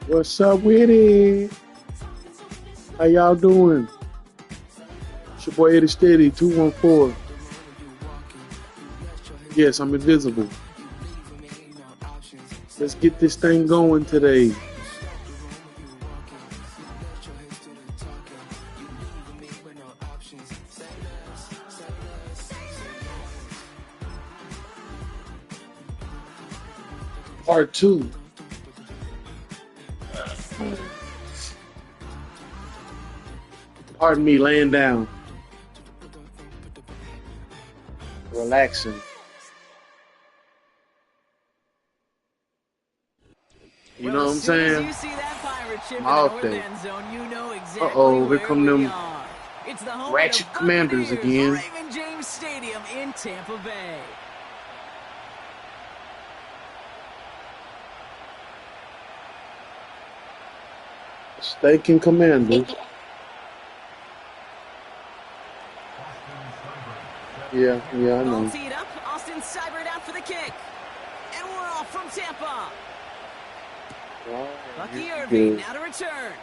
What's up with it? How y'all doing? It's your boy Eddie Steady, 214. Yes, I'm invisible. Let's get this thing going today. Part 2. Pardon me, laying down. Relaxing. You know what I'm saying? You see that pirate ship I'm in out the there. north end zone, you know exactly Uh-oh, here where come we them are. It's the home Ratchet of the Commanders Buccaneers, again. Raymond James Stadium in Tampa Bay. Steak and Commanders. Yeah, I All know. teed up, Austin Seibert out for the kick. And we're off from Tampa. Bucky Irving now to return.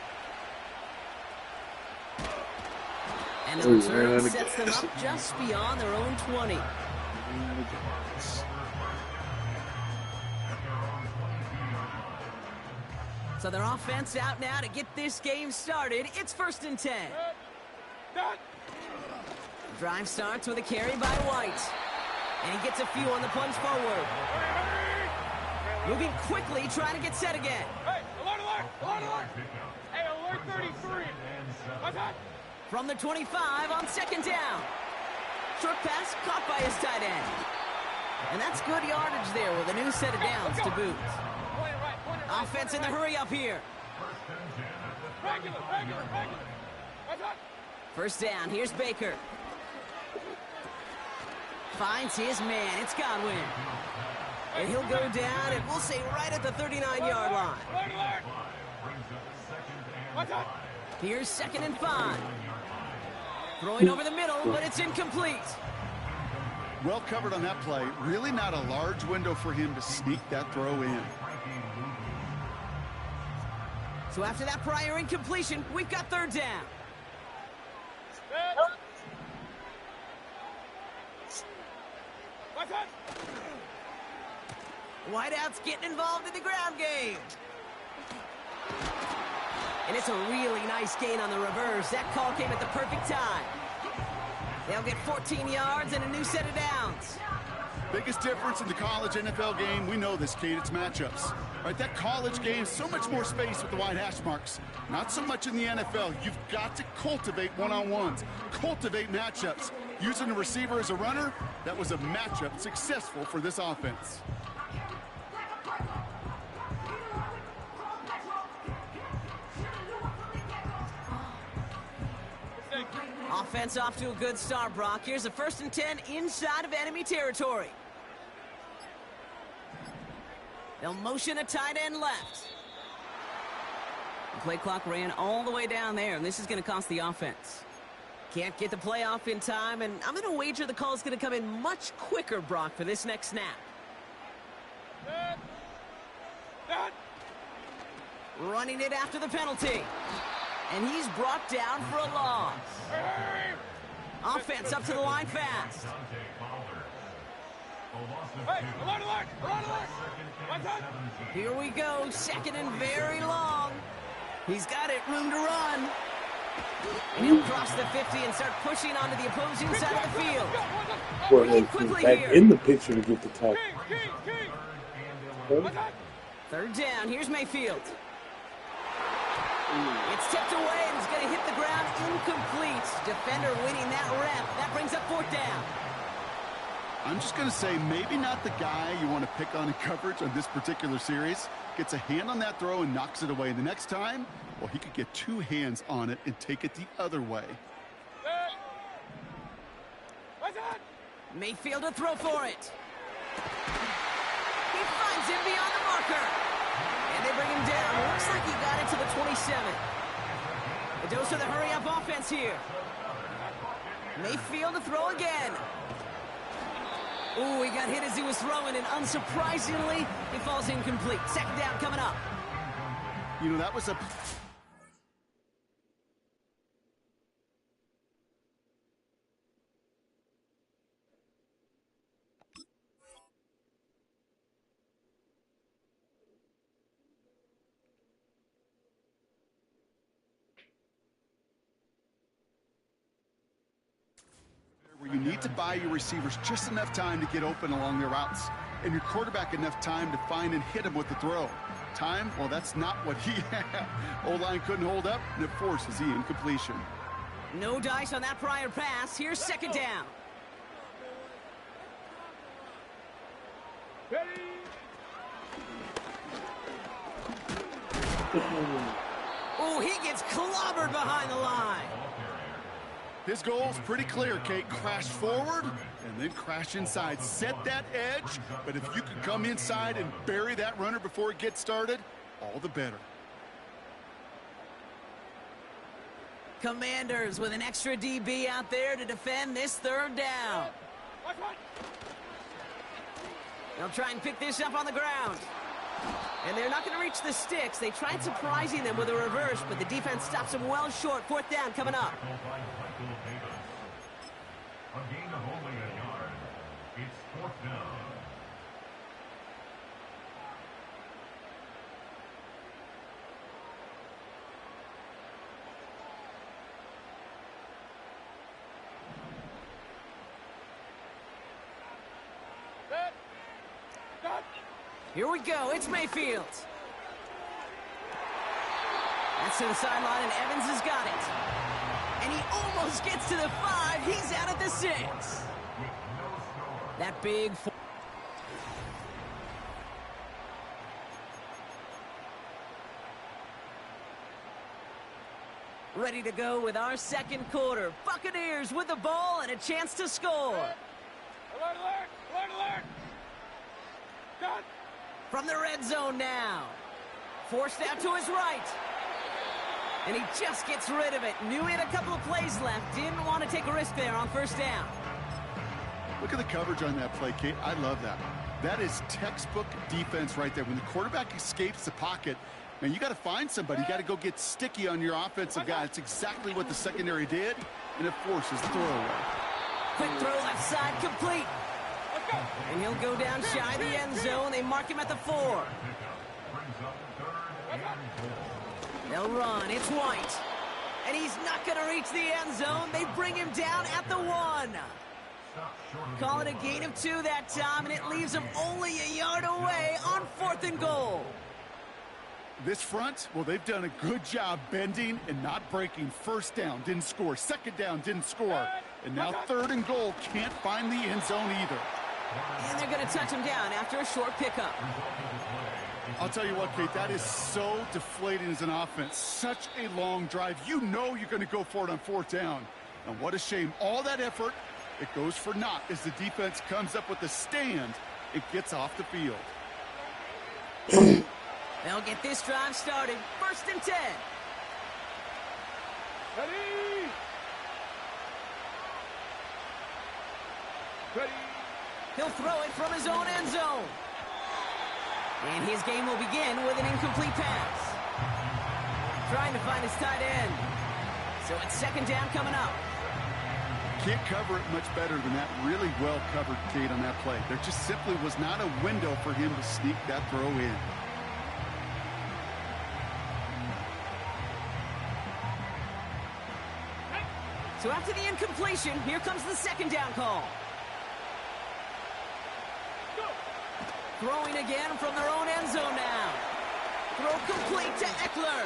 And the return sets them up just beyond their own 20. So their offense out now to get this game started. It's 1st and 10. Drive starts with a carry by White. And he gets a few on the plunge forward. Moving quickly, trying to get set again. Hey, alert! Hey, alert 33. From the 25 on 2nd down. Short pass caught by his tight end. And that's good yardage there with a new set of downs to boot. Offense in the hurry up here. Regular. 1st down, here's Baker. Finds his man, it's Godwin. And he'll go down, and we'll say right at the 39-yard line. Here's 2nd and 5. Throwing over the middle, but it's incomplete. Well covered on that play. Really not a large window for him to sneak that throw in. So after that prior incompletion, we've got 3rd down. Whiteout's getting involved in the ground game. And it's a really nice gain on the reverse. That call came at the perfect time. They'll get 14 yards and a new set of downs. Biggest difference in the college NFL game, we know this, Kate, it's matchups. Right, that college game, so much more space with the wide hash marks. Not so much in the NFL. You've got to cultivate one-on-ones, cultivate matchups. Using a receiver as a runner, that was a matchup successful for this offense. Offense off to a good start, Brock. Here's a 1st and 10 inside of enemy territory. They'll motion a tight end left. The play clock ran all the way down there, and this is going to cost the offense. Can't get the play off in time, and I'm going to wager the call is going to come in much quicker, Brock, for this next snap. Running it after the penalty. And he's brought down for a loss. Offense up to the line fast. Hey, alert! Here we go, 2nd and very long. He's got it, room to run. And he'll cross the 50 and start pushing onto the opposing side of the field. Well, back in the picture to get the tackle. 3rd down, here's Mayfield. It's tipped away and it's going to hit the ground incomplete. Defender winning that rep. That brings up 4th down. I'm just going to say maybe not the guy you want to pick on in coverage on this particular series. Gets a hand on that throw and knocks it away. The next time, well, he could get 2 hands on it and take it the other way. Mayfield to throw for it. He finds him beyond the marker. And they bring him down. Looks like he got it to the 27. A dose of the hurry-up offense here. Mayfield to throw again. Ooh, he got hit as he was throwing, and unsurprisingly, he falls incomplete. Second down coming up. You know, that was a... where you need to buy your receivers just enough time to get open along their routes, and your quarterback enough time to find and hit him with the throw. Time, well, that's not what he had. O-line couldn't hold up, and it forces the incompletion. No dice on that prior pass. Here's second down. Ready? Ooh, he gets clobbered behind the line. His goal's pretty clear, Kate. Crash forward and then crash inside. Set that edge, but if you can come inside and bury that runner before it gets started, all the better. Commanders with an extra DB out there to defend this third down. Watch one. They'll try and pick this up on the ground. And they're not going to reach the sticks. They tried surprising them with a reverse, but the defense stops them well short. Fourth down coming up. A gain of only a yard. It's fourth down. Set. Stop. Here we go. It's Mayfield. That's to the sideline, and Evans has got it. And he almost gets to the 5. He's out at the 6. That big... Ready to go with our second quarter. Buccaneers with the ball and a chance to score. Alert, alert, alert, alert. Cut. From the red zone now. Forced out to his right. And he just gets rid of it. Knew he had a couple of plays left. Didn't want to take a risk there on first down. Look at the coverage on that play, Kate. I love that. That is textbook defense right there. When the quarterback escapes the pocket, man, you got to find somebody. You got to go get sticky on your offensive guy. It's exactly what the secondary did, and it forces the throwaway. Quick throw left side, complete. Let's go. And he'll go down shy of the end zone. They mark him at the 4. They'll run. It's White. And he's not going to reach the end zone. They bring him down at the 1. Call it a gain of 2 that time, and it leaves him only a yard away on 4th and goal. This front, well, they've done a good job bending and not breaking. First down, didn't score. Second down, didn't score. And now 3rd and goal, can't find the end zone either. And they're going to touch him down after a short pickup. I'll tell you what, Kate, that is so deflating as an offense. Such a long drive. You know you're going to go for it on 4th down. And what a shame. All that effort, it goes for naught as the defense comes up with a stand. It gets off the field. They'll get this drive started. 1st and 10. Ready. Ready. He'll throw it from his own end zone. And his game will begin with an incomplete pass. Trying to find his tight end. So it's 2nd down coming up. Can't cover it much better than that. Really well covered, Kate, on that play. There just simply was not a window for him to sneak that throw in. So after the incompletion, here comes the 2nd down call. Throwing again from their own end zone now. Throw complete to Eckler.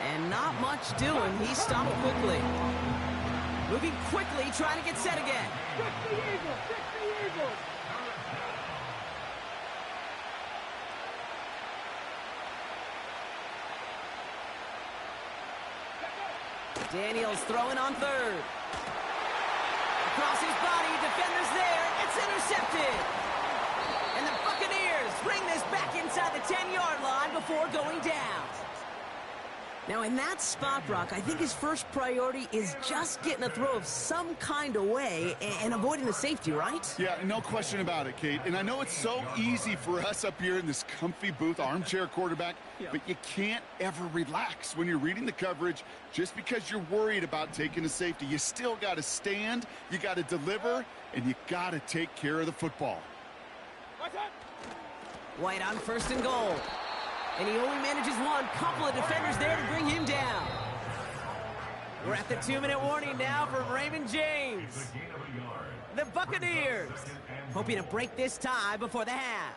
And not much doing. He stopped quickly. Moving quickly, trying to get set again. Fix the Eagles. Fix the Eagles. Daniels throwing on 3rd. Across his body, defenders there. It's intercepted. And the Buccaneers bring this back inside the 10-yard line before going down. Now, in that spot, Brock, I think his first priority is just getting a throw of some kind of way and avoiding the safety, right? Yeah, no question about it, Kate. And I know it's so easy for us up here in this comfy booth, armchair quarterback, but you can't ever relax when you're reading the coverage just because you're worried about taking a safety. You still got to stand, you got to deliver, and you got to take care of the football. White on 1st and goal. And he only manages one. Couple of defenders there to bring him down. We're at the 2-minute warning now from Raymond James. The Buccaneers hoping to break this tie before the half.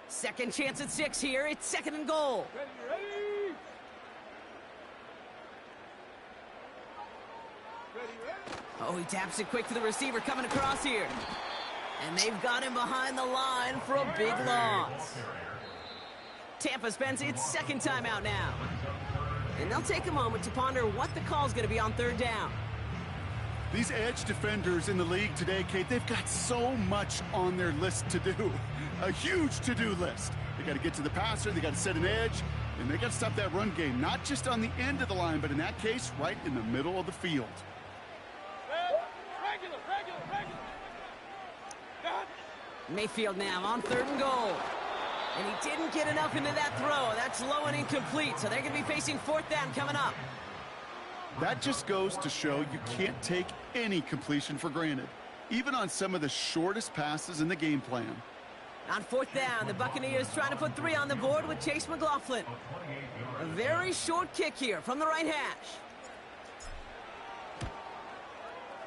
Second chance at 6 here. It's 2nd and goal. Ready? Oh, he taps it quick to the receiver coming across here. And they've got him behind the line for a big loss. Tampa spends its 2nd timeout now. And they'll take a moment to ponder what the call's going to be on 3rd down. These edge defenders in the league today, Kate, they've got so much on their list to do. A huge to-do list. They got to get to the passer, they got to set an edge, and they got to stop that run game, not just on the end of the line, but in that case, right in the middle of the field. Mayfield now on 3rd and goal. And he didn't get enough into that throw. That's low and incomplete, so they're going to be facing 4th down coming up. That just goes to show you can't take any completion for granted, even on some of the shortest passes in the game plan. On 4th down, the Buccaneers trying to put 3 on the board with Chase McLaughlin. A very short kick here from the right hash.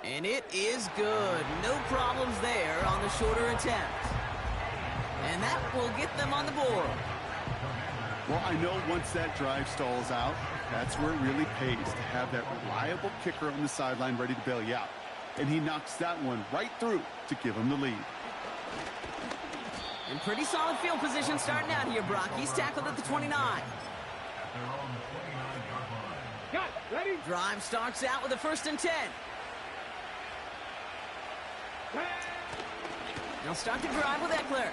And it is good. No problems there on the shorter attempt. And that will get them on the board. Well, I know once that drive stalls out, that's where it really pays to have that reliable kicker on the sideline ready to bail you out. And he knocks that one right through to give him the lead. And pretty solid field position starting out here, Brock. He's tackled at the 29. Got it. Ready? Drive starts out with a 1st and 10. They'll start the drive with Eckler.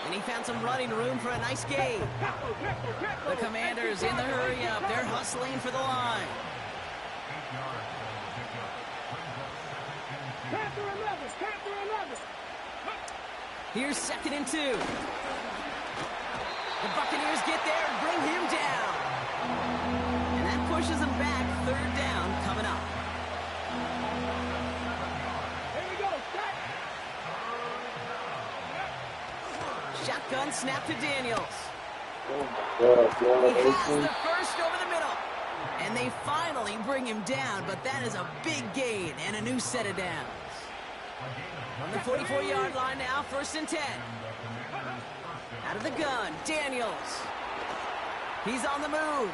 And he found some running room for a nice gain. The Commanders in the hurry up. They're hustling for the line. Panther 11. Here's 2nd and 2. The Buccaneers get there and bring him down. And that pushes them back. 3rd down coming up. Here we go. Shotgun snap to Daniels. Yeah, He has the first over the middle. And they finally bring him down, but that is a big gain and a new set of downs. On the 44-yard line now, 1st and 10. Out of the gun, Daniels. He's on the move.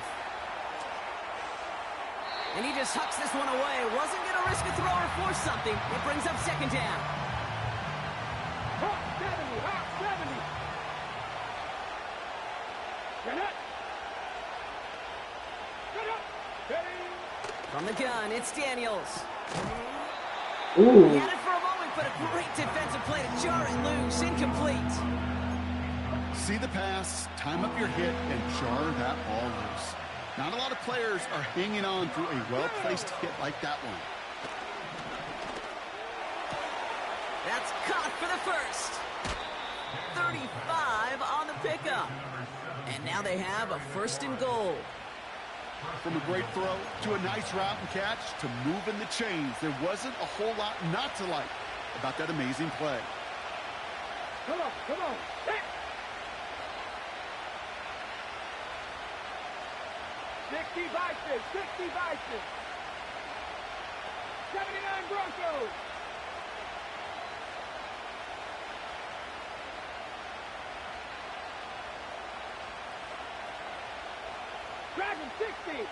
And he just hucks this one away. Wasn't going to risk a throw or force something. It brings up 2nd down. Hawk 70. Get up. Ready? From the gun, it's Daniels. Ooh. He had it for a moment, but a great defensive play to jar it loose. Incomplete. See the pass, time up your hit, and jar that ball loose. Not a lot of players are hanging on through a well-placed hit like that one. That's caught for the first. 35 on the pickup. And now they have a 1st and goal. From a great throw to a nice route and catch to moving the chains, there wasn't a whole lot not to like about that amazing play. Come on. Hit. 60 Vikings. 79 Broncos. Dragon 60.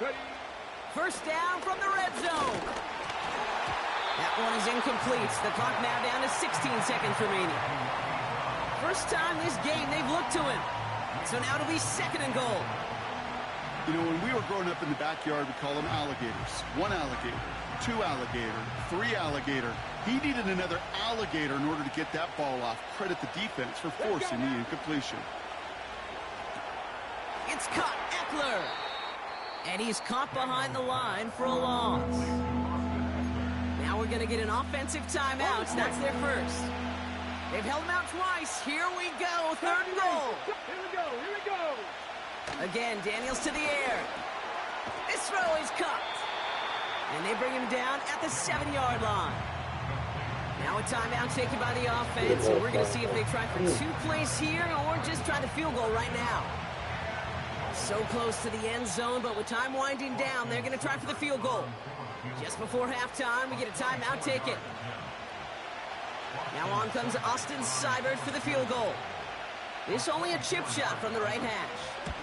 Ready? 1st down from the red zone. That one is incomplete. The clock now down to 16 seconds remaining. First time this game they've looked to him. So now it'll be 2nd and goal. You know, when we were growing up in the backyard, we call them alligators. 1 alligator, 2 alligator, 3 alligator. He needed another alligator in order to get that ball off. Credit the defense for forcing the incompletion. It's caught, Eckler. And he's caught behind the line for a loss. Now we're going to get an offensive timeout. That's their first. They've held him out twice. Here we go. 3rd and goal. Here we go. Here we go. Again, Daniels to the air. This throw is caught. And they bring him down at the 7-yard line. Now a timeout taken by the offense, and we're going to see if they try for 2 plays here or just try the field goal right now. So close to the end zone, but with time winding down, they're going to try for the field goal. Just before halftime, we get a timeout taken. Now on comes Austin Seibert for the field goal. This only a chip shot from the right hash.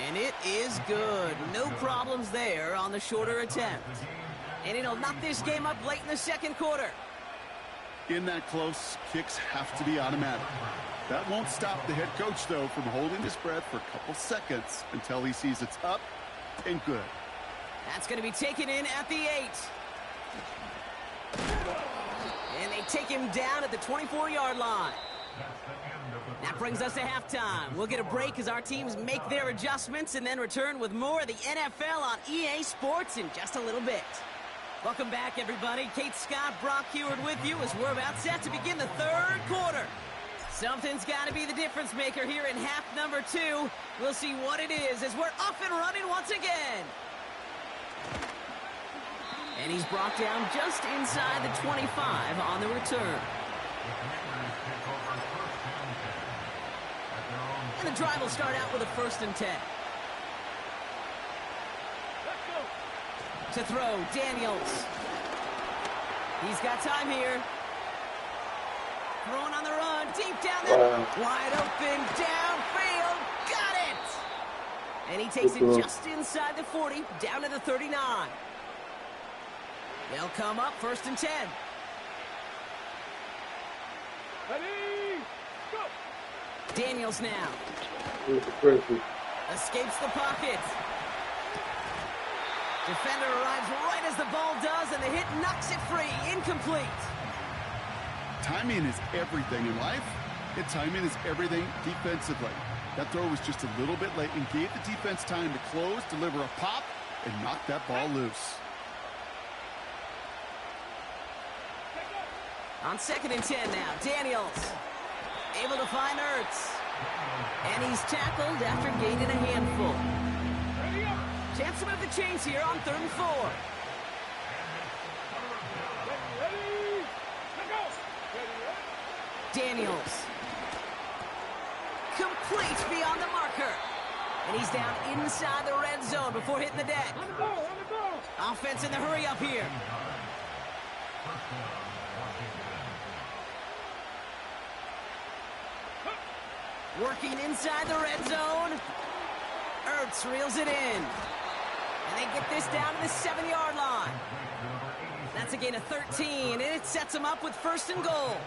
And it is good. No problems there on the shorter attempt. And it'll knock this game up late in the 2nd quarter. In that close, kicks have to be automatic. That won't stop the head coach, though, from holding his breath for a couple seconds until he sees it's up and good. That's going to be taken in at the 8. And they take him down at the 24-yard line. That brings us to halftime. We'll get a break as our teams make their adjustments and then return with more of the NFL on EA Sports in just a little bit. Welcome back, everybody. Kate Scott, Brock Heward with you as we're about set to begin the 3rd quarter. Something's got to be the difference maker here in half number 2. We'll see what it is as we're off and running once again. And he's brought down just inside the 25 on the return. And the drive will start out with a 1st and 10. To throw, Daniels. He's got time here. Throwing on the run, deep down there. Wide open, downfield. Got it! And he takes it just inside the 40, down to the 39. They'll come up 1st and 10. Ready, go! Daniels now. Escapes the pocket. Defender arrives right as the ball does, and the hit knocks it free. Incomplete. Timing is everything in life, and timing is everything defensively. That throw was just a little bit late and gave the defense time to close, deliver a pop, and knock that ball loose. On 2nd and 10 now, Daniels able to find Ertz. And he's tackled after gaining a handful. Chance to move the chains here on 3rd and 4. Ready, go! Daniels. Complete beyond the marker. And he's down inside the red zone before hitting the deck. On the ball, on the ball! Offense in the hurry up here. Working inside the red zone. Ertz reels it in. And they get this down to the 7-yard line. That's a gain of 13, and it sets them up with 1st and goal.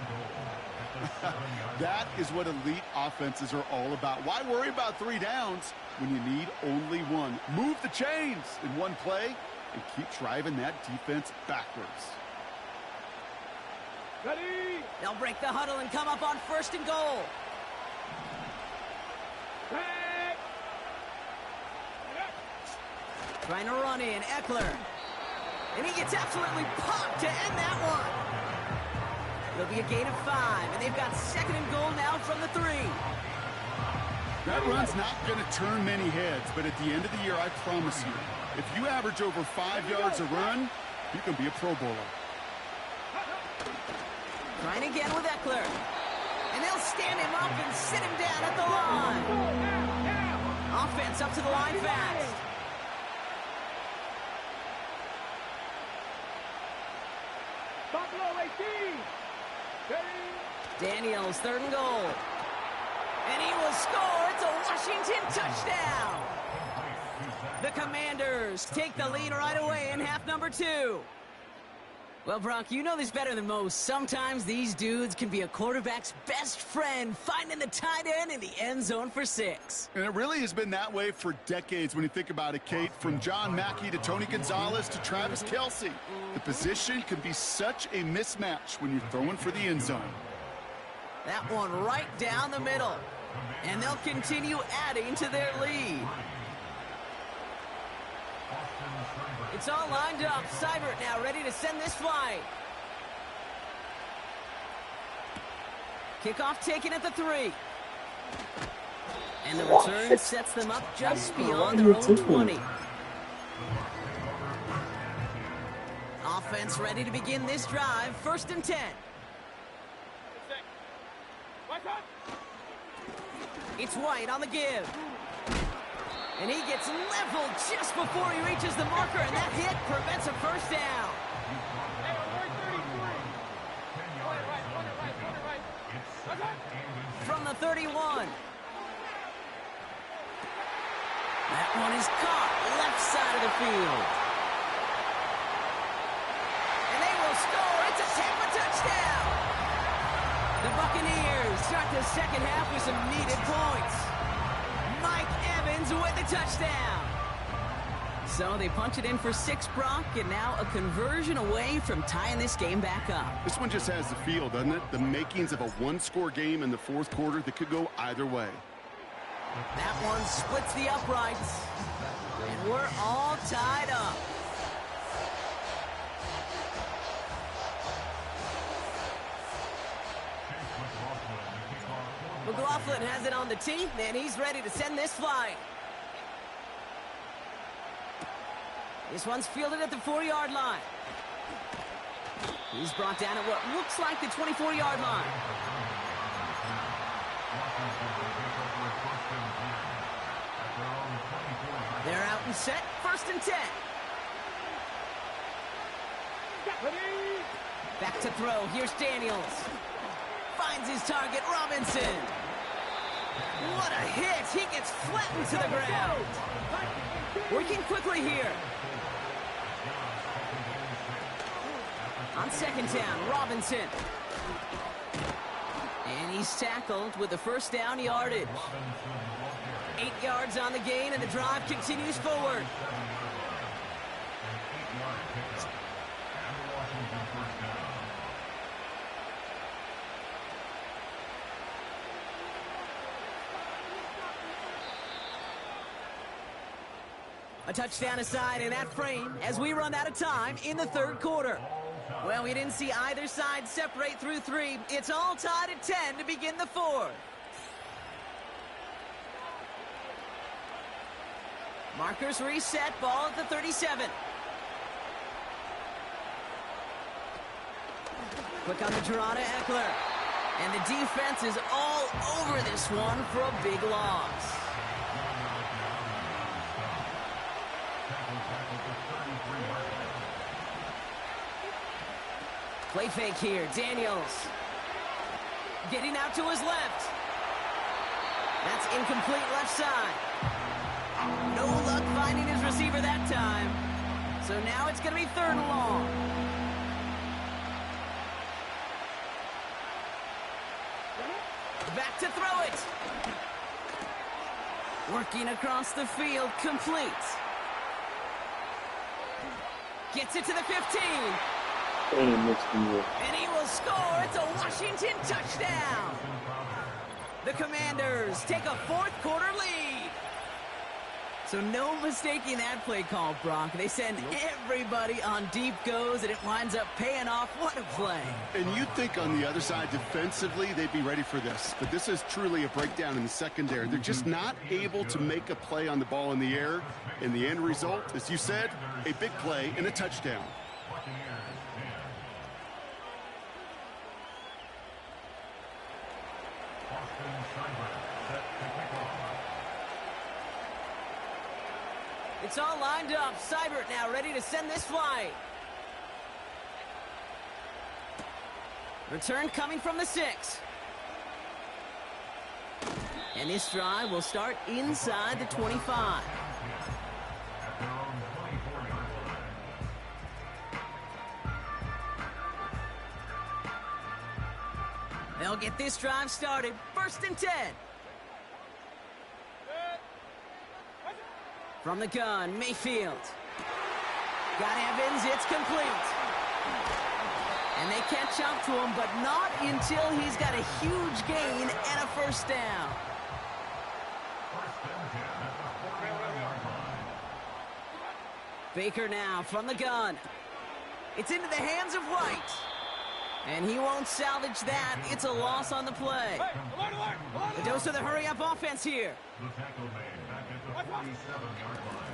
That is what elite offenses are all about. Why worry about 3 downs when you need only 1? Move the chains in one play and keep driving that defense backwards. Ready, They'll break the huddle and come up on 1st and goal. back! Trying to run in, Eckler. And he gets absolutely popped to end that one. It'll be a gain of 5, and they've got 2nd and goal now from the 3. That run's not going to turn many heads, but at the end of the year, I promise you, if you average over 5 yards a run, you can be a Pro Bowler. Trying again with Eckler. And they'll stand him up and sit him down at the line. Offense up to the line fast. Buffalo 18! Ready, Daniels, 3rd and goal. And he will score. It's a Washington touchdown. The Commanders take the lead right away in half number 2. Well, Brock, you know this better than most. Sometimes these dudes can be a quarterback's best friend, finding the tight end in the end zone for 6. And it really has been that way for decades when you think about it, Kate. From John Mackey to Tony Gonzalez to Travis Kelce. The position can be such a mismatch when you're throwing for the end zone. That one right down the middle. And they'll continue adding to their lead. It's all lined up. Seibert now ready to send this flight. Kickoff taken at the 3. And the return sets them up just beyond their own 20. Offense ready to begin this drive. 1st and 10. It's White on the give. And he gets leveled just before he reaches the marker, and that hit prevents a first down. From the 31. That one is caught left side of the field. And they will score. It's a Tampa touchdown. The Buccaneers start the second half with some needed points. Mike Evans with the touchdown. So they punch it in for 6, Brock, and now a conversion away from tying this game back up. This one just has the feel, doesn't it? The makings of a one-score game in the 4th quarter that could go either way. That one splits the uprights, and we're all tied up. McLaughlin has it on the tee, and he's ready to send this flight. This one's fielded at the 4-yard line. He's brought down at what looks like the 24-yard line. They're out and set. 1st and 10. Back to throw. Here's Daniels. Finds his target, Robinson. What a hit. He gets flattened to the ground. Working quickly here. On 2nd down, Robinson. And he's tackled with the 1st down yardage. 8 yards on the gain, and the drive continues forward. A touchdown aside in that frame as we run out of time in the 3rd quarter. Well, we didn't see either side separate through 3. It's all tied at 10 to begin the 4th. Markers reset, ball at the 37. Quick on the Gerard Eckler. And the defense is all over this one for a big loss. Play fake here, Daniels. Getting out to his left. That's incomplete left side. No luck finding his receiver that time. So now it's going to be 3rd and long. Back to throw it. Working across the field, complete. Gets it to the 15. And he will score. It's a Washington touchdown. The Commanders take a 4th quarter lead. So no mistaking that play call, Brock. They send everybody on deep goes, and it winds up paying off. What a play. And you'd think on the other side defensively they'd be ready for this. But this is truly a breakdown in the secondary. They're just not able to make a play on the ball in the air. And the end result, as you said, a big play and a touchdown. It's all lined up. Seibert now ready to send this flight. Return coming from the 6. And this drive will start inside the 25. They'll get this drive started. 1st and 10. From the gun, Mayfield. Got Evans, it's complete. And they catch up to him, but not until he's got a huge gain and a 1st down. Baker now from the gun. It's into the hands of White. And he won't salvage that. It's a loss on the play. The dose of the hurry-up offense here.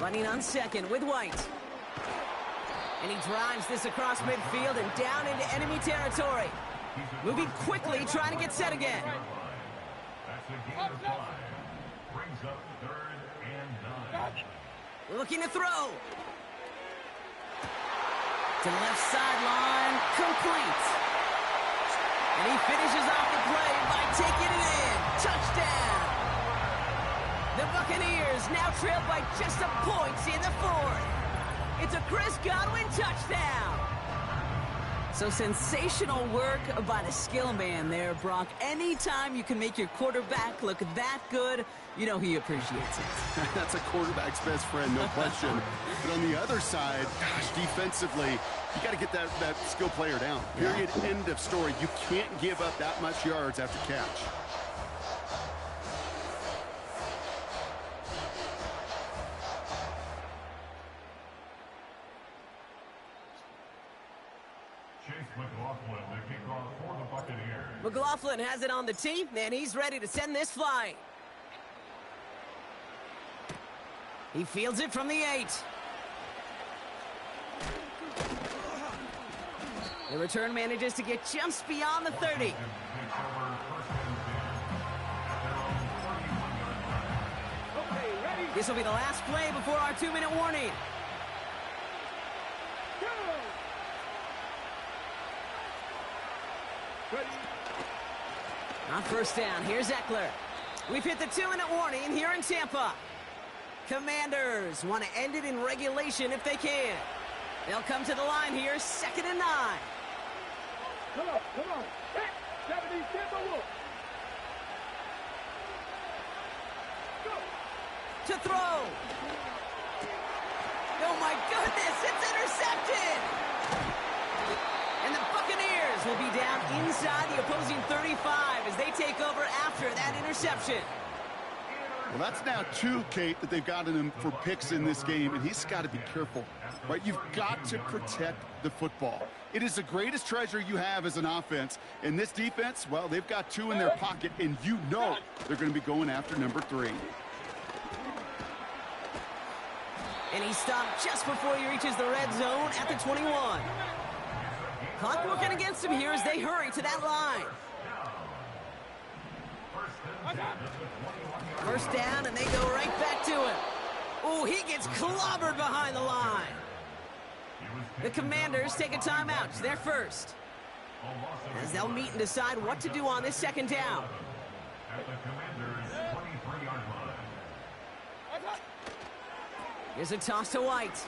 Running on 2nd with White. And he drives this across midfield and down into enemy territory. Moving quickly, trying to get set again. Looking to throw. To the left sideline, complete. And he finishes off the play by taking it in. Touchdown. The Buccaneers now trail by just a point in the 4th. It's a Chris Godwin touchdown. So sensational work by the skill man there, Brock. Anytime you can make your quarterback look that good, you know he appreciates it. That's a quarterback's best friend, no question. But on the other side, gosh, defensively, you got to get that skill player down. Period, end of story. You can't give up that much yards after catch. McLaughlin has it on the tee, and he's ready to send this flying. He fields it from the 8. The return manages to get just beyond the 30. This will be the last play before our 2-minute warning. On 1st down, here's Eckler. We've hit the 2-minute warning here in Tampa. Commanders want to end it in regulation if they can. They'll come to the line here, 2nd and 9. Come on. Hey, Japanese Tampa Wolf. Go. To throw. Oh my goodness, it's intercepted. And the Buccaneers will be down inside the opposing 35 as they take over after that interception. Well, that's now 2, Kate, that they've gotten him for picks in this game, and he's got to be careful, right? You've got to protect the football. It is the greatest treasure you have as an offense, and this defense, well, they've got 2 in their pocket, and you know they're going to be going after number 3. And he stopped just before he reaches the red zone at the 21. Clock working against him here as they hurry to that line. 1st down, and they go right back to him. Oh, he gets clobbered behind the line. The Commanders take a timeout. It's their first. As they'll meet and decide what to do on this 2nd down. Here's a toss to White.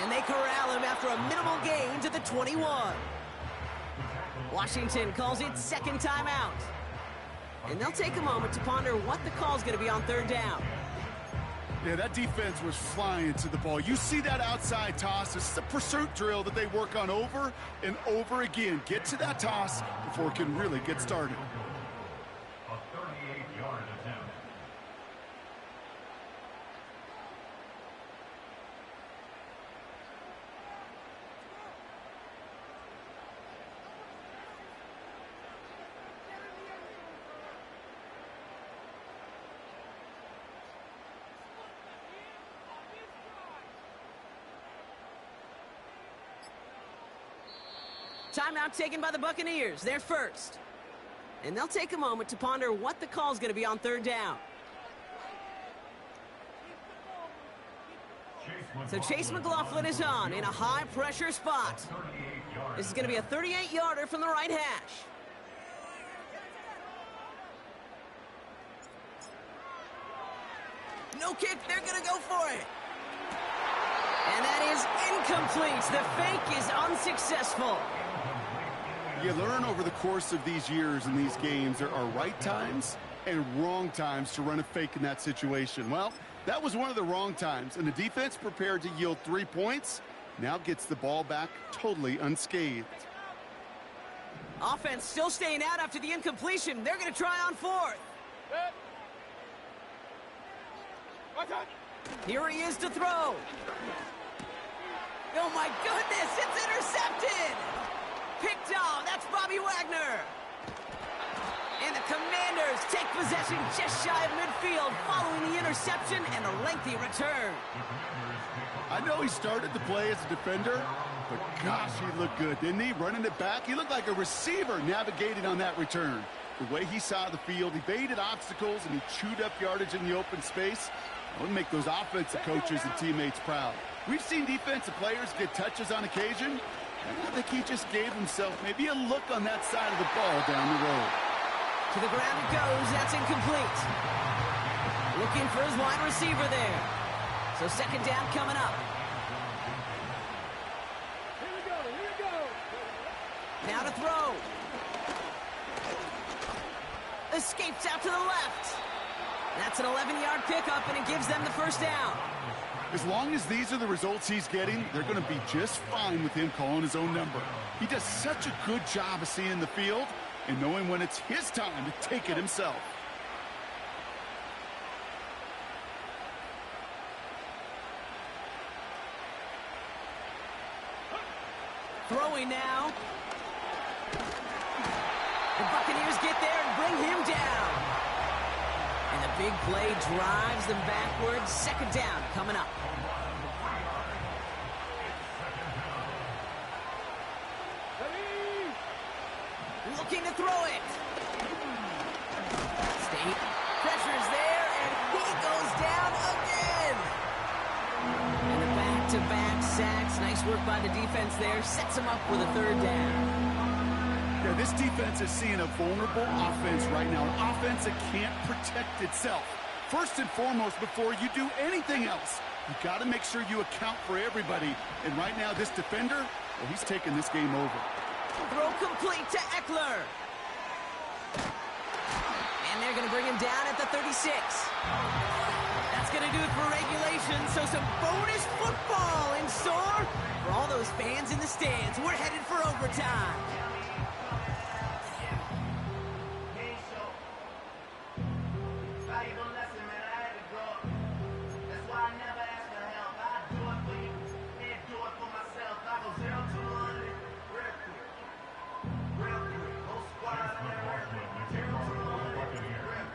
And they corral him after a minimal gain to the 21. Washington calls it 2nd timeout. And they'll take a moment to ponder what the call's going to be on 3rd down. Yeah, that defense was flying to the ball. You see that outside toss. This is a pursuit drill that they work on over and over again. Get to that toss before it can really get started. A 38-yard attempt. Timeout taken by the Buccaneers. They're first. And they'll take a moment to ponder what the call's going to be on 3rd down. So Chase McLaughlin is on in a high-pressure spot. This is going to be a 38-yarder from the right hash. No kick. They're going to go for it. And that is incomplete. The fake is unsuccessful. You learn over the course of these years in these games there are right times and wrong times to run a fake in that situation. Well, that was one of the wrong times, and the defense prepared to yield 3 points, now gets the ball back totally unscathed. Offense still staying out after the incompletion. They're going to try on fourth. Here he is to throw. Oh, my goodness, it's intercepted. Picked off. That's Bobby Wagner. And the Commanders take possession just shy of midfield following the interception and a lengthy return. I know he started the play as a defender, but gosh, he looked good, didn't he? Running it back, he looked like a receiver navigating on that return. The way he saw the field, he baited obstacles and he chewed up yardage in the open space. That would make those offensive coaches and teammates proud. We've seen defensive players get touches on occasion, and I think he just gave himself maybe a look on that side of the ball down the road. To the ground it goes. That's incomplete. Looking for his wide receiver there. So second down coming up. Here we go, here we go. Now to throw. Escapes out to the left. That's an 11-yard pickup, and it gives them the first down. As long as these are the results he's getting, they're going to be just fine with him calling his own number. He does such a good job of seeing the field and knowing when it's his time to take it himself. Throwing now. The Buccaneers get there and bring him down. And the big play drives them backwards. Second down coming up. Looking to throw it. State pressure's there, and he goes down again. And the back-to-back sacks. Nice work by the defense there. Sets him up with a third down. Yeah, this defense is seeing a vulnerable offense right now. An offense that can't protect itself. First and foremost, before you do anything else, you got to make sure you account for everybody. And right now, this defender, well, he's taking this game over. Throw complete to Eckler. And they're going to bring him down at the 36. That's going to do it for regulation. So some bonus football in store for all those fans in the stands. We're headed for overtime.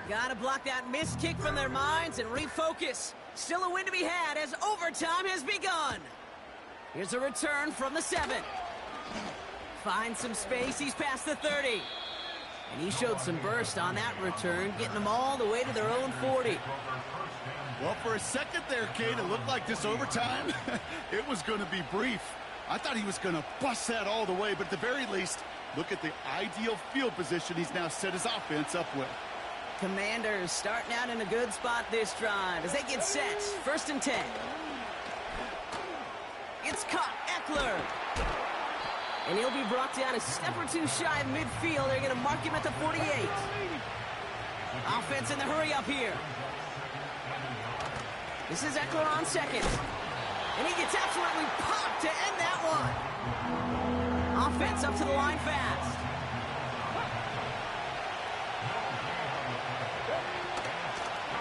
Gotta block that missed kick from their minds and refocus. Still a win to be had as overtime has begun. Here's a return from the 7. Finds some space, he's past the 30. And he showed some burst on that return, getting them all the way to their own 40. Well, for a second there, Kate, it looked like this overtime, it was going to be brief. I thought he was going to bust that all the way, but at the very least, look at the ideal field position he's now set his offense up with. Commanders starting out in a good spot this drive as they get set. First and 10. It's caught. Eckler. And he'll be brought down a step or two shy of midfield. They're going to mark him at the 48. Offense in the hurry up here. This is Eckler on second. And he gets absolutely popped to end that one. Offense up to the line fast.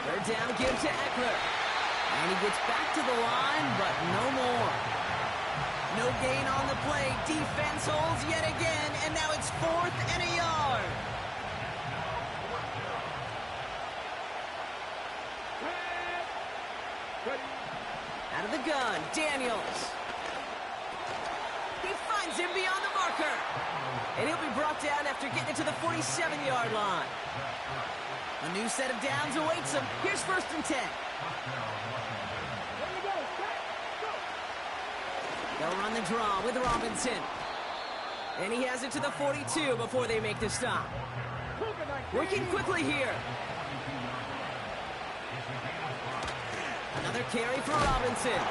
Third down, give to Eckler. And he gets back to the line, but no more. No gain on the play. Defense holds yet again, and now it's 4th and a yard. Out of the gun, Daniels. He finds him beyond the marker. And he'll be brought down after getting it to the 47-yard line. A new set of downs awaits him. Here's first and 10. They'll run the draw with Robinson. And he has it to the 42 before they make the stop. Working quickly here. Another carry for Robinson.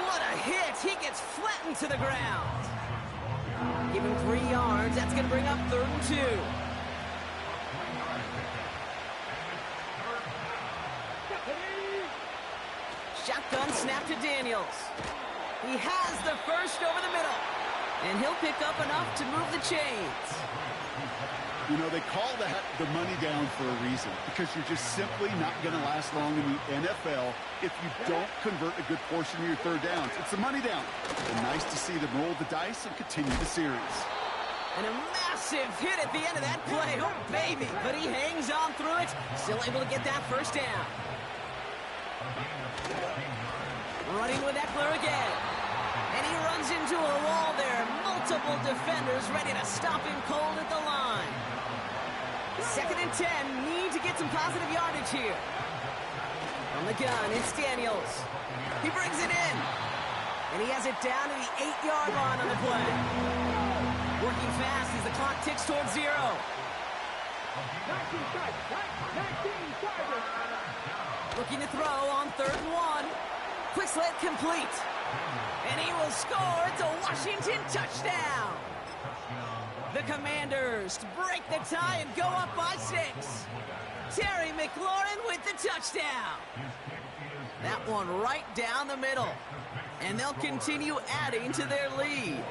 What a hit! He gets flattened to the ground. Give him 3 yards. That's going to bring up 3rd and 2. Shotgun snap to Daniels. He has the first over the middle. And he'll pick up enough to move the chains. You know, they call that the money down for a reason, because you're just simply not going to last long in the NFL if you don't convert a good portion of your 3rd downs. It's the money down. And nice to see them roll the dice and continue the series. And a massive hit at the end of that play. Oh, baby. But he hangs on through it. Still able to get that 1st down. Running with Eckler again. And he runs into a wall there. Multiple defenders ready to stop him cold at the line. 2nd and 10. Need to get some positive yardage here. From the gun, it's Daniels. He brings it in. And he has it down to the 8-yard line on the play. Working fast as the clock ticks towards 0. 19 targets. Looking to throw on 3rd and 1. Quick slant complete. And he will score. It's a Washington touchdown. The Commanders break the tie and go up by 6. Terry McLaurin with the touchdown. That one right down the middle. And they'll continue adding to their lead.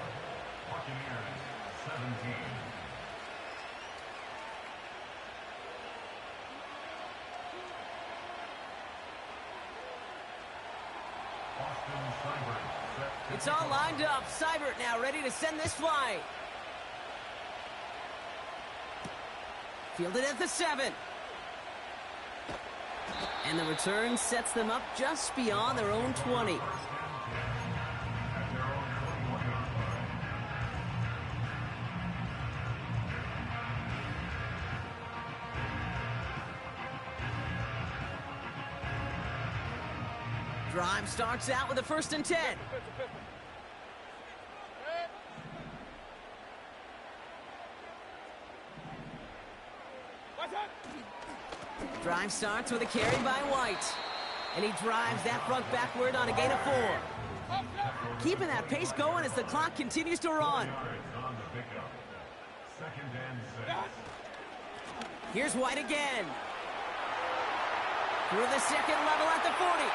It's all lined up. Seibert now ready to send this flight. Fielded at the 7. And the return sets them up just beyond their own 20. Drive starts out with a 1st and 10. Drive starts with a carry by White. And he drives that front backward on a gain of 4. Keeping that pace going as the clock continues to run. Here's White again. Through the 2nd level at the 40.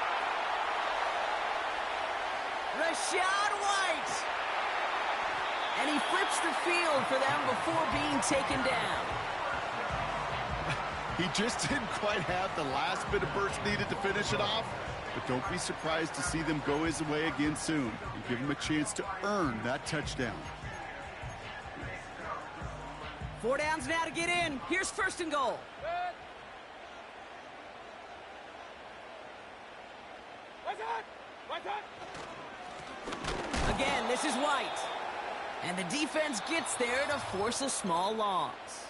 Rachaad White. And he flips the field for them before being taken down. He just didn't quite have the last bit of burst needed to finish it off. But don't be surprised to see them go his way again soon and give him a chance to earn that touchdown. 4 downs now to get in. Here's 1st and goal. Again, this is White. And the defense gets there to force a small loss.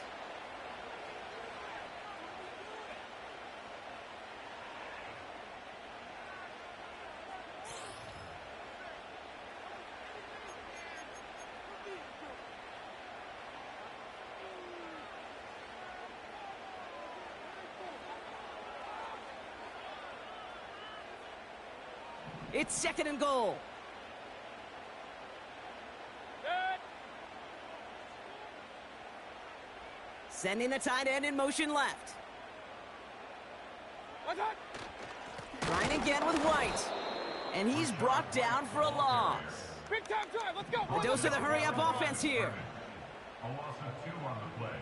It's 2nd and goal. Sending the tight end in motion left. Trying again with White. And he's brought down for a loss. Big time drive. Let's go. A dose of the hurry-up offense here. A loss of 2 on the play.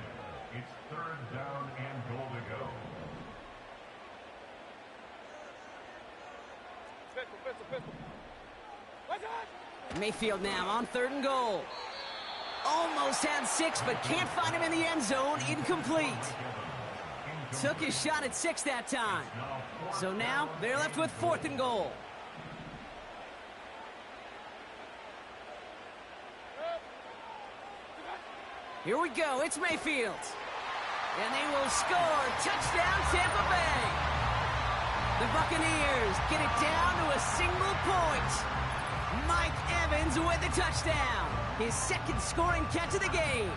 It's 3rd down and goal to go. Mayfield now on 3rd and goal. Almost had 6, but can't find him in the end zone. Incomplete. Took his shot at 6 that time. So now they're left with 4th and goal. Here we go. It's Mayfield. And they will score. Touchdown, Tampa Bay. The Buccaneers get it down to a single point. Mike Evans with the touchdown. His 2nd scoring catch of the game.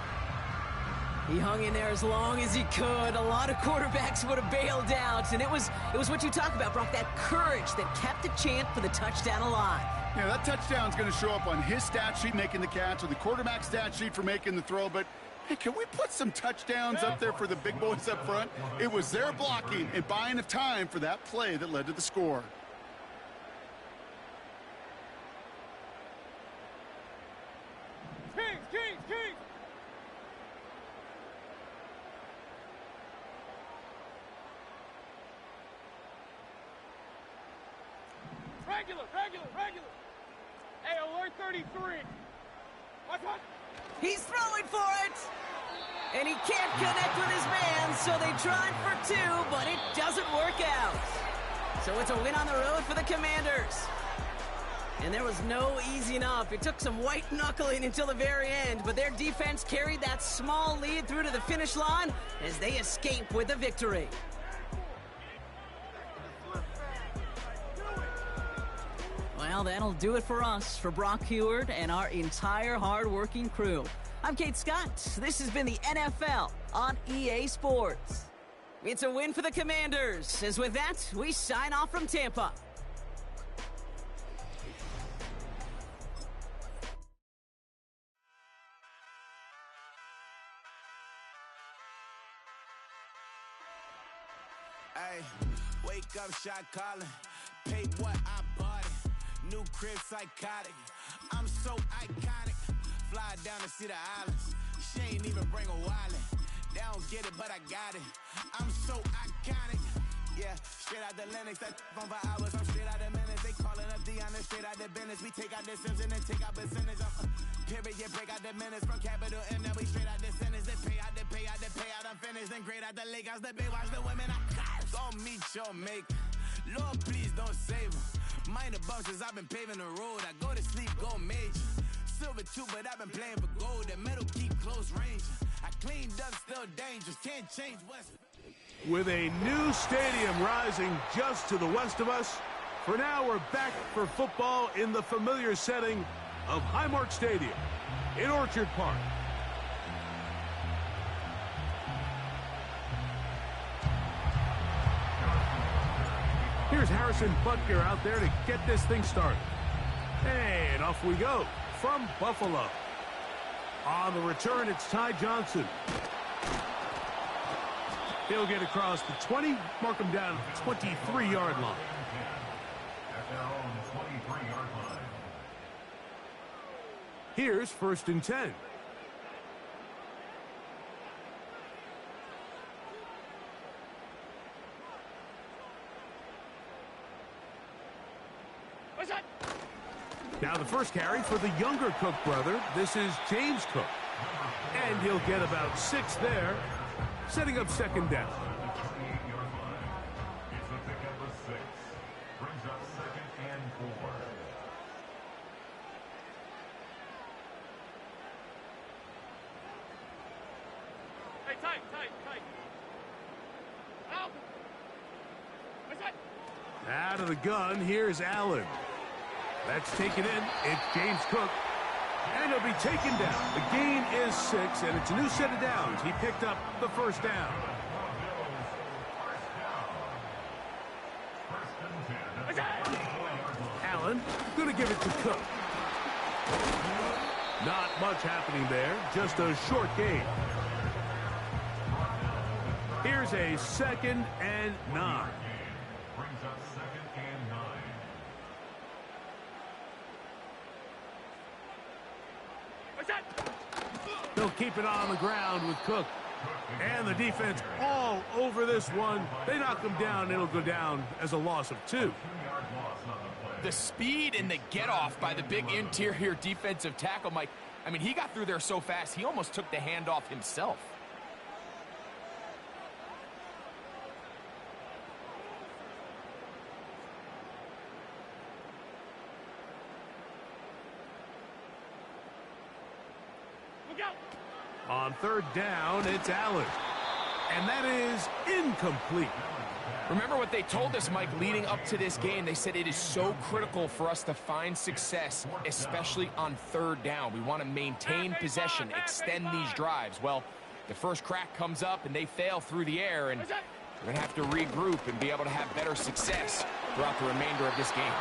He hung in there as long as he could. A lot of quarterbacks would have bailed out, and it was what you talk about, Brock, that courage that kept the champ for the touchdown alive. Yeah, that touchdown's going to show up on his stat sheet making the catch or the quarterback stat sheet for making the throw, but hey, can we put some touchdowns up there for the big boys up front? It was their blocking and buying of time for that play that led to the score. Kings, Kings, Kings! Regular, regular, regular! Hey, alert 33! Watch, watch! He's throwing for it! And he can't connect with his man, so they tried for two, but it doesn't work out. So it's a win on the road for the Commanders. And there was no easing up. It took some white knuckling until the very end, but their defense carried that small lead through to the finish line as they escape with the victory. Well, that'll do it for us, for Brock Huard and our entire hard-working crew. I'm Kate Scott. This has been the NFL on EA Sports. It's a win for the Commanders, as with that, we sign off from Tampa. Hey, wake up, shot calling. Pay what I bought it. New crib psychotic. I'm so iconic. Fly down to see the islands. She ain't even bring a wallet. They don't get it, but I got it. I'm so iconic. Yeah, straight out the Lennox. That phone for hours. I'm straight out the minutes. They calling up Dion. Straight out the business. We take out the Sims and then take out percentage. Period, break out the minutes from capital M. Now we straight out the sentence. They pay out the payout. I'm finished. Then grade out the Lakers. The Bay watch the women. I gon' meet your maker. Lord, please don't save them. Minor bumps as I've been paving the road. I go to sleep, go major. Silver too, but I've been playing for gold. The metal keep close range. I cleaned up, still dangerous. Can't change what's... With a new stadium rising just to the west of us, for now we're back for football in the familiar setting of Highmark Stadium in Orchard Park. Here's Harrison Butker out there to get this thing started. And off we go from Buffalo. On the return, it's Ty Johnson. He'll get across the 20, mark him down at the 23-yard line. At their own 23-yard line. Here's 1st and 10. What's that? Now the first carry for the younger Cook brother. This is James Cook. And he'll get about 6 there, setting up 2nd down. It's a pickup of 6. Brings up 2nd and 4. Hey, tight. Out! What's that? Out of the gun, here's Allen. That's taken in. It's James Cook. And he'll be taken down. The gain is 6, and it's a new set of downs. He picked up the 1st down. Allen going to give it to Cook. Not much happening there. Just a short gain. Here's a 2nd and 9. Brings up 2nd and 9. What's that? They'll keep it on the ground with Cook. And the defense all over this one. They knock him down. It'll go down as a loss of 2. 2-yard loss on the play. The speed and the get-off by the big interior defensive tackle, Mike. I mean, he got through there so fast, he almost took the handoff himself. Look out! On 3rd down, it's Allen. And that is incomplete. Remember what they told us, Mike, leading up to this game. They said it is so critical for us to find success, especially on 3rd down. We want to maintain possession, extend these drives. Well, The first crack comes up, and they fail through the air, and they're going to have to regroup and be able to have better success throughout the remainder of this game.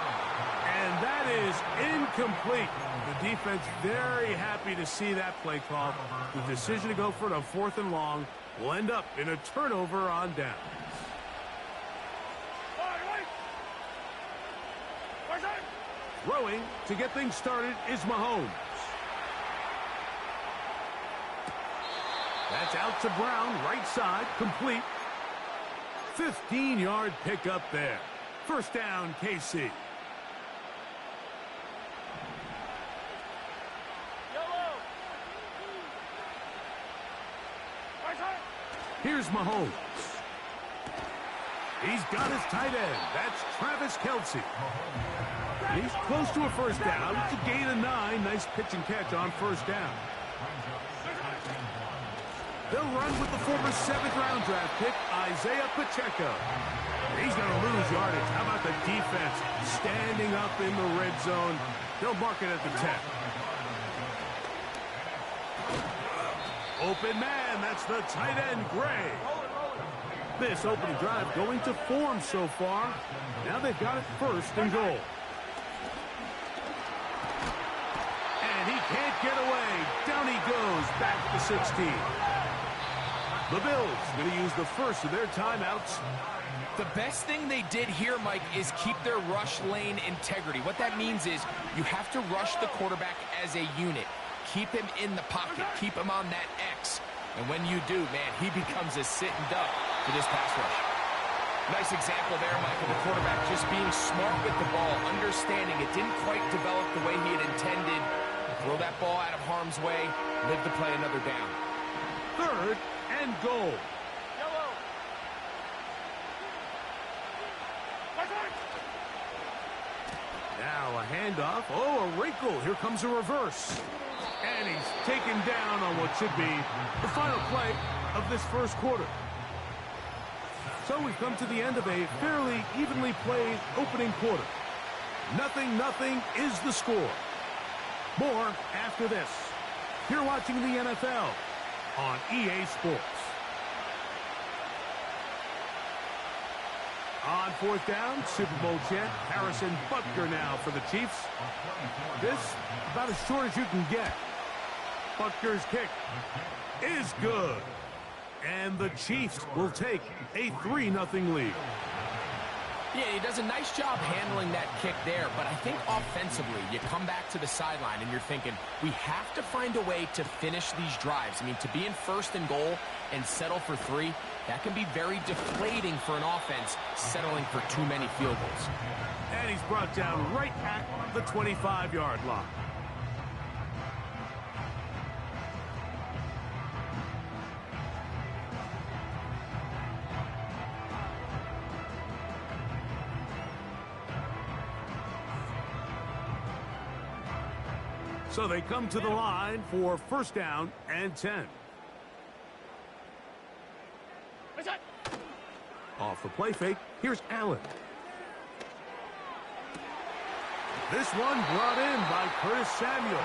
And that is incomplete. The defense very happy to see that play call. The decision to go for it on 4th and long will end up in a turnover on downs. Throwing to get things started is Mahomes. That's out to Brown, right side, complete. 15-yard pickup there. First down, KC. Here's Mahomes. He's got his tight end. That's Travis Kelce. He's close to a first down. It's a gain of 9. Nice pitch and catch on first down. They'll run with the former 7th-round draft pick, Isaiah Pacheco. He's going to lose yardage. How about the defense standing up in the red zone? They'll mark it at the 10. Open man, that's the tight end, Gray. This opening drive going to form so far. Now they've got it 1st and goal. And he can't get away. Down he goes, back to 16. The Bills going to use the first of their timeouts. The best thing they did here, Mike, is keep their rush lane integrity. What that means is you have to rush the quarterback as a unit. Keep him in the pocket. Keep him on that X. And when you do, man, he becomes a sitting duck for this pass rush. Nice example there, Mike, of the quarterback just being smart with the ball, understanding it didn't quite develop the way he had intended. Throw that ball out of harm's way, live to play another down. 3rd and goal. Now a handoff. Oh, a wrinkle. Here comes a reverse. And he's taken down on what should be the final play of this first quarter. So we've come to the end of a fairly evenly played opening quarter. 0-0 is the score. More after this. You're watching the NFL on EA Sports. On 4th down, Super Bowl champ Harrison Butker now for the Chiefs. This about as short as you can get. Butker's kick is good. And the Chiefs will take a 3-0 lead. Yeah, he does a nice job handling that kick there, but I think offensively, you come back to the sideline and you're thinking, we have to find a way to finish these drives. I mean, to be in 1st and goal and settle for 3, that can be very deflating for an offense settling for too many field goals. And he's brought down right at the 25-yard line. So they come to the line for 1st down and 10. Off the play fake, here's Allen. This one brought in by Curtis Samuel.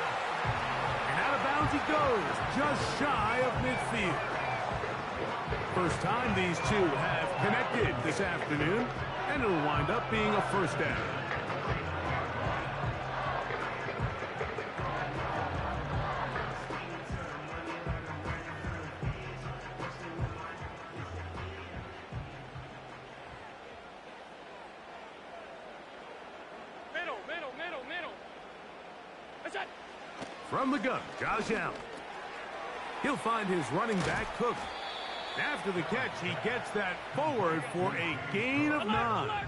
And out of bounds he goes, just shy of midfield. First time these two have connected this afternoon, and it'll wind up being a 1st down. From the gun, Josh Allen. He'll find his running back, Cook. After the catch, he gets that forward for a gain of 9.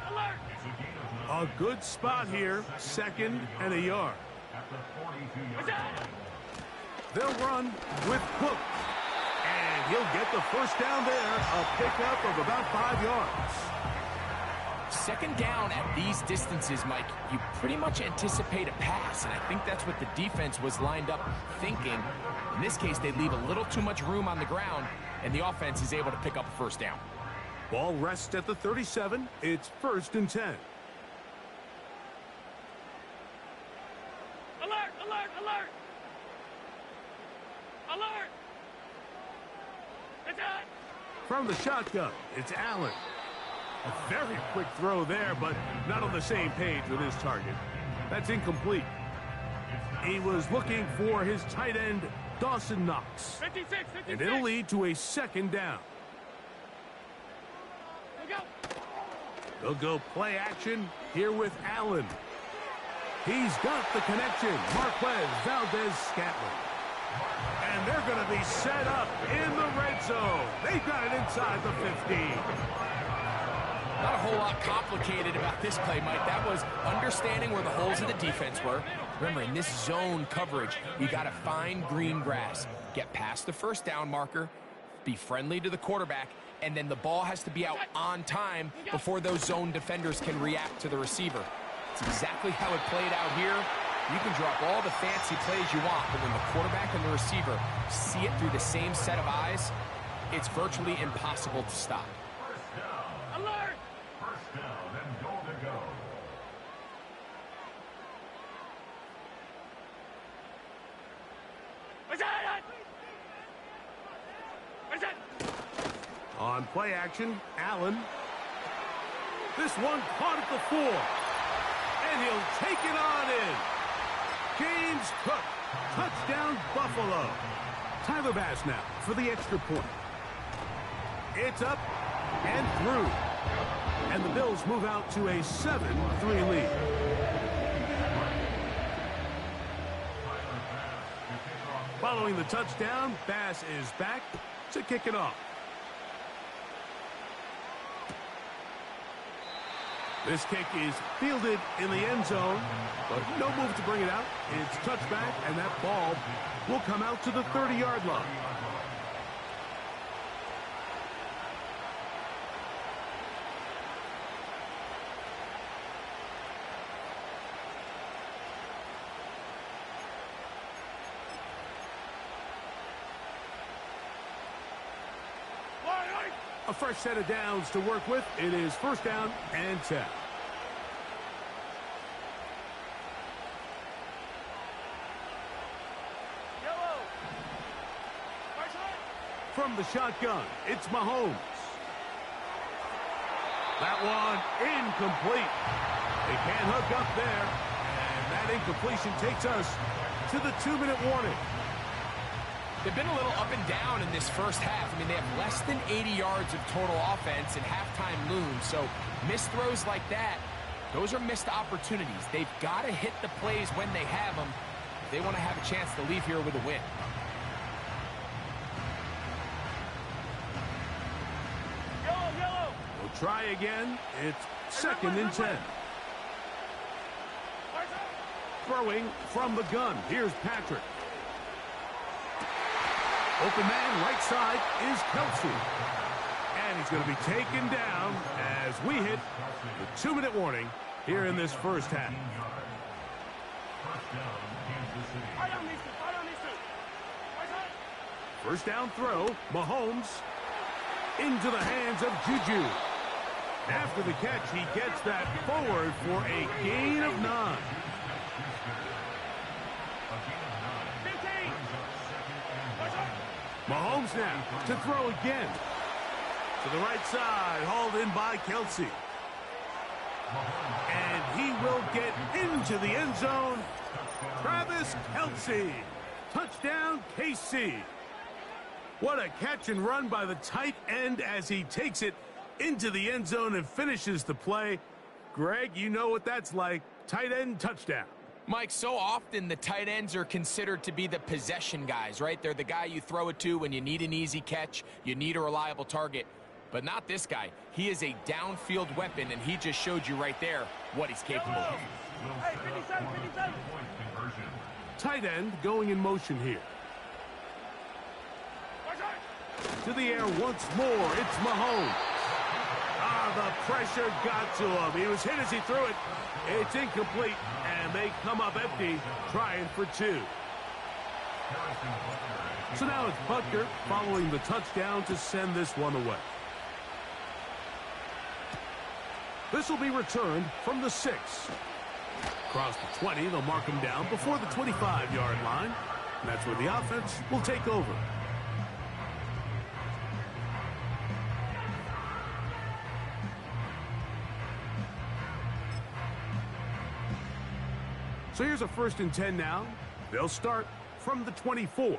A good spot here, 2nd and a yard. They'll run with Cook. And he'll get the first down there, a pickup of about 5 yards. 2nd down at these distances, Mike, you pretty much anticipate a pass, and I think that's what the defense was lined up thinking. In this case, they leave a little too much room on the ground, and the offense is able to pick up a 1st down. Ball rests at the 37. It's 1st and 10. Alert! Alert! Alert! Alert! From the shotgun, it's Allen. A very quick throw there, but not on the same page with his target. That's incomplete. He was looking for his tight end, Dawson Knox. 56, 56. And it'll lead to a second down. Go. They'll go play action here with Allen. He's got the connection. Marquez Valdez-Scantling. And they're going to be set up in the red zone. They've got it inside the 15. Not a whole lot complicated about this play, Mike. That was understanding where the holes of the defense were. Remember, in this zone coverage, you got to find green grass. Get past the first down marker, be friendly to the quarterback, and then the ball has to be out on time before those zone defenders can react to the receiver. It's exactly how it played out here. You can drop all the fancy plays you want, but when the quarterback and the receiver see it through the same set of eyes, it's virtually impossible to stop. Alert! First down and goal to go. What's that? What's that? On play action, Allen. This one caught at the 4. And he'll take it on in. James Cook, touchdown Buffalo. Tyler Bass now for the extra point. It's up and through. And the Bills move out to a 7-3 lead. Following the touchdown, Bass is back to kick it off. This kick is fielded in the end zone, but no move to bring it out. It's touchback, and that ball will come out to the 30-yard line. A fresh set of downs to work with. It is first down and 10. Yellow. From the shotgun, it's Mahomes. That one incomplete. They can't hook up there. And that incompletion takes us to the 2-minute warning. They've been a little up and down in this first half. I mean, they have less than 80 yards of total offense and halftime looms. So missed throws like that, those are missed opportunities. They've got to hit the plays when they have them if they want to have a chance to leave here with a win. Yellow. We'll try again. It's second and 10. Throwing from the gun. Here's Patrick. Open man, right side, is Kelsey. And he's going to be taken down as we hit the 2-minute warning here in this first half. First down throw, Mahomes into the hands of Juju. After the catch, he gets that forward for a gain of 9. Mahomes now to throw again. To the right side, hauled in by Kelsey. And he will get into the end zone. Travis Kelce. Touchdown, KC. What a catch and run by the tight end as he takes it into the end zone and finishes the play. Greg, you know what that's like. Tight end touchdown. Mike, so often the tight ends are considered to be the possession guys, right? They're the guy you throw it to when you need an easy catch, you need a reliable target. But not this guy. He is a downfield weapon, and he just showed you right there what he's capable of. Hey, 57. Tight end going in motion here. To the air once more, it's Mahomes. The pressure got to him. He was hit as he threw it. It's incomplete, and they come up empty, trying for 2. So now it's Butker following the touchdown to send this one away. This will be returned from the 6. Across the 20, they'll mark him down before the 25-yard line. And that's where the offense will take over. So here's a 1st and 10 now. They'll start from the 24.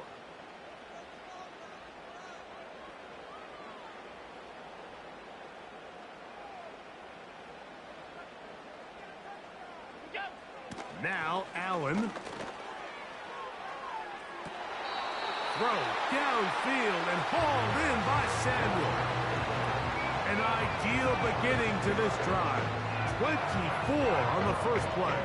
Now Allen. Throw downfield and hauled in by Samuel. An ideal beginning to this drive. 24 on the first play.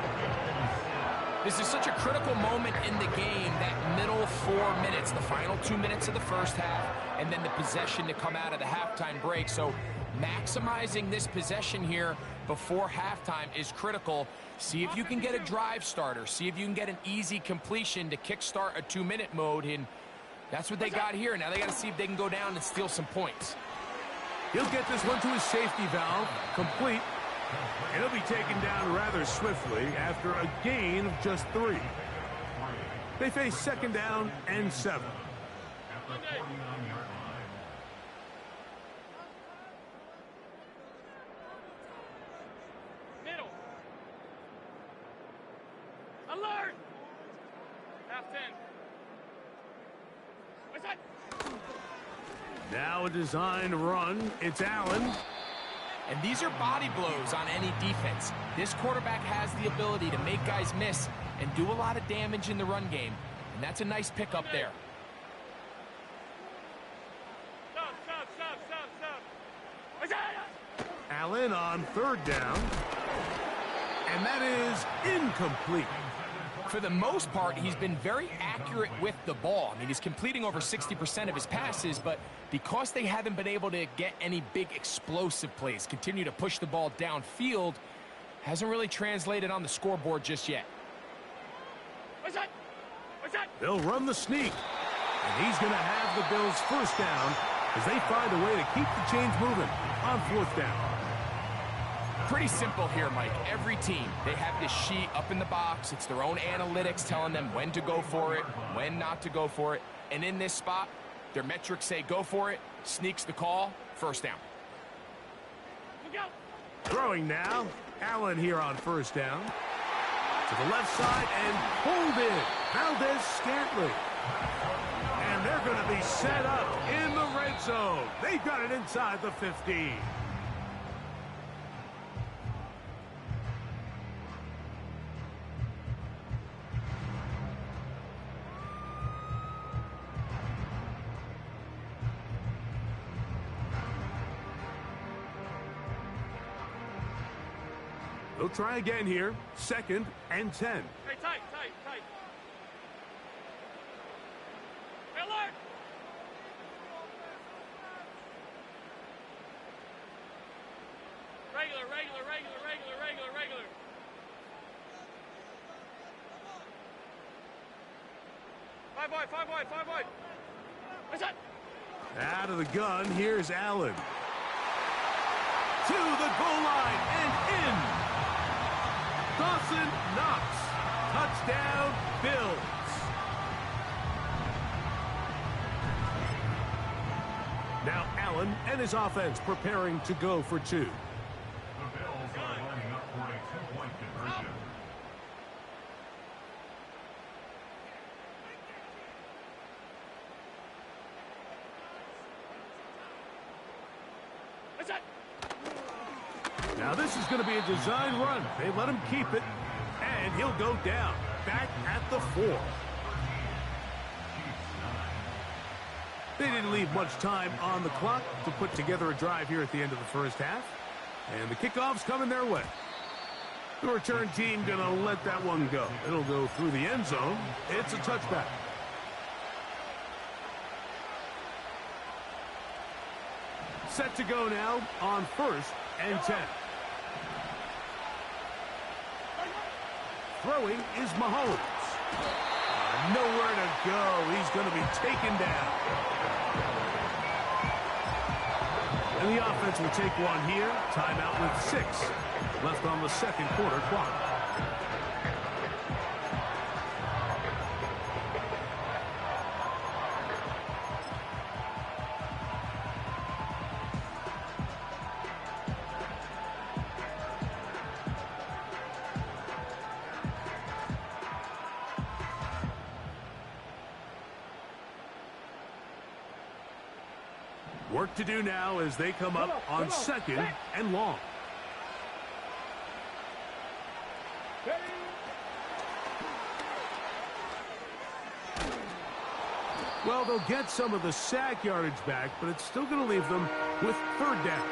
This is such a critical moment in the game, that middle 4 minutes, the final 2 minutes of the first half, and then the possession to come out of the halftime break. So maximizing this possession here before halftime is critical. See if you can get a drive starter. See if you can get an easy completion to kickstart a 2-minute mode. And that's what they got here. Now they got to see if they can go down and steal some points. He'll get this one to his safety valve, complete. And he'll be taken down rather swiftly after a gain of just 3. They face 2nd down and 7. At the 49-yard line. Middle. Alert! Half 10. What's that? Now a designed run. It's Allen. And these are body blows on any defense. This quarterback has the ability to make guys miss and do a lot of damage in the run game. And that's a nice pickup there. Stop. What's that? Allen on 3rd down. And that is incomplete. For the most part, he's been very accurate with the ball. I mean, he's completing over 60% of his passes, but because they haven't been able to get any big explosive plays, continue to push the ball downfield, hasn't really translated on the scoreboard just yet. What's that? They'll run the sneak. And he's going to have the Bills' 1st down as they find a way to keep the chains moving on 4th down. Pretty simple here, Mike. Every team, they have this sheet up in the box. It's their own analytics telling them when to go for it, when not to go for it. And in this spot, their metrics say go for it, sneaks the call, 1st down. Throwing now. Allen here on 1st down. To the left side and pulled in. Valdez-Scantling. And they're going to be set up in the red zone. They've got it inside the 15. They'll try again here. 2nd and 10. Hey, tight. Hey, alert! Regular. 5 wide. What's that? Out of the gun, here's Allen. To the goal line and in. Dawson Knox. Touchdown, Bills. Now Allen and his offense preparing to go for 2. The Bills are lining up for a 2-point conversion. What's that? Now this is going to be a design run. They let him keep it, and he'll go down. Back at the 4. They didn't leave much time on the clock to put together a drive here at the end of the first half. And the kickoff's coming their way. The return team going to let that one go. It'll go through the end zone. It's a touchback. Set to go now on 1st and 10. Throwing is Mahomes. Nowhere to go. He's going to be taken down. And the offense will take one here. Timeout with 6 left on the 2nd quarter clock. Work to do now as they come up on second and long. Well, they'll get some of the sack yardage back, but it's still going to leave them with third down.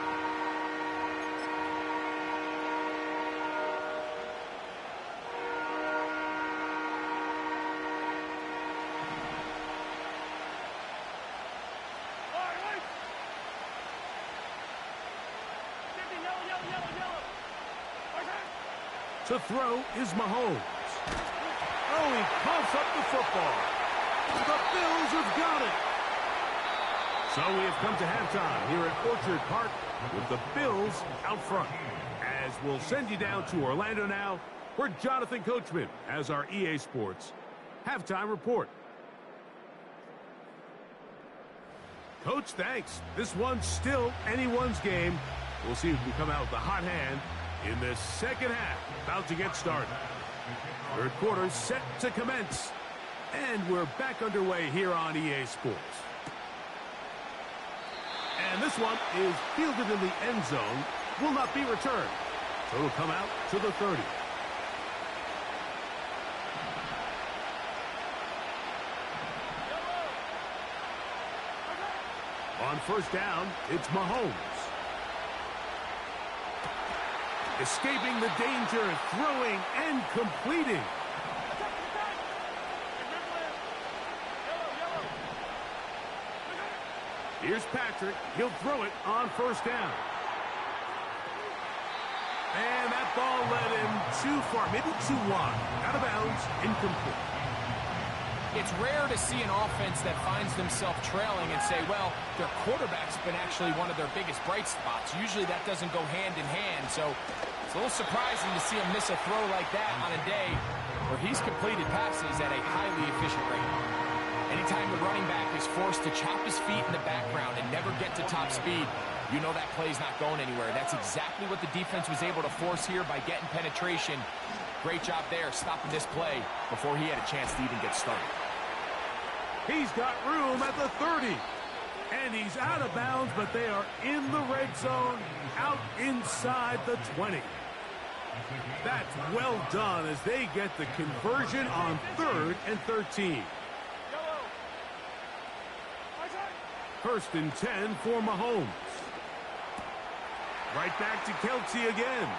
To throw is Mahomes. Oh, he coughs up the football. The Bills have got it. So we have come to halftime here at Orchard Park with the Bills out front. As we'll send you down to Orlando now, where Jonathan Coachman has our EA Sports halftime report. Coach, thanks. This one's still anyone's game. We'll see who can come out with the hot hand in this second half. About to get started. Third quarter set to commence. And we're back underway here on EA Sports. And this one is fielded in the end zone. Will not be returned. So it'll come out to the 30. On first down, it's Mahomes. Escaping the danger, throwing and completing. Here's Patrick. He'll throw it on first down. And that ball led him too far, maybe too wide. Out of bounds, incomplete. It's rare to see an offense that finds themselves trailing and say, well, their quarterback's been actually one of their biggest bright spots. Usually that doesn't go hand in hand, so it's a little surprising to see him miss a throw like that on a day where he's completed passes at a highly efficient rate. Anytime the running back is forced to chop his feet in the background and never get to top speed, you know that play's not going anywhere. That's exactly what the defense was able to force here by getting penetration. Great job there, stopping this play before he had a chance to even get started. He's got room at the 30. And he's out of bounds, but they are in the red zone, out inside the 20. That's well done as they get the conversion on 3rd and 13. First and 10 for Mahomes. Right back to Kelce again.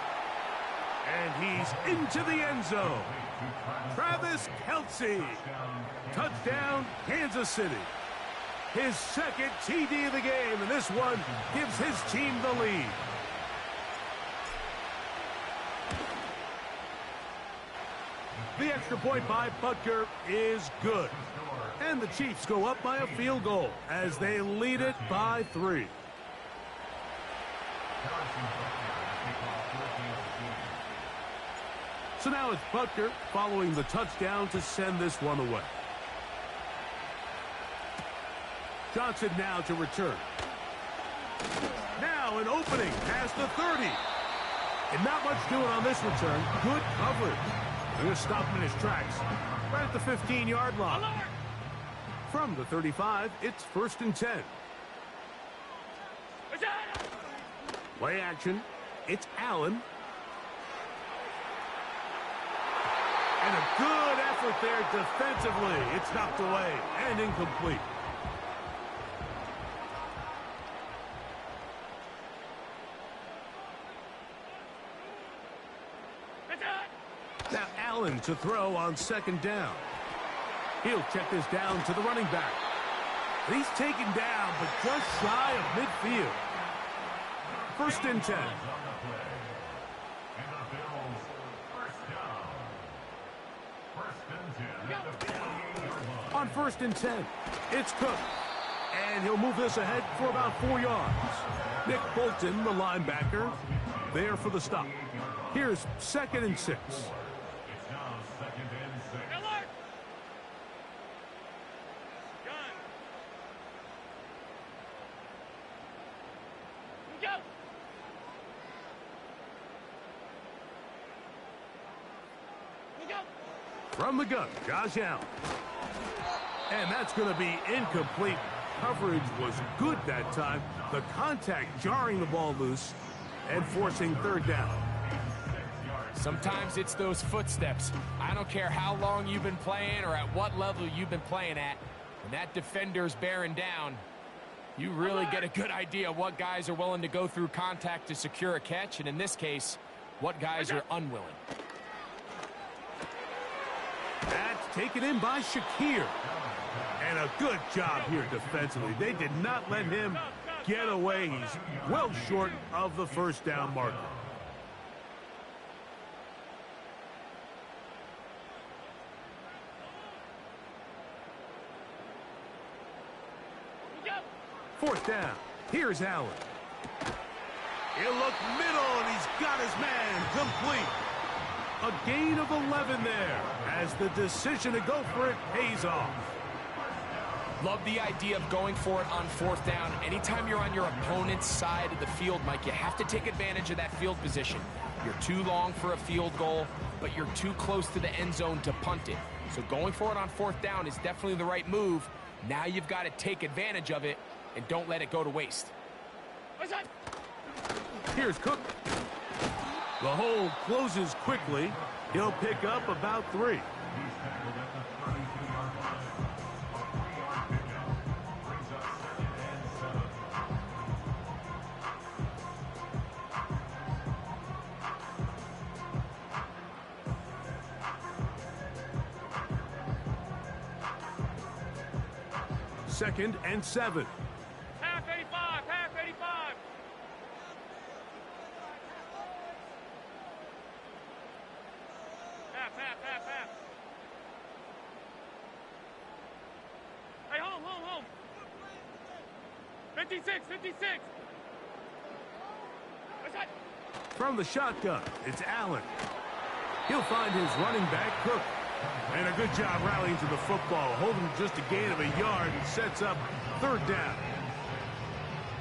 And he's into the end zone. Travis Kelce. Touchdown, Kansas City. His second TD of the game, and this one gives his team the lead. The extra point by Butker is good. And the Chiefs go up by a field goal as they lead it by 3. So now it's Butker following the touchdown to send this one away. Johnson now to return. Now an opening past the 30. And not much doing on this return. Good coverage. They're going to stop him in his tracks right at the 15-yard line. From the 35, it's first and 10. Play action. It's Allen. And a good effort there defensively. It's knocked away and incomplete. Now Allen to throw on second down. He'll check this down to the running back. He's taken down, but just shy of midfield. First and 10. On first and 10, it's Cook. And he'll move this ahead for about 4 yards. Nick Bolton, the linebacker, there for the stop. Here's second and 6. From the gun, Josh Allen. And that's going to be incomplete. coverage was good that time. The contact jarring the ball loose and forcing third down. Sometimes it's those footsteps. I don't care how long you've been playing or at what level you've been playing at. When that defender's bearing down, you really get a good idea of what guys are willing to go through contact to secure a catch, and in this case, what guys are unwilling. That's taken in by Shakir. And a good job here defensively. They did not let him get away. He's well short of the first down marker. Fourth down. Here's Allen. He'll look middle, and he's got his man complete. A gain of 11 there as the decision to go for it pays off. Love the idea of going for it on fourth down. Anytime you're on your opponent's side of the field, Mike, you have to take advantage of that field position. You're too long for a field goal, but you're too close to the end zone to punt it. So going for it on fourth down is definitely the right move. Now you've got to take advantage of it and don't let it go to waste. Here's Cook. The hole closes quickly. He'll pick up about 3. Second and 7. Half 85, half 85. Half. Hey, home. 56. What's that? From the shotgun, it's Allen. He'll find his running back, Cook. And a good job rallying to the football, holding just a gain of a yard and sets up third down.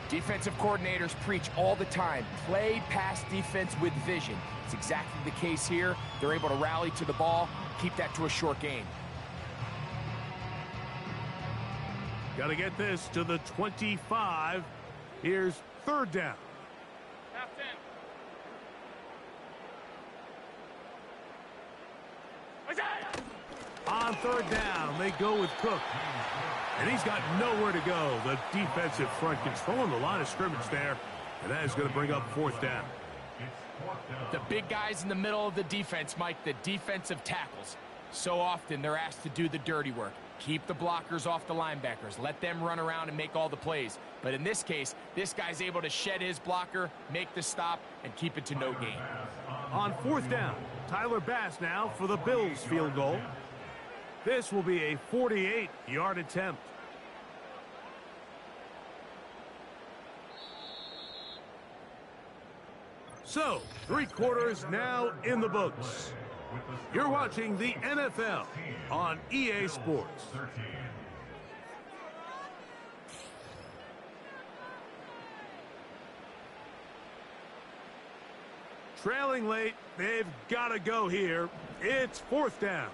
Defensive coordinators preach all the time, play pass defense with vision. It's exactly the case here. They're able to rally to the ball, keep that to a short gain. Got to get this to the 25. Here's third down. Half 10. What's that? On third down, they go with Cook. And he's got nowhere to go. The defensive front controlling the line of scrimmage there. And that is going to bring up fourth down. The big guys in the middle of the defense, Mike, the defensive tackles. So often they're asked to do the dirty work. Keep the blockers off the linebackers. Let them run around and make all the plays. But in this case, this guy's able to shed his blocker, make the stop, and keep it to no gain. On fourth down, Tyler Bass now for the Bills field goal. This will be a 48-yard attempt. So, 3 quarters now in the books. You're watching the NFL on EA Sports. Trailing late, they've got to go here. It's fourth down.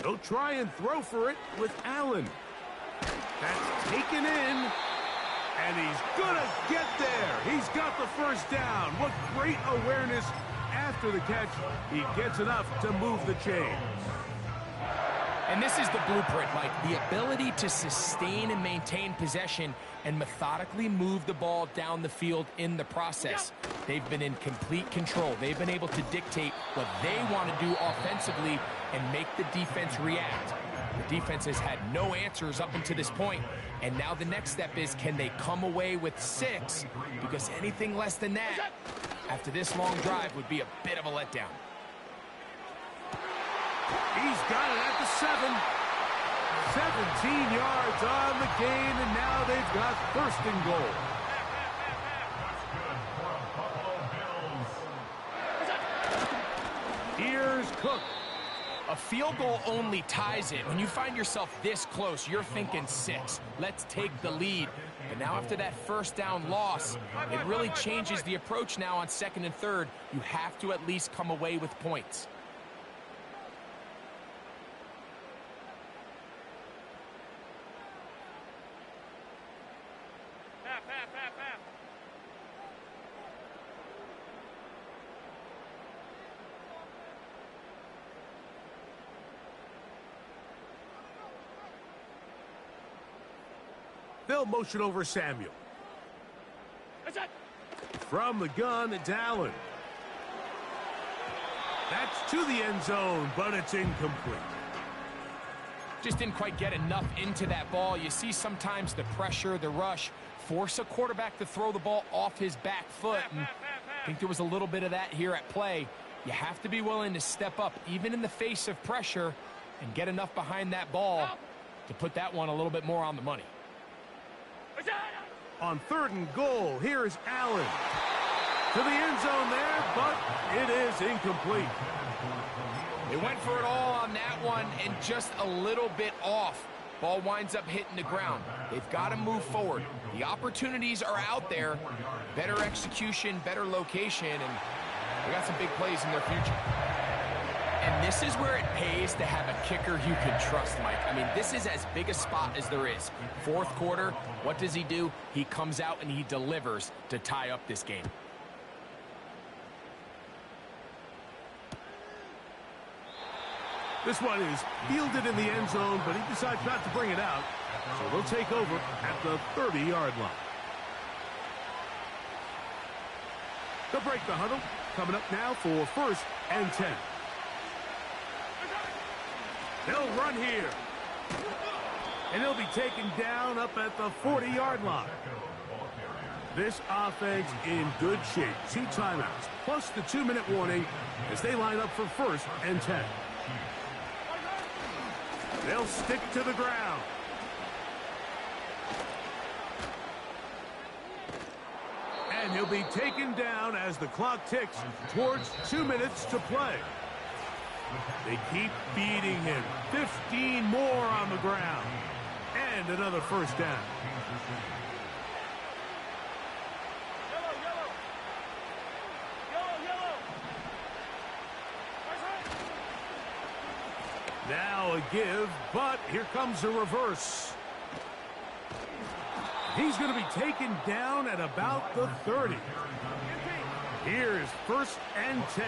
They'll try and throw for it with Allen. That's taken in, and he's going to get there. He's got the first down. What great awareness after the catch. He gets enough to move the chains. And this is the blueprint, Mike. The ability to sustain and maintain possession and methodically move the ball down the field in the process. They've been in complete control. They've been able to dictate what they want to do offensively and make the defense react. The defense has had no answers up until this point, and now the next step is, can they come away with 6? Because anything less than that, after this long drive, would be a bit of a letdown. He's got it at the 7. 17 yards on the gain, and now they've got first and goal. Here's Cook. A field goal only ties it. When you find yourself this close, you're thinking 6. Let's take the lead. But now after that first down loss, it really changes the approach now on 2nd and 3rd. You have to at least come away with points. Half. They'll motion over Samuel. That's it. From the gun, it's Allen. That's to the end zone, but it's incomplete. Just didn't quite get enough into that ball. You see sometimes the pressure, the rush, force a quarterback to throw the ball off his back foot. And I think there was a little bit of that here at play. You have to be willing to step up, even in the face of pressure, and get enough behind that ball to put that one a little bit more on the money. On 3rd and goal, here's Allen. To the end zone there, but it is incomplete. They went for it all on that one and just a little bit off. Ball winds up hitting the ground. They've got to move forward. The opportunities are out there. Better execution, better location, and they got some big plays in their future. And this is where it pays to have a kicker you can trust, Mike. I mean, this is as big a spot as there is. 4th quarter, what does he do? He comes out and he delivers to tie up this game. This one is fielded in the end zone, but he decides not to bring it out. So they'll take over at the 30-yard line. They'll break the huddle. Coming up now for 1st and 10. They'll run here. And they'll be taken down up at the 40-yard line. This offense in good shape. 2 timeouts, plus the 2-minute warning as they line up for 1st and 10. They'll stick to the ground. And he'll be taken down as the clock ticks towards 2 minutes to play. They keep feeding him. 15 more on the ground. And another 1st down. Now a give, but here comes a reverse. He's going to be taken down at about the 30. Here's 1st and 10.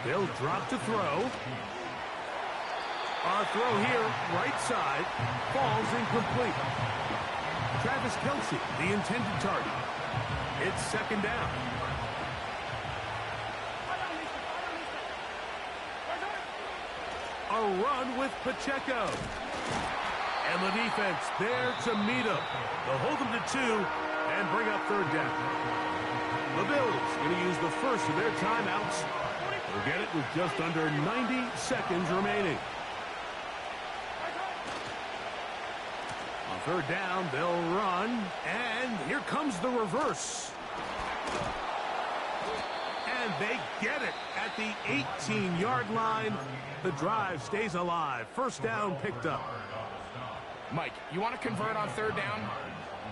They'll drop to throw. Our throw here, right side, falls incomplete. Travis Kelce, the intended target. It's 2nd down. A run with Pacheco. And the defense there to meet him. They'll hold them to 2 and bring up 3rd down. The Bills going to use the first of their timeouts. They'll get it with just under 90 seconds remaining. On 3rd down, they'll run. And here comes the reverse. And they get it at the 18-yard line. The drive stays alive. 1st down picked up. Mike, you want to convert on 3rd down?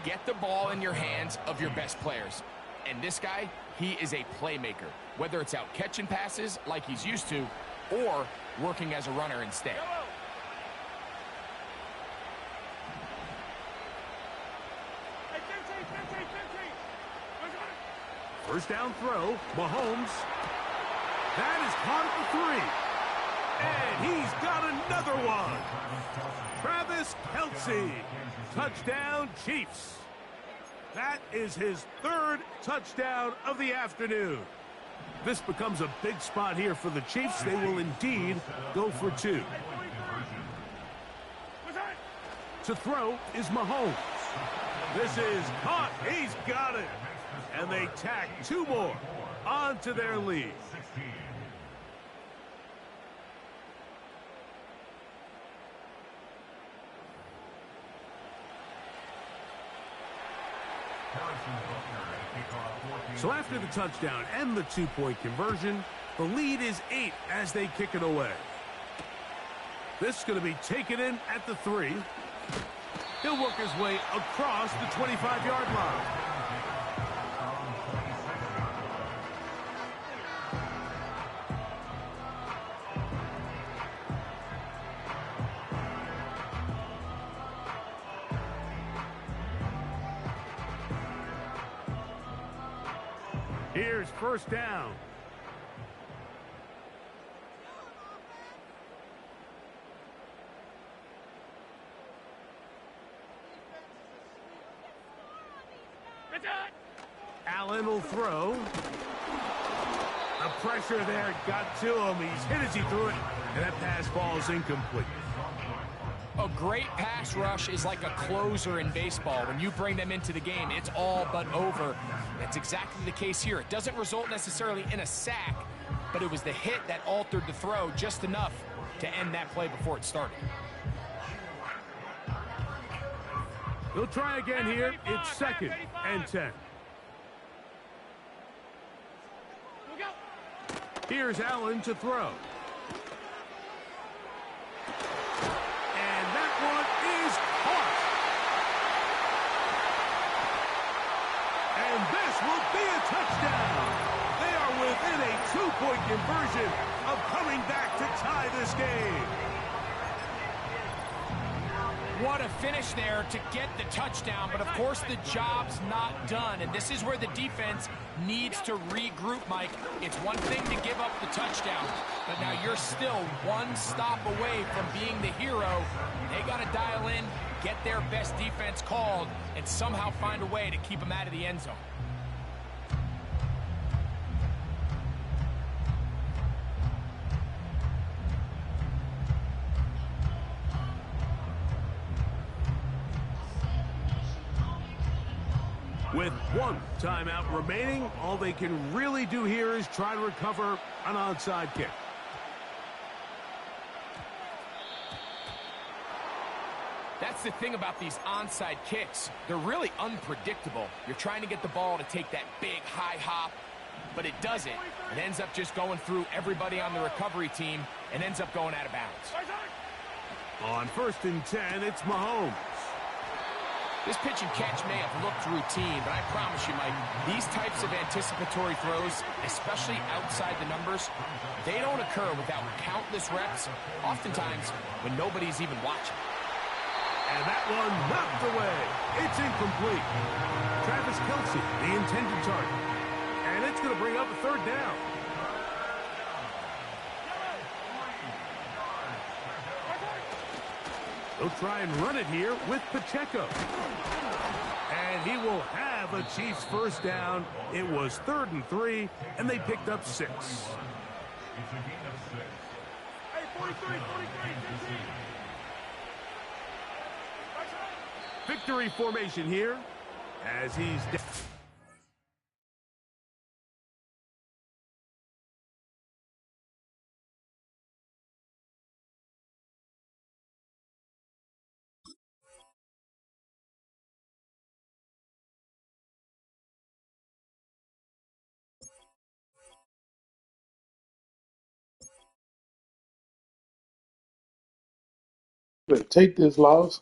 Get the ball in your hands of your best players. And this guy, he is a playmaker. Whether it's out catching passes like he's used to or working as a runner instead. First down throw, Mahomes. That is caught at the 3. And he's got another one. Travis Kelce. Touchdown, Chiefs. That is his 3rd touchdown of the afternoon. This becomes a big spot here for the Chiefs. They will indeed go for 2. To throw is Mahomes. This is caught. He's got it. And they tack 2 more onto their lead. So after the touchdown and the two-point conversion, the lead is 8 as they kick it away. This is going to be taken in at the 3. He'll work his way across the 25-yard line. Here's first down. Allen will throw. The pressure there got to him. He's hit as he threw it, and that pass falls incomplete. A great pass rush is like a closer in baseball. When you bring them into the game, it's all but over. That's exactly the case here. It doesn't result necessarily in a sack, but it was the hit that altered the throw just enough to end that play before it started. They'll try again here. It's 2nd and 10. Here's Allen to throw. And that one is caught. And this will be a touchdown. They are within a 2-point conversion of coming back to tie this game. What a finish there to get the touchdown, but of course the job's not done, and this is where the defense needs to regroup, Mike. It's one thing to give up the touchdown, but now you're still one stop away from being the hero. They got to dial in, get their best defense called, and somehow find a way to keep them out of the end zone. With one timeout remaining, all they can really do here is try to recover an onside kick. That's the thing about these onside kicks. They're really unpredictable. You're trying to get the ball to take that big high hop, but it doesn't. It ends up just going through everybody on the recovery team and ends up going out of bounds. On 1st and 10, it's Mahomes. This pitch and catch may have looked routine, but I promise you, Mike, these types of anticipatory throws, especially outside the numbers, they don't occur without countless reps, oftentimes when nobody's even watching. And that one knocked away. It's incomplete. Travis Kelce, the intended target. And it's going to bring up a 3rd down. They'll try and run it here with Pacheco. And he will have a Chiefs first down. It was 3rd and 3, and they picked up 6. It's a gain of 6. Hey, 43, 15. Victory formation here as he's But take this loss.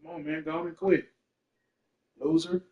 Come on, man. Go on and quit. Loser.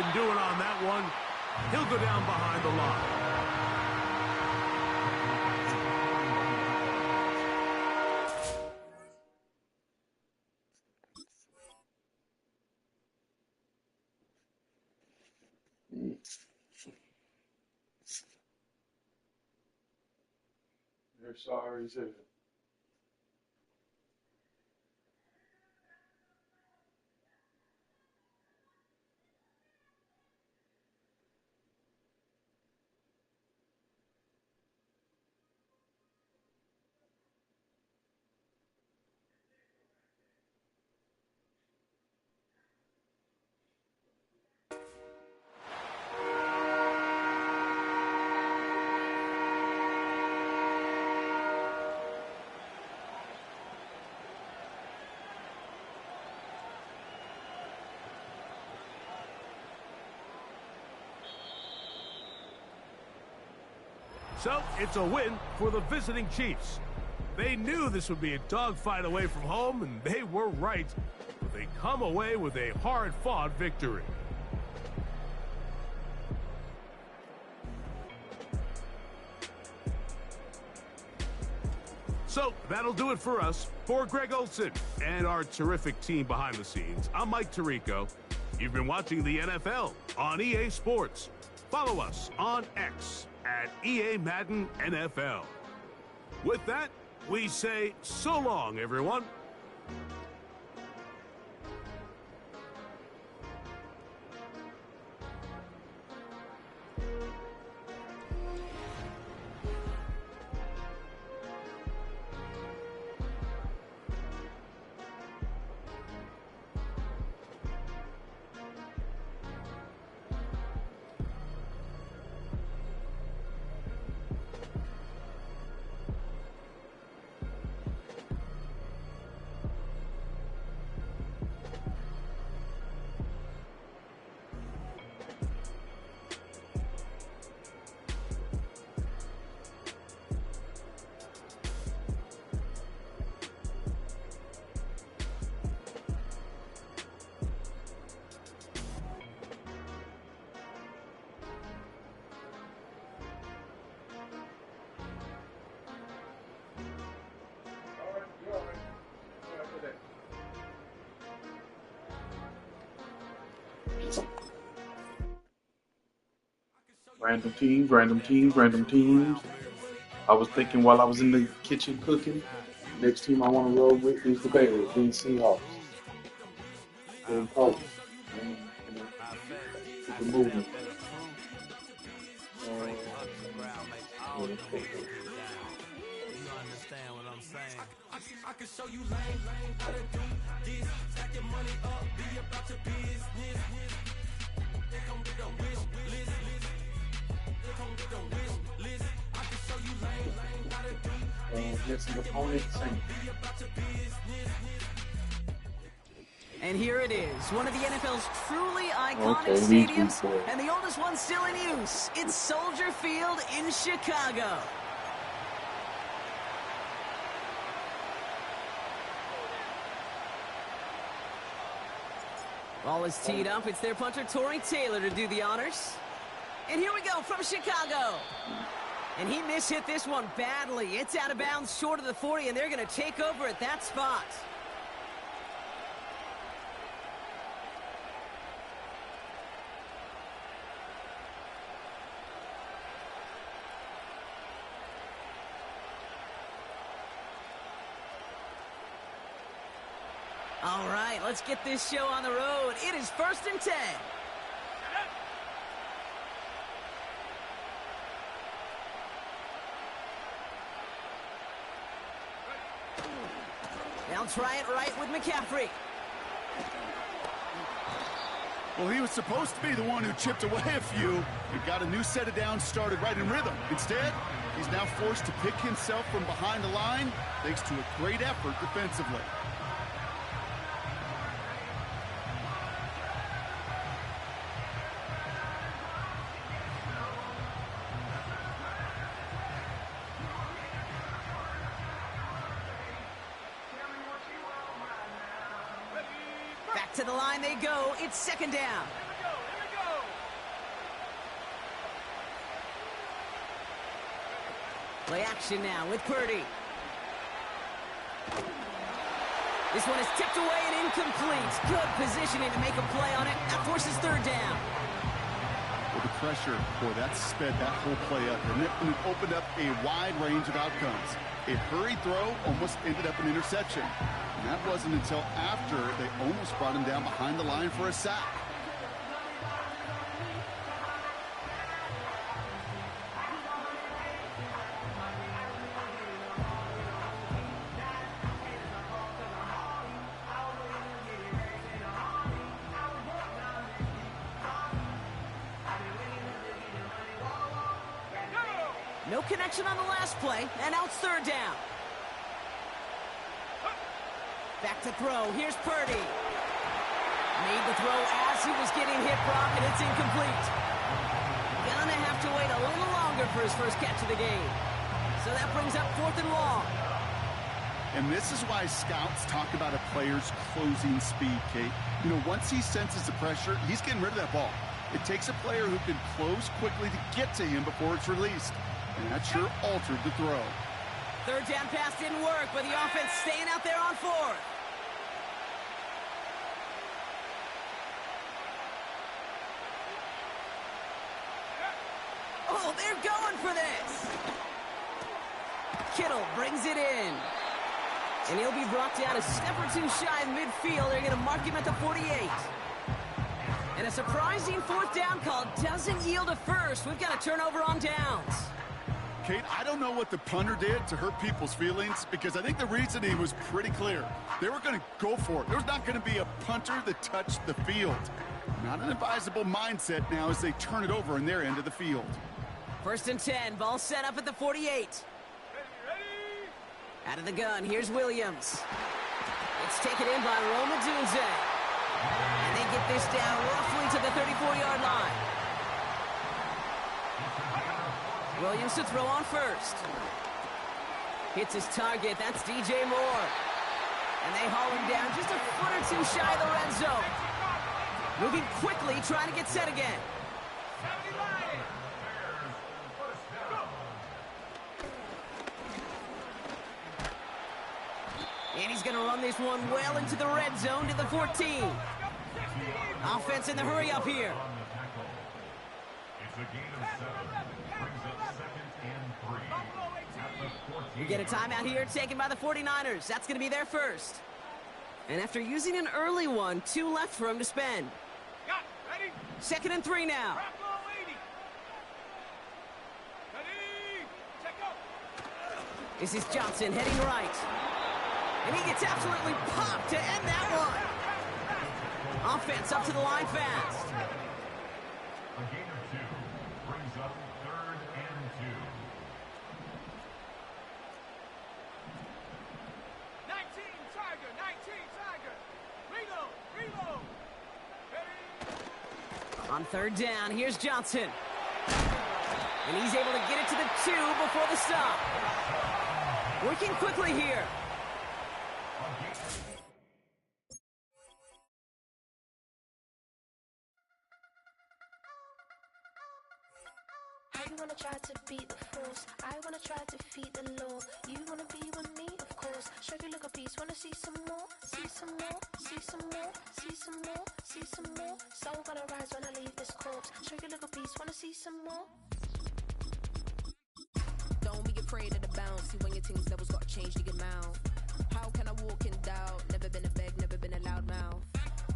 Nothing doing on that one. He'll go down behind the line. They're sorry, too. So, it's a win for the visiting Chiefs. They knew this would be a dogfight away from home, and they were right. But they come away with a hard-fought victory. So, that'll do it for us. For Greg Olsen and our terrific team behind the scenes, I'm Mike Tirico. You've been watching the NFL on EA Sports. Follow us on X at EA Madden NFL. With that, we say so long, everyone. Random teams, random teams, random teams. I was thinking while I was in the kitchen cooking, next team I want to roll with is the Bears, the Seahawks. They're cold. Keep it moving. I can show you lame, how to do this. Stack your money up, be about your business. They come with the wish list. They come with the wish list. I can show you lame, how to do this. Get some opponents and Be about your business. And here it is, one of the NFL's truly iconic stadiums, and the oldest one still in use. It's Soldier Field in Chicago. Ball is teed up. It's their punter, Tory Taylor, to do the honors. And here we go from Chicago. And he mishit this one badly. It's out of bounds short of the 40, and they're going to take over at that spot. All right, let's get this show on the road. It is 1st and 10. They'll try it right with McCaffrey. Well, he was supposed to be the one who chipped away a few and got a new set of downs started right in rhythm. Instead, he's now forced to pick himself from behind the line thanks to a great effort defensively. Back to the line they go. It's 2nd down. Here we go. Play action now with Purdy. This one is tipped away and incomplete. Good positioning to make a play on it. That forces third down. With the pressure, boy, that sped that whole play up. And it opened up a wide range of outcomes. A hurried throw almost ended up an interception. And that wasn't until after they almost brought him down behind the line for a sack. No connection on the last play, and now it's third down. Back to throw. Here's Purdy. Made the throw as he was getting hit, Brock, and it's incomplete. Gonna have to wait a little longer for his first catch of the game. So that brings up 4th and long. And this is why scouts talk about a player's closing speed, Kate. You know, once he senses the pressure, he's getting rid of that ball. It takes a player who can close quickly to get to him before it's released. And that sure altered the throw. Third down pass didn't work, but the offense staying out there on 4th. Oh, they're going for this. Kittle brings it in. And he'll be brought down a step or two shy of midfield. They're going to mark him at the 48. And a surprising 4th down call doesn't yield a first. We've got a turnover on downs. Kate, I don't know what the punter did to hurt people's feelings, because I think the reasoning was pretty clear. They were going to go for it. There's not going to be a punter that touched the field. Not an advisable mindset now as they turn it over in their end of the field. 1st and 10, ball set up at the 48. Out of the gun, here's Williams. It's taken in by Rome Odunze. And they get this down roughly to the 34-yard line. Williams to throw on first. Hits his target. That's DJ Moore. And they haul him down just a foot or two shy of the red zone. Moving quickly, trying to get set again. And he's going to run this one well into the red zone to the 14. Offense in the hurry up here. It's a gain of 7. Brings up 2nd and 3. At the 14. We get a timeout here taken by the 49ers. That's going to be their first. And after using an early one, 2 left for him to spend. 2nd and 3 now. This is Johnson heading right. And he gets absolutely popped to end that one. Offense up to the line fast. A gain of 2 brings up 3rd and 2. 19 Tiger, 19 Tiger. Reload. Ready. On 3rd down, here's Johnson. And he's able to get it to the 2 before the stop. Working quickly here. You wanna try to beat the force, I wanna try to defeat the law. You wanna be with me, of course. Show you look a piece, wanna see some more, see some more, see some more, see some more, see some more. Soul gonna rise when I leave this corpse. Show you look a piece, wanna see some more. Don't be afraid of the bounce. See when your things levels gotta change to get mouth. How can I walk in doubt? Never been a beg, never been a loud mouth.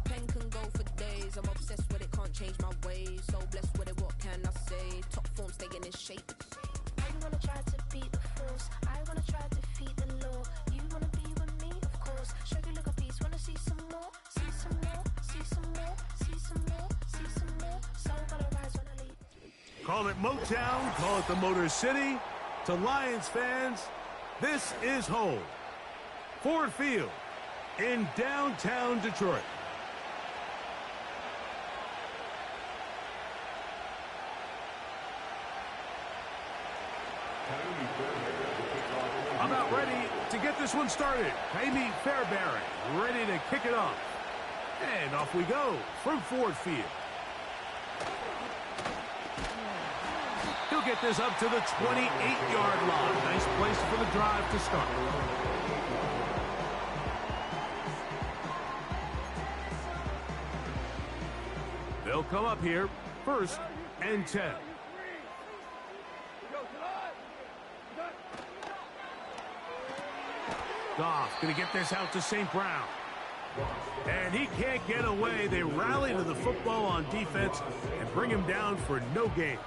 Pen can go for days. I'm obsessed with it, can't change my ways. So blessed with it, what can I say? Top form staying in shape. You wanna try to beat the force, I wanna try to defeat the law. You wanna be with me, of course. Show you look a piece, wanna see some more, see some more, see some more, see some more, see some more. Soul gonna rise when I leave. Call it Motown, call it the Motor City. To Lions fans, this is home. Ford Field in downtown Detroit. About ready to get this one started. Amy Fairbairn ready to kick it off. And off we go from Ford Field. He'll get get this up to the 28-yard line. Nice place for the drive to start. They'll come up here, 1st and 10. Goff going to get this out to St. Brown. And he can't get away. They rally to the football on defense and bring him down for no gain.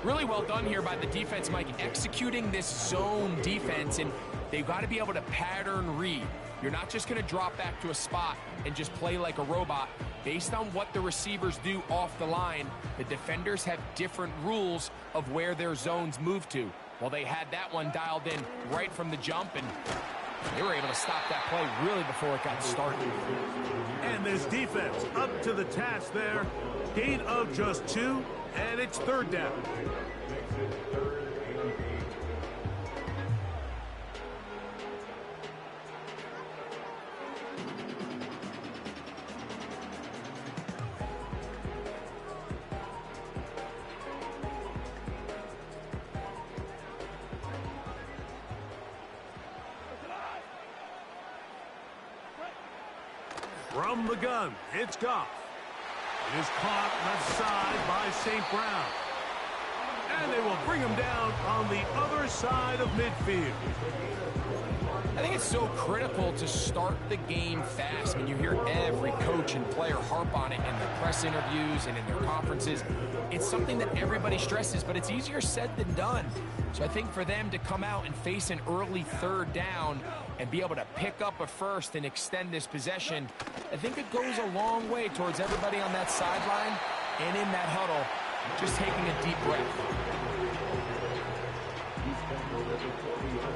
Really well done here by the defense, Mike, executing this zone defense, and they've got to be able to pattern read. You're not just going to drop back to a spot and just play like a robot. Based on what the receivers do off the line, the defenders have different rules of where their zones move to. Well, they had that one dialed in right from the jump, and they were able to stop that play really before it got started. And this defense up to the task there. Gain of just 2, and it's 3rd down. From the gun, it's Goff. It is caught left side by St. Brown. And they will bring him down on the other side of midfield. I think it's so critical to start the game fast. I mean, you hear every coach and player harp on it in their press interviews and in their conferences. It's something that everybody stresses, but it's easier said than done. So I think for them to come out and face an early 3rd down and be able to pick up a 1st and extend this possession, I think it goes a long way towards everybody on that sideline and in that huddle just taking a deep breath.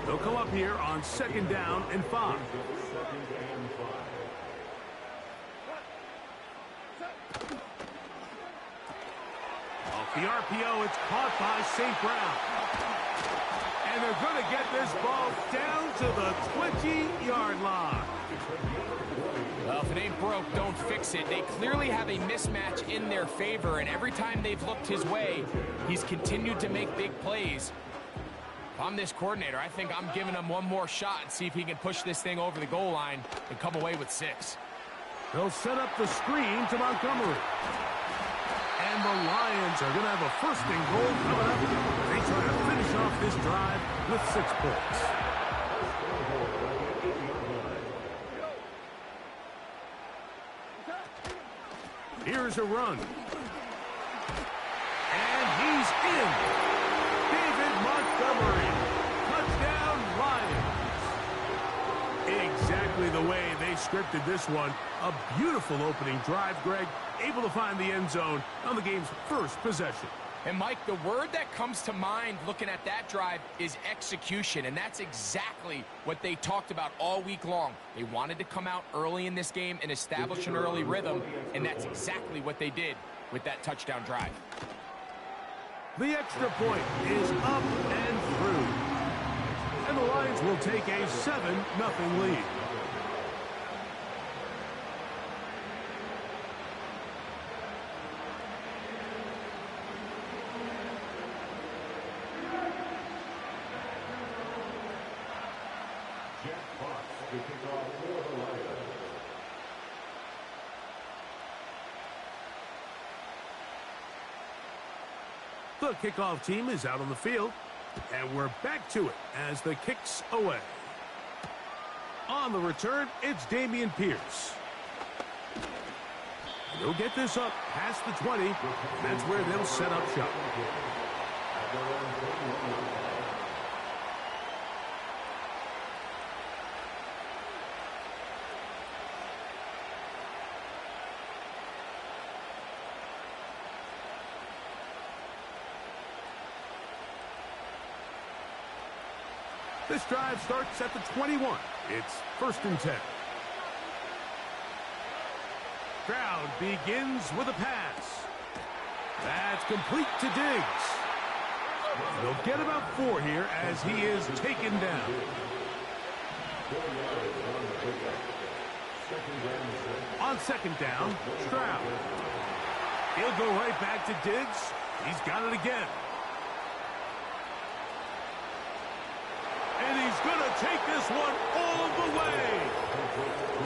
They'll come up here on 2nd down and 5. Off the RPO, it's caught by St. Brown. And they're going to get this ball down to the 20-yard line. Well, if it ain't broke, don't fix it. They clearly have a mismatch in their favor, and every time they've looked his way, he's continued to make big plays. If I'm this coordinator, I think I'm giving him one more shot and see if he can push this thing over the goal line and come away with 6. They'll set up the screen to Montgomery. And the Lions are going to have a 1st and goal coming up. They try to finish off this drive with 6 points. Here's a run. And he's in. David Montgomery. Touchdown, Lions. Exactly the way they scripted this one. A beautiful opening drive, Greg. Able to find the end zone on the game's 1st possession. And, Mike, the word that comes to mind looking at that drive is execution, and that's exactly what they talked about all week long. They wanted to come out early in this game and establish an early rhythm, and that's exactly what they did with that touchdown drive. The extra point is up and through. And the Lions will take a 7-0 lead. The kickoff team is out on the field, and we're back to it as the kick's away. On the return, it's Dameon Pierce. They'll get this up past the 20. That's where they'll set up shop. This drive starts at the 21. It's 1st and 10. Crowd begins with a pass. That's complete to Diggs. They'll get about 4 here as he is taken down. On 2nd down, Stroud. He'll go right back to Diggs. He's got it again. is going to take this one all the way.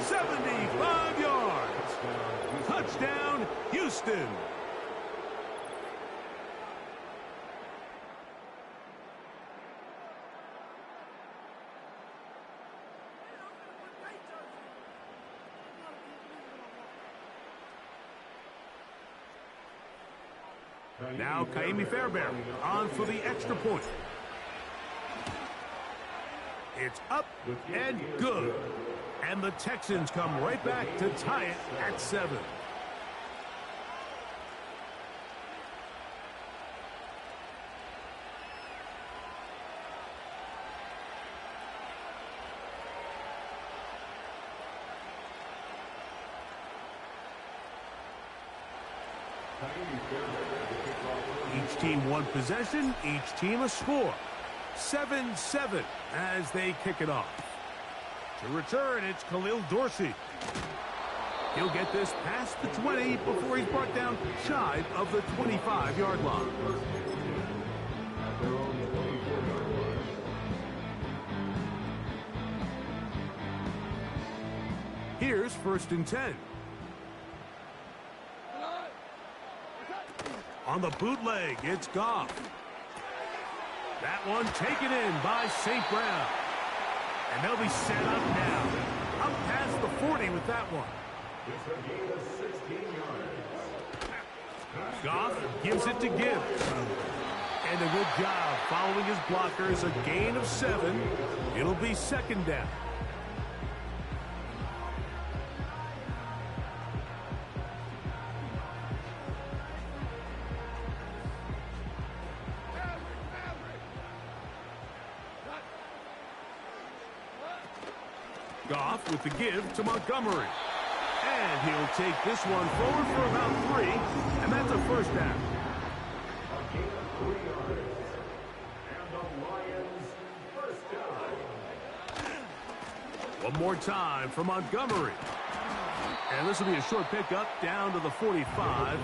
75 yards. Touchdown, Houston. Now Kaimi Fairbairn on for the extra point. It's up and good. And the Texans come right back to tie it at 7. Each team one possession, each team a score. 7-7 as they kick it off. To return, it's Khalil Dorsey. He'll get this past the 20 before he's brought down shy of the 25-yard line. Here's 1st and 10. On the bootleg, it's Goff. That one taken in by St. Brown. And they'll be set up now. Up past the 40 with that one. It's a gain of 16 yards. Goff gives it to Gibbs. And a good job following his blockers. A gain of 7. It'll be 2nd down. Goff with the give to Montgomery. And he'll take this one forward for about 3, and that's a 1st down. A gain of 3 yards. And the Lions first down. One more time for Montgomery. And this will be a short pickup down to the 45.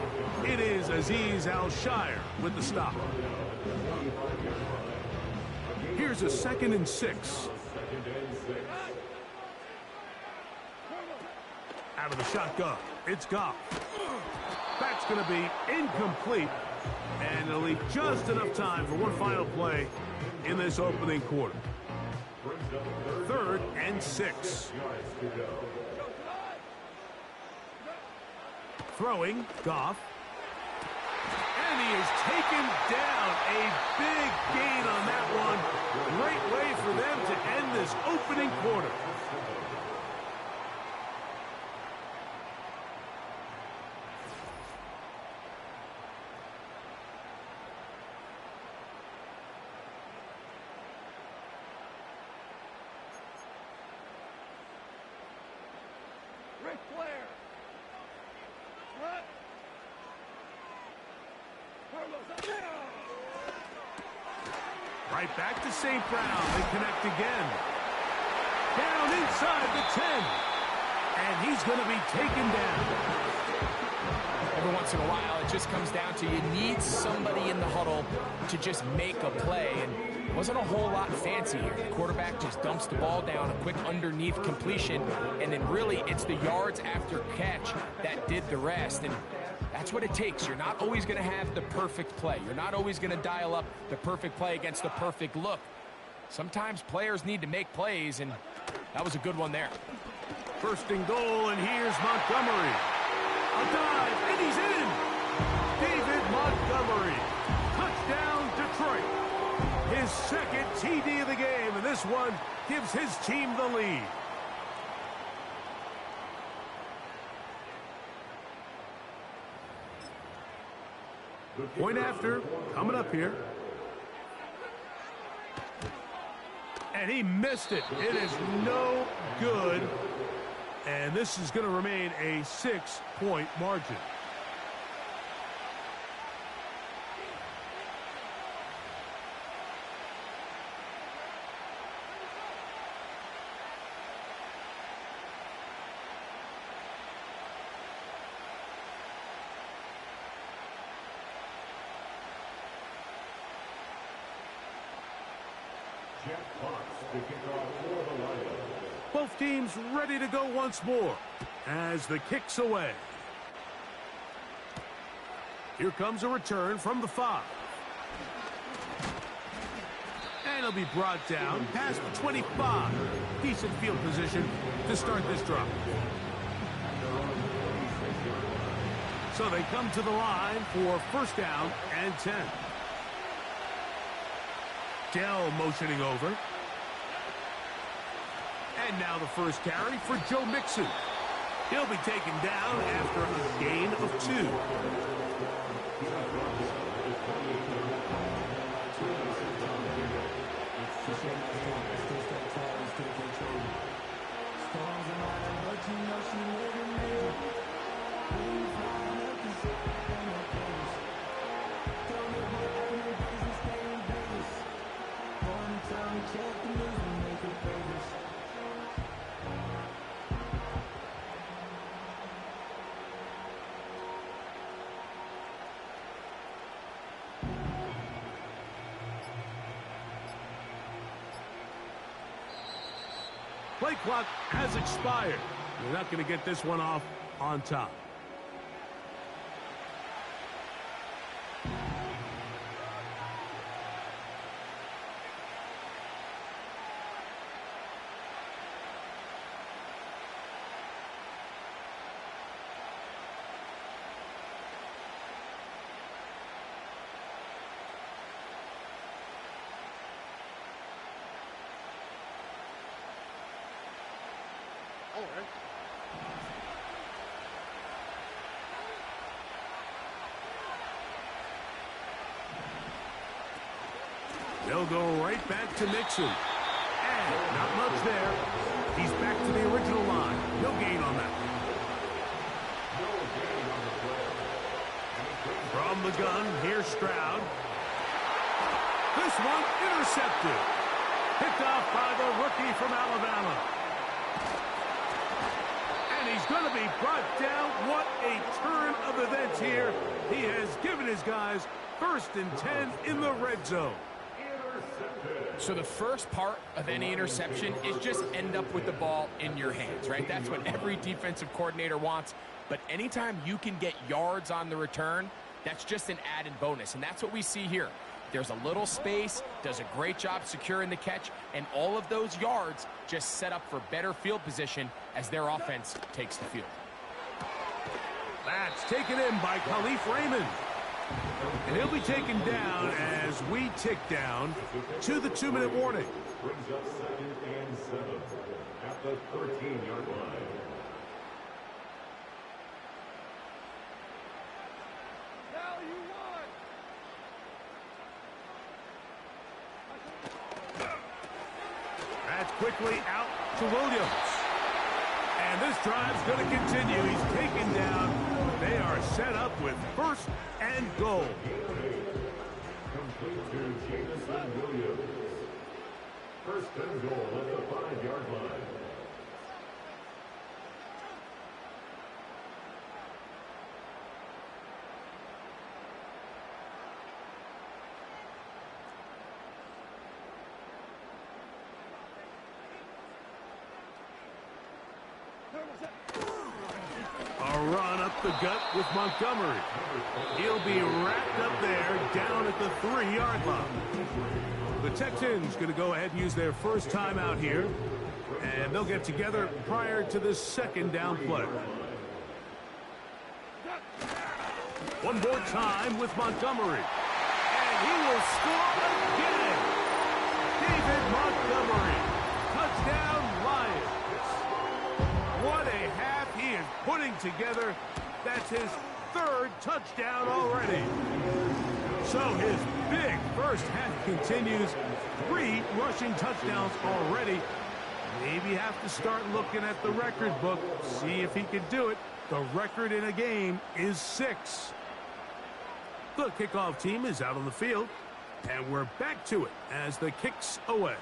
It is Azeez Al-Shire with the stop. Here's a 2nd and 6. Out of the shotgun, it's Goff. That's going to be incomplete, and it'll leave just enough time for one final play in this opening quarter. 3rd and 6. Throwing, Goff. And he is taken down. A big gain on that one. Great way for them to end this opening quarter. Ric Flair. What? Right back to St. Brown. They connect again. Down inside the 10. And he's going to be taken down. Every once in a while, it just comes down to you need somebody in the huddle to just make a play. And it wasn't a whole lot fancy here. The quarterback just dumps the ball down, a quick underneath completion, and then really it's the yards after catch that did the rest. And that's what it takes. You're not always going to have the perfect play. You're not always going to dial up the perfect play against the perfect look. Sometimes players need to make plays, and that was a good one there. 1st and goal, and here's Montgomery. A dive, and he's in. David Montgomery. Touchdown, Detroit. His 2nd TD of the game, and this one gives his team the lead. Point after, coming up here. And he missed it. It is no good. And this is going to remain a 6-point margin. Both teams ready to go once more as the kick's away. Here comes a return from the 5. And he'll be brought down past the 25. Decent field position to start this drive. So they come to the line for first down and 10. Dell motioning over. And now the first carry for Joe Mixon. He'll be taken down after a gain of 2. Play clock has expired. You're not going to get this one off on top. They'll go right back to Mixon. And not much there. He's back to the original line. No gain on that. From the gun, here's Stroud. This one intercepted. Picked off by the rookie from Alabama. And he's going to be brought down. What a turn of events here. He has given his guys 1st and 10 in the red zone. So the first part of any interception is just end up with the ball in your hands, right? That's what every defensive coordinator wants. But anytime you can get yards on the return, that's just an added bonus. And that's what we see here. There's a little space, does a great job securing the catch, and all of those yards just set up for better field position as their offense takes the field. That's taken in by Khalif Raymond. And he'll be taken down as we tick down to the 2-minute warning. Brings up 2nd and 7 at the 13-yard line. Now you won. That's quickly out to Williams. And this drive's going to continue. He's taken down. They are set up with 1st and goal. Complete to Jameson Williams. 1st and goal at the 5-yard line. A run up the gut with Montgomery. He'll be wrapped up there down at the 3-yard line. The Texans going to go ahead and use their first timeout here. And they'll get together prior to the 2nd down play. One more time with Montgomery. And he will score again. David Montgomery. Touchdown Lions. What a half he is putting together. That's his 3rd touchdown already. So his big first half continues. 3 rushing touchdowns already. Maybe have to start looking at the record book. See if he can do it. The record in a game is 6. The kickoff team is out on the field. And we're back to it as the kick's away.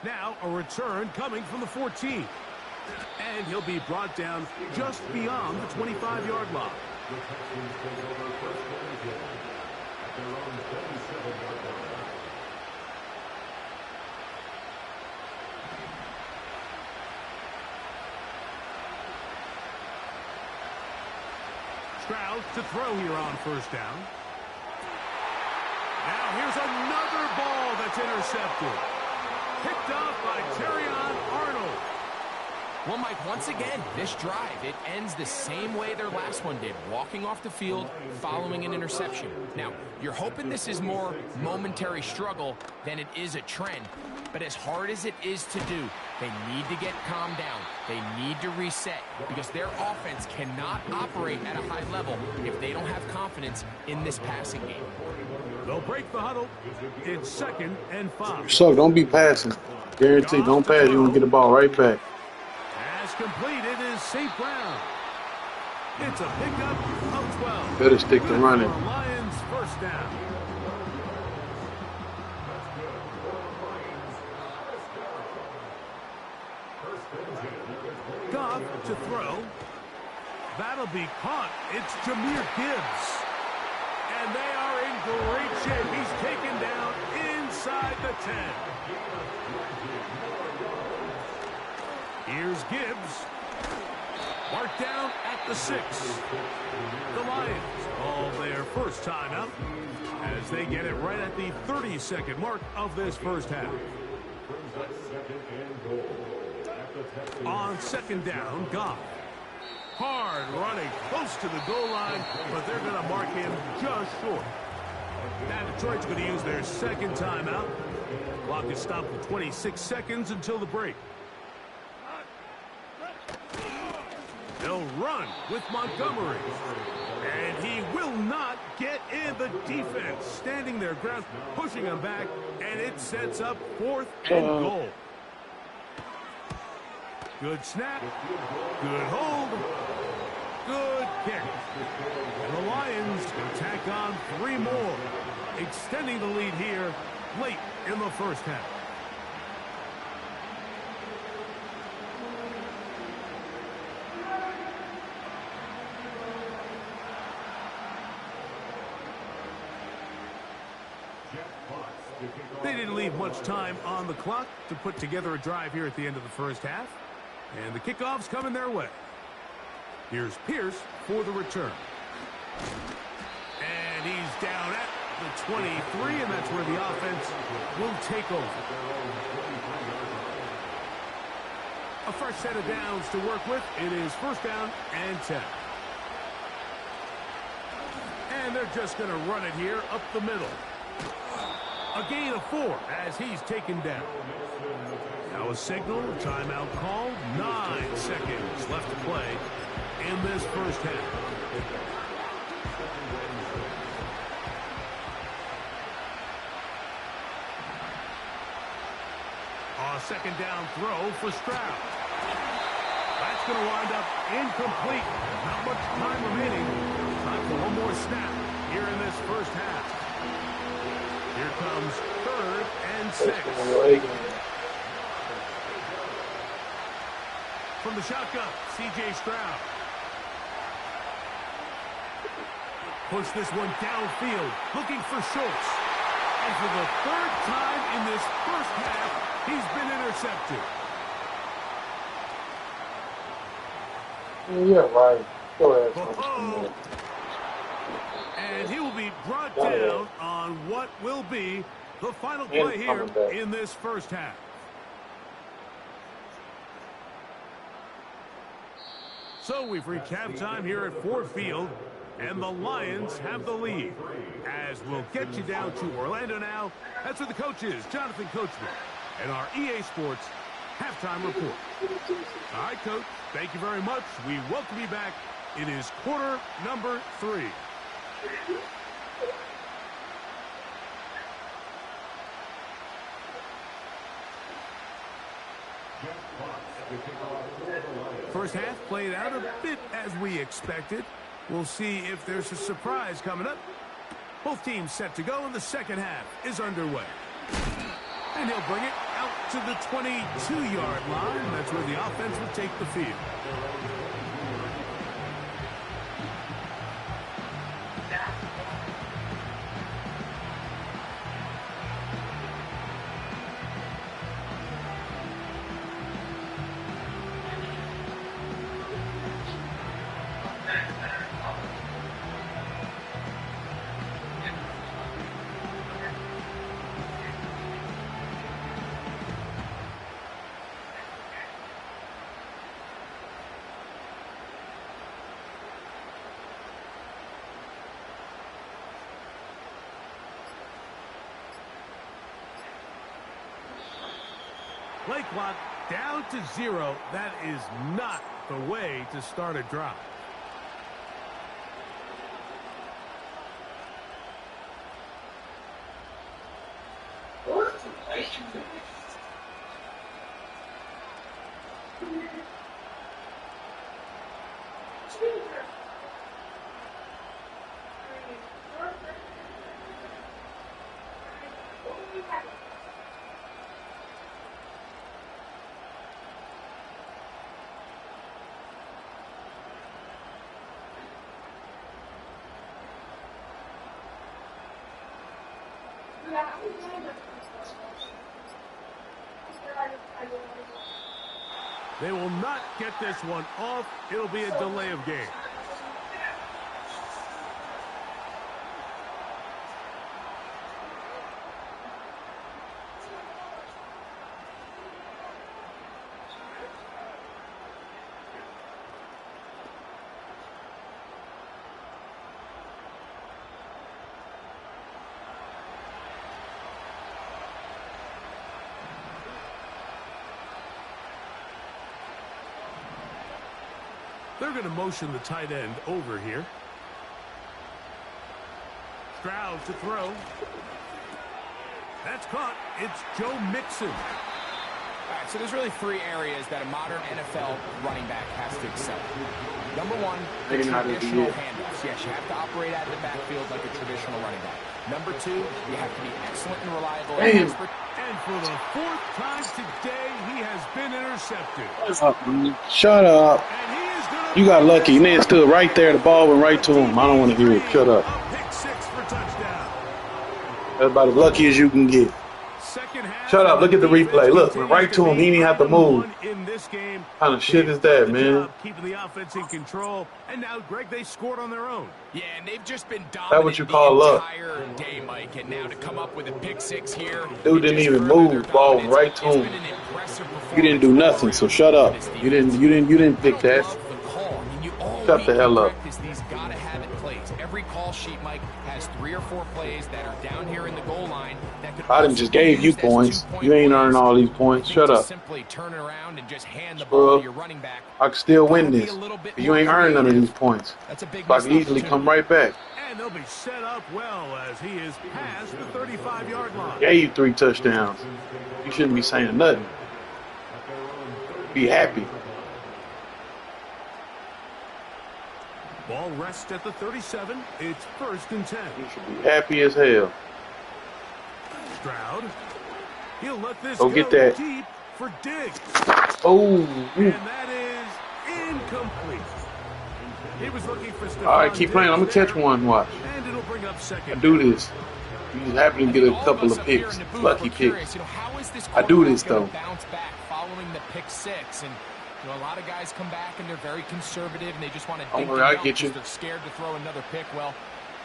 Now a return coming from the 14. And he'll be brought down just beyond the 25-yard line. The Texans take over 1st and 10 at their own 37-yard line. Stroud to throw here on first down. Now here's another ball that's intercepted. Picked off by Terrion Arnold. Well, Mike, once again, this drive, it ends the same way their last one did, walking off the field following an interception. Now, you're hoping this is more momentary struggle than it is a trend, but as hard as it is to do, they need to get calmed down. They need to reset because their offense cannot operate at a high level if they don't have confidence in this passing game. They'll break the huddle. It's 2nd and 5. So don't be passing. Guaranteed, don't pass. You're going to get the ball right back. As completed is St. Brown. It's a pickup of 12. Better stick to running. Lions first down. Goff to throw. That'll be caught. It's Jahmyr Gibbs. And they are in great shape. He's taken down inside the 10. Here's Gibbs. Marked down at the 6. The Lions call their first timeout as they get it right at the 30-second mark of this first half. On 2nd down, Goff. Hard running close to the goal line, but they're going to mark him just short. Now Detroit's going to use their 2nd timeout. Clock is stopped for 26 seconds until the break. They'll run with Montgomery. And he will not get in. The defense standing their ground, pushing him back, and it sets up 4th and goal. Good snap, good hold, good kick. And the Lions can tack on 3 more, extending the lead here late in the first half. They didn't leave much time on the clock to put together a drive here at the end of the first half. And the kickoff's coming their way. Here's Pierce for the return. And he's down at the 23, and that's where the offense will take over. A fresh set of downs to work with. It is 1st down and 10. And they're just going to run it here up the middle. A gain of 4 as he's taken down. Now a signal, timeout called. 9 seconds left to play in this first half. A 2nd down throw for Stroud. That's going to wind up incomplete. Not much time remaining. Time for one more snap here in this first half. Here comes 3rd and 6. From the shotgun, C.J. Stroud. Push this one downfield, looking for Schultz. And for the 3rd time in this first half, he's been intercepted. Yeah, right. Go ahead. And he will be brought down on what will be the final play here in this first half. So we've reached halftime here at Ford Field, and the Lions have the lead. As we'll get you down to Orlando now, that's where the coach is, Jonathan Coachman, and our EA Sports halftime report. All right, Coach, thank you very much. We welcome you back. It is quarter number 3. First half played out a bit as we expected. We'll see if there's a surprise coming up. Both teams set to go, and the second half is underway. And he'll bring it out to the 22-yard line. That's where the offense will take the field. Play clock down to 0. That is not the way to start a drive. They will not get this one off. It'll be a delay of game. They're going to motion the tight end over here. Stroud to throw. That's caught. It's Joe Mixon. All right, so there's really 3 areas that a modern NFL running back has to excel. Number 1, the traditional handoffs. Yes, you have to operate out of the backfield like a traditional running back. Number 2, you have to be excellent and reliable. And for the 4th time today, he has been intercepted. Shut up. You got lucky. And then stood right there. The ball went right to him. I don't want to hear it. Shut up. That's about as lucky as you can get. Shut up. Look at the replay. Look, went right to him. He didn't have to move. What kind of shit is that, man? Keeping the offense in control. And now, Greg, they scored on their own. Yeah, and they've just been dominant. That's what you call luck. Entire day, Mike. And now to come up with a pick 6 here. Dude didn't even move. Ball went right to him. You didn't do nothing, so shut up. You didn't pick that. Shut the hell up. These gotta have it plays. Every call sheet, Mike, has 3 or 4 plays that are down here in the goal line. That could I done just gave you points. You ain't earned all these points. Shut up. Simply turn it around and just hand the ball to your running back. I can still win this. You ain't earned none of these points. So I can easily come right back. And they'll be set up well as he is past the 35-yard line. Gave you 3 touchdowns. You shouldn't be saying nothing. Be happy. Ball rests at the 37. It's 1st and 10. You should be happy as hell. Stroud. He'll let this go get that. Deep for Diggs. Oh. And that is incomplete. He was looking for Stephon. All right, keep playing. I'm going to catch one. Watch. And it'll bring up 2nd. I do this. You just happen to get a couple of picks. Lucky picks. I do this, though. Bounce back following the pick 6. And you know, a lot of guys come back and they're very conservative and they just want to don't worry, I get you. They're scared to throw another pick. Well,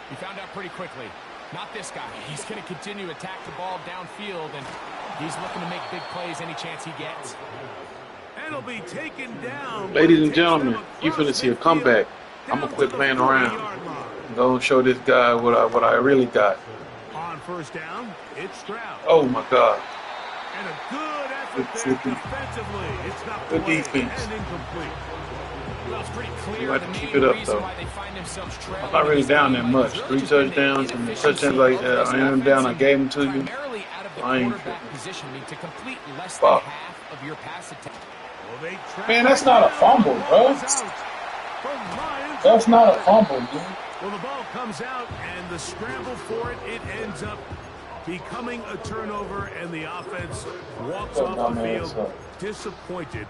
he found out pretty quickly. Not this guy. He's going to continue to attack the ball downfield, and he's looking to make big plays any chance he gets. And it'll be taken down. Ladies and gentlemen, you finna see a comeback. I'm going to quit playing around. Go and show this guy what I really got. On 1st down, it's Stroud. Oh, my God. And a good effort there defensively. It's not good defense. And incomplete. Well, it's pretty clear you have to keep it up, though. I'm not really down that much. 3 touchdowns and the touchdowns like that. I am down. I gave them to you. I ain't fuck. Man, that's not a fumble, bro. That's not a fumble, dude. Well, the ball comes out, and the scramble for it, it ends up becoming a turnover, and the offense walks off the field disappointed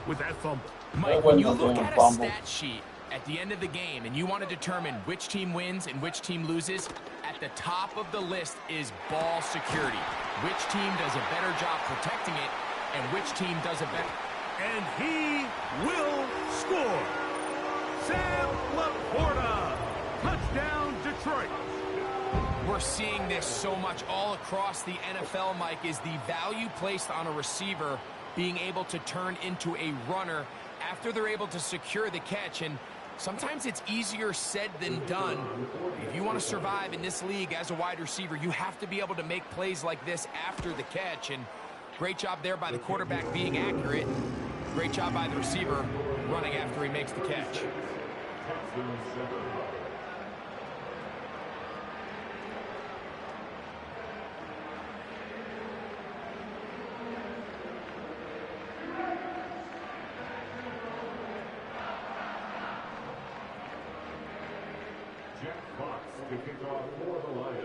with that fumble. Mike, when you look at a stat sheet at the end of the game and you want to determine which team wins and which team loses, at the top of the list is ball security. Which team does a better job protecting it and which team does a better. And he will score. Sam Laporta. Touchdown, Detroit. We're seeing this so much all across the NFL, Mike, is the value placed on a receiver being able to turn into a runner after they're able to secure the catch. And sometimes it's easier said than done. If you want to survive in this league as a wide receiver, you have to be able to make plays like this after the catch. And Great job there by the quarterback being accurate. Great job by the receiver running after he makes the catch.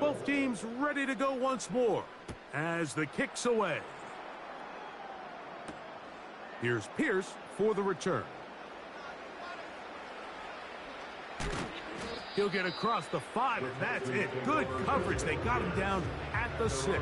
Both teams ready to go once more as the kick's away. Here's Pierce for the return. He'll get across the 5, and that's it. Good coverage. They got him down at the 6.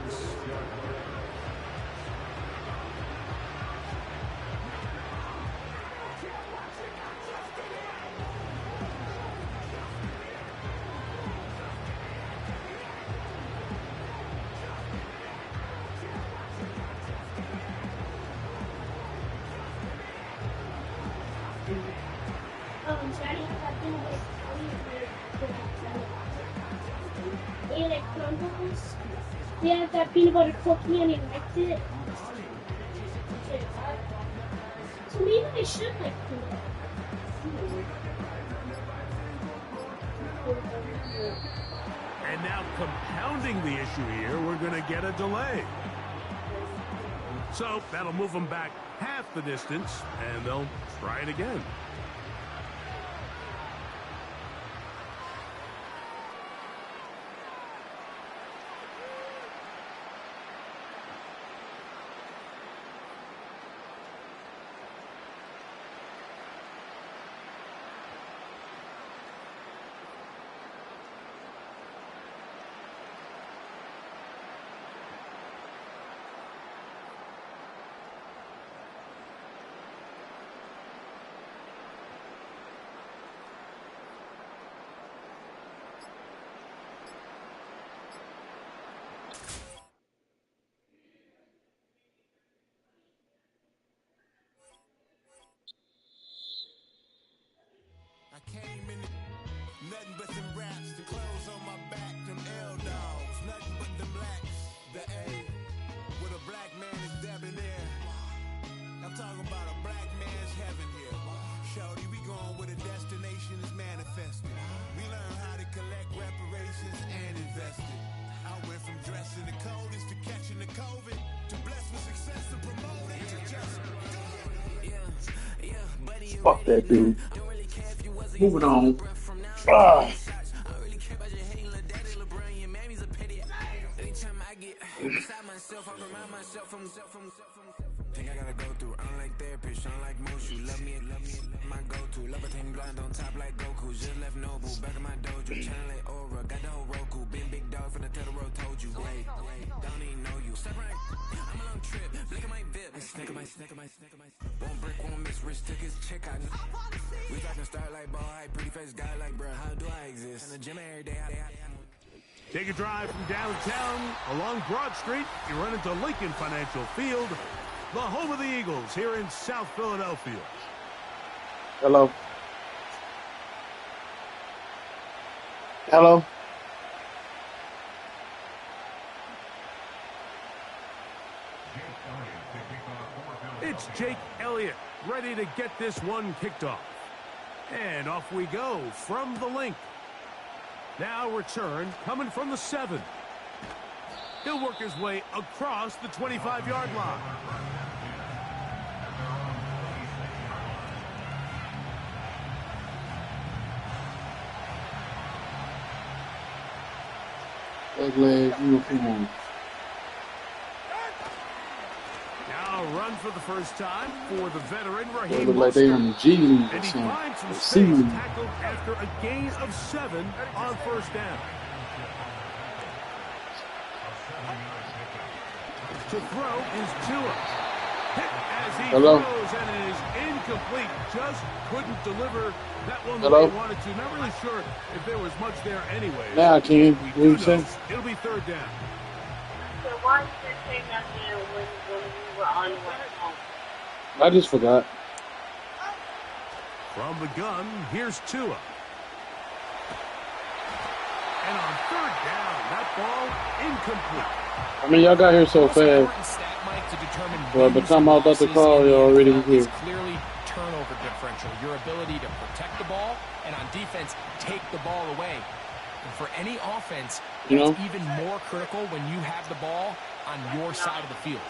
Yeah, that peanut butter cookie and he liked it. So maybe I should like peanut butter. And now compounding the issue here, we're going to get a delay. So that'll move them back half the distance, and they'll try it again. I came in nothing but them raps, the clothes on my back, them L-dogs, nothing but them blacks, the A, with a black man is debonair. I'm talking about a black man's heaven here. Shorty, we going where the destination is manifested. We learn how to collect reparations and invest it. I went from dressing the coldest to catching the COVID, to blessed with success and promoting to just do it. Fuck that dude. Moving on. Ah. Think I gotta go through. Unlike therapist, unlike most. You love me, my go-to. Love a team blind on top like Goku. Just left Noble, back in my dojo. Channel like Aura, got the whole Roku. Been big dog from the Tether Road, told you. Wait, don't even know you. Step right, I'm a long trip. Blick at my VIP. Snicker my. One brick, one miss, rich tickets, check out. We talking start like ball hype, pretty face guy like, bro, how do I exist? In the gym every day, Take a drive from downtown along Broad Street. You run into Lincoln Financial Field, the home of the Eagles here in South Philadelphia. Hello. Hello. It's Jake Elliott ready to get this one kicked off. And off we go from the link. Now return coming from the 7. He'll work his way across the 25-yard line. Ugly uniform. Now run for the first time for the veteran They Raheem look like they on the G League or and he something. finds some Or space C League. tackled after a gain of 7 on first down. To throw is Tua. Hit as he Hello? throws, and it is incomplete. Just couldn't deliver that one the Hello? way he wanted to. Not really sure if there was much there anyway. Now I can. We What do you know say? it'll be third down. So why did you say nothing when we were on the way home? I just forgot. From the gun, here's Tua. And on third down, That ball incomplete. I mean, y'all got here so fast. Well, by the time I was about to call, you already here. Clearly turnover differential, your ability to protect the ball, and on defense, take the ball away. And for any offense, it's even more critical when you have the ball on your side of the field.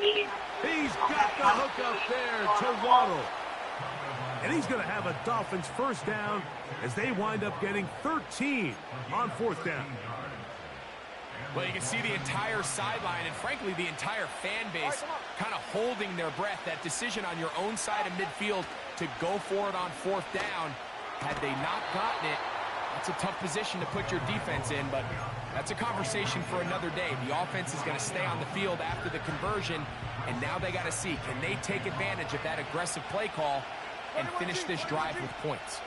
He's got the hook up there to Waddle. And he's going to have a Dolphins first down as they wind up getting 13 on fourth down. Well, you can see the entire sideline and, frankly, the entire fan base kind of holding their breath. That decision on your own side of midfield to go for it on fourth down, had they not gotten it, that's a tough position to put your defense in, but that's a conversation for another day. The offense is going to stay on the field after the conversion, and now they got to see, can they take advantage of that aggressive play call and finish this drive with points?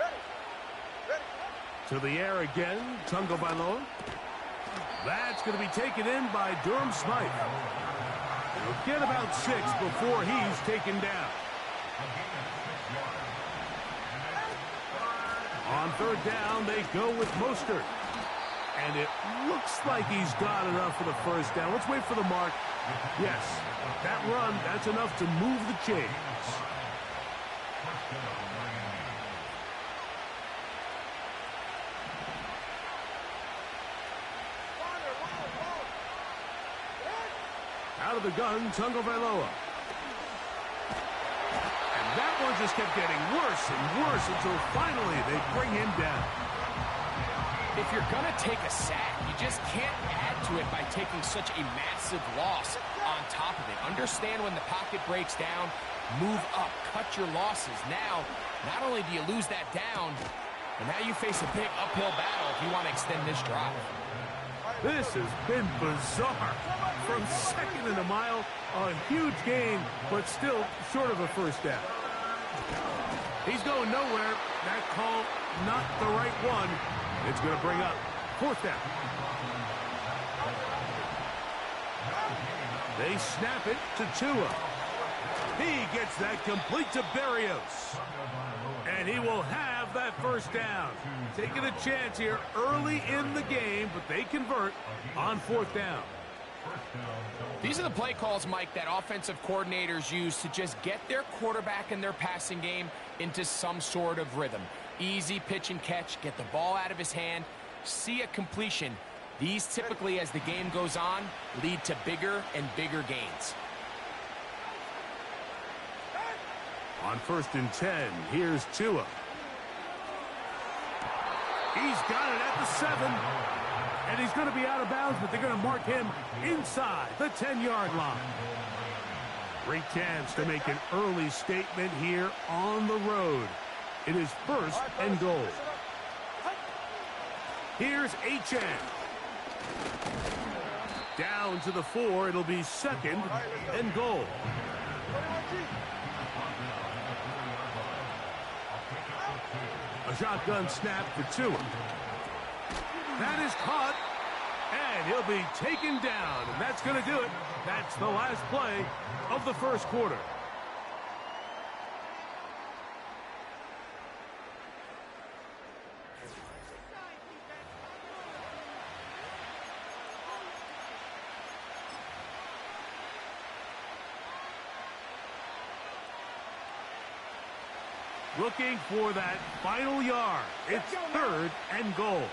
To the air again, Tungo Bailoa. That's going to be taken in by Durham Smythe. He'll get about 6 before he's taken down. On third down, they go with Mostert. And it looks like he's got enough for the first down. Let's wait for the mark. Yes, that run, that's enough to move the chains. Out of the gun, Tungo Bailoa. And that one just kept getting worse and worse until finally they bring him down. If you're going to take a sack, you just can't add to it by taking such a massive loss on top of it. Understand when the pocket breaks down, move up, cut your losses. Now, not only do you lose that down, but now you face a big uphill battle if you want to extend this drive. This has been bizarre. From second and a mile, a huge gain, but still short of a first down. He's going nowhere. That call, not the right one. It's going to bring up fourth down. They snap it to Tua. He gets that complete to Berrios. And he will have that first down. Taking a chance here early in the game, but they convert on fourth down. These are the play calls, Mike, that offensive coordinators use to just get their quarterback and their passing game into some sort of rhythm. Easy pitch and catch, get the ball out of his hand, see a completion. These typically, as the game goes on, lead to bigger and bigger gains. On 1st and 10, here's Tua. He's got it at the 7. And he's going to be out of bounds, but they're going to mark him inside the 10-yard line. Great chance to make an early statement here on the road. It is 1st and goal. Here's HN. Down to the 4. It'll be 2nd and goal. A shotgun snap for Tua. That is caught, and he'll be taken down, and that's going to do it. That's the last play of the first quarter. Looking for that final yard. It's 3rd and goal.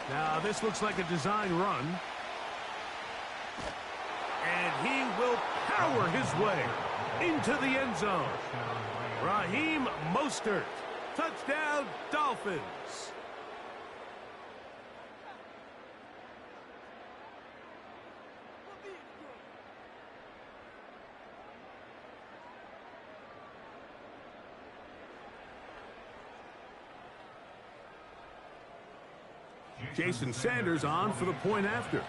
Now, this looks like a design run. And he will power his way into the end zone. Raheem Mostert. Touchdown, Dolphins. Jason Sanders on for the point after.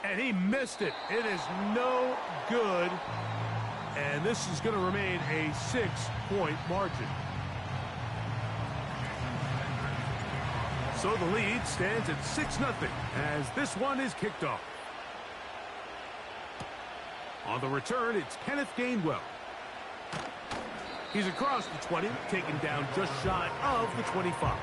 And he missed it. It is no good. And this is going to remain a 6-point margin. So the lead stands at 6-0 as this one is kicked off. On the return, it's Kenneth Gainwell. He's across the 20, taken down just shy of the 25.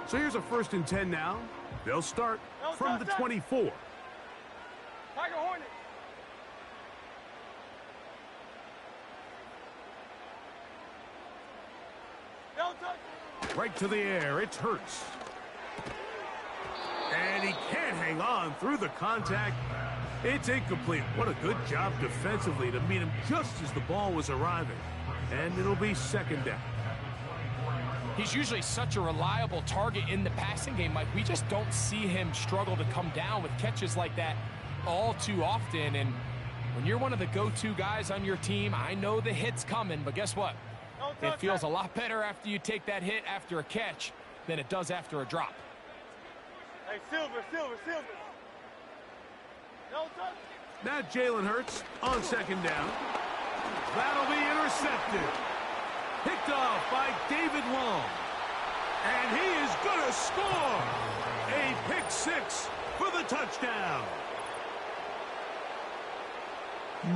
So here's a 1st and 10 now. They'll start from the 24. Tiger Hornet. Right to the air, it's Hurts. And he can't hang on through the contact. It's incomplete. What a good job defensively to meet him just as the ball was arriving. And it'll be 2nd down. He's usually such a reliable target in the passing game, Mike. We just don't see him struggle to come down with catches like that all too often. And when you're one of the go-to guys on your team, I know the hit's coming, but guess what? It feels a lot better after you take that hit after a catch than it does after a drop. Hey, Silver. Now Jalen Hurts on 2nd down. That'll be intercepted. Picked off by David Long. And he is going to score. A pick 6 for the touchdown.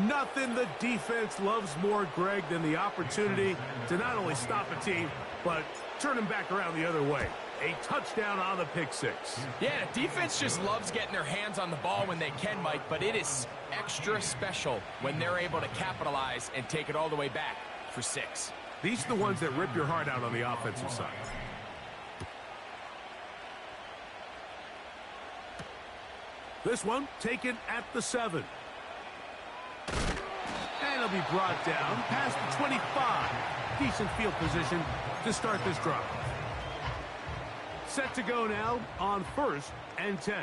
Nothing the defense loves more, Greg, than the opportunity to not only stop a team, but turn them back around the other way. A touchdown on the pick 6. Yeah, defense just loves getting their hands on the ball when they can, Mike, but it is extra special when they're able to capitalize and take it all the way back for 6. These are the ones that rip your heart out on the offensive side. This one taken at the 7. And it'll be brought down past the 25. Decent field position to start this drive. Set to go now on 1st and 10.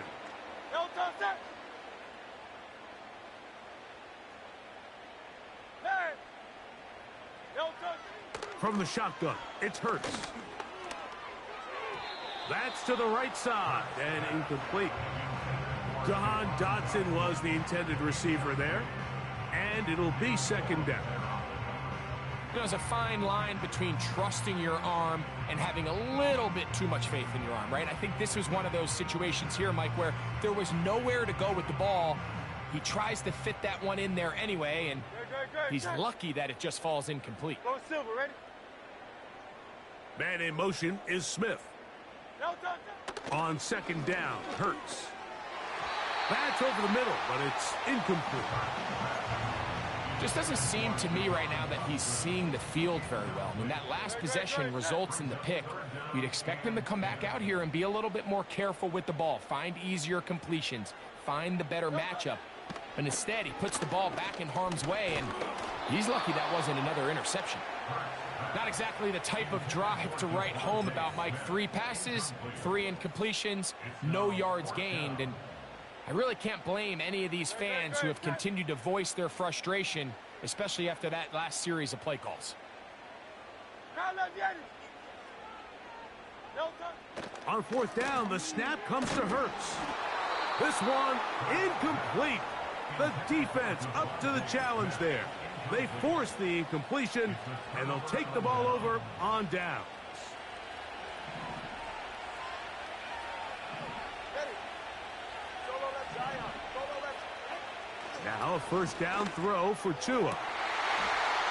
From the shotgun, it's Hurts. That's to the right side and incomplete. Jahan Dotson was the intended receiver there, and it'll be 2nd down. There's a fine line between trusting your arm and having a little bit too much faith in your arm, right? I think this was one of those situations here, Mike, where there was nowhere to go with the ball. He tries to fit that one in there anyway, and he's lucky that it just falls incomplete. Go Silver, ready? Man in motion is Smith. On 2nd down, Hurts. That's over the middle, but it's incomplete. Just doesn't seem to me right now that he's seeing the field very well. I mean, that last possession results in the pick. You'd expect him to come back out here and be a little bit more careful with the ball, find easier completions, find the better matchup. But instead, he puts the ball back in harm's way, and he's lucky that wasn't another interception. Not exactly the type of drive to write home about, Mike. 3 passes, 3 incompletions, no yards gained, and I really can't blame any of these fans who have continued to voice their frustration, especially after that last series of play calls. On 4th down, the snap comes to Hurts. This one incomplete. The defense up to the challenge there. They force the incompletion, and they'll take the ball over on downs. Now a 1st down throw for Tua.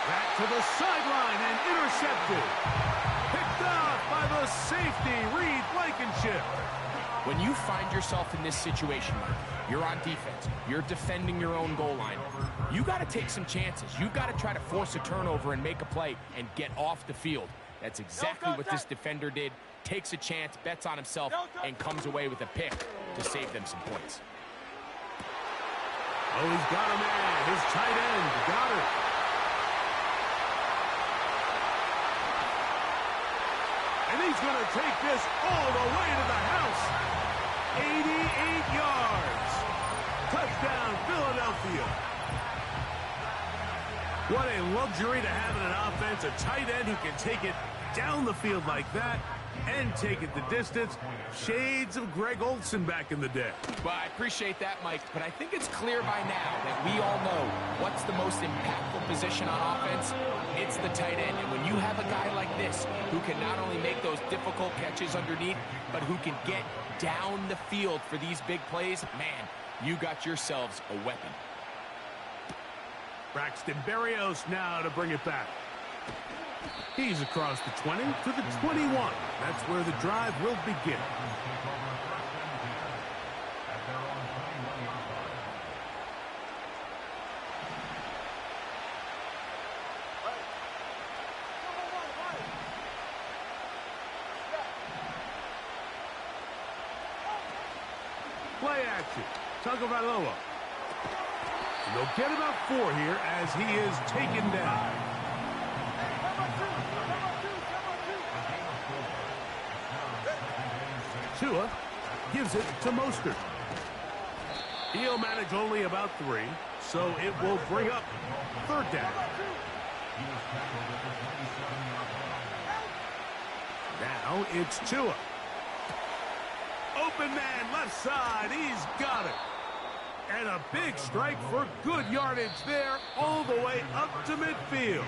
Back to the sideline and intercepted. Picked off by the safety, Reed Blankenship. When you find yourself in this situation, you're on defense, you're defending your own goal line, you got to take some chances. You got to try to force a turnover and make a play and get off the field. That's exactly what this defender did. Takes a chance, bets on himself, and comes away with a pick to save them some points. Oh, he's got a man. His tight end, Goddard. And he's going to take this all the way to the house. 88 yards. Touchdown, Philadelphia. What a luxury to have in an offense. A tight end who can take it down the field like that And take it the distance. Shades of Greg Olsen back in the day. Well, I appreciate that, Mike, but I think it's clear by now that we all know what's the most impactful position on offense. It's the tight end. And when you have a guy like this who can not only make those difficult catches underneath, but who can get down the field for these big plays, man, you got yourselves a weapon. Braxton Berrios now to bring it back. He's across the 20 to the 21. That's where the drive will begin. Play action. Tagovailoa. And they'll get about 4 here as he is taken down. Tua gives it to Mostert. He'll manage only about 3, so it will bring up 3rd down. Now it's Tua. Open man, left side, he's got it. And a big strike for good yardage there, all the way up to midfield.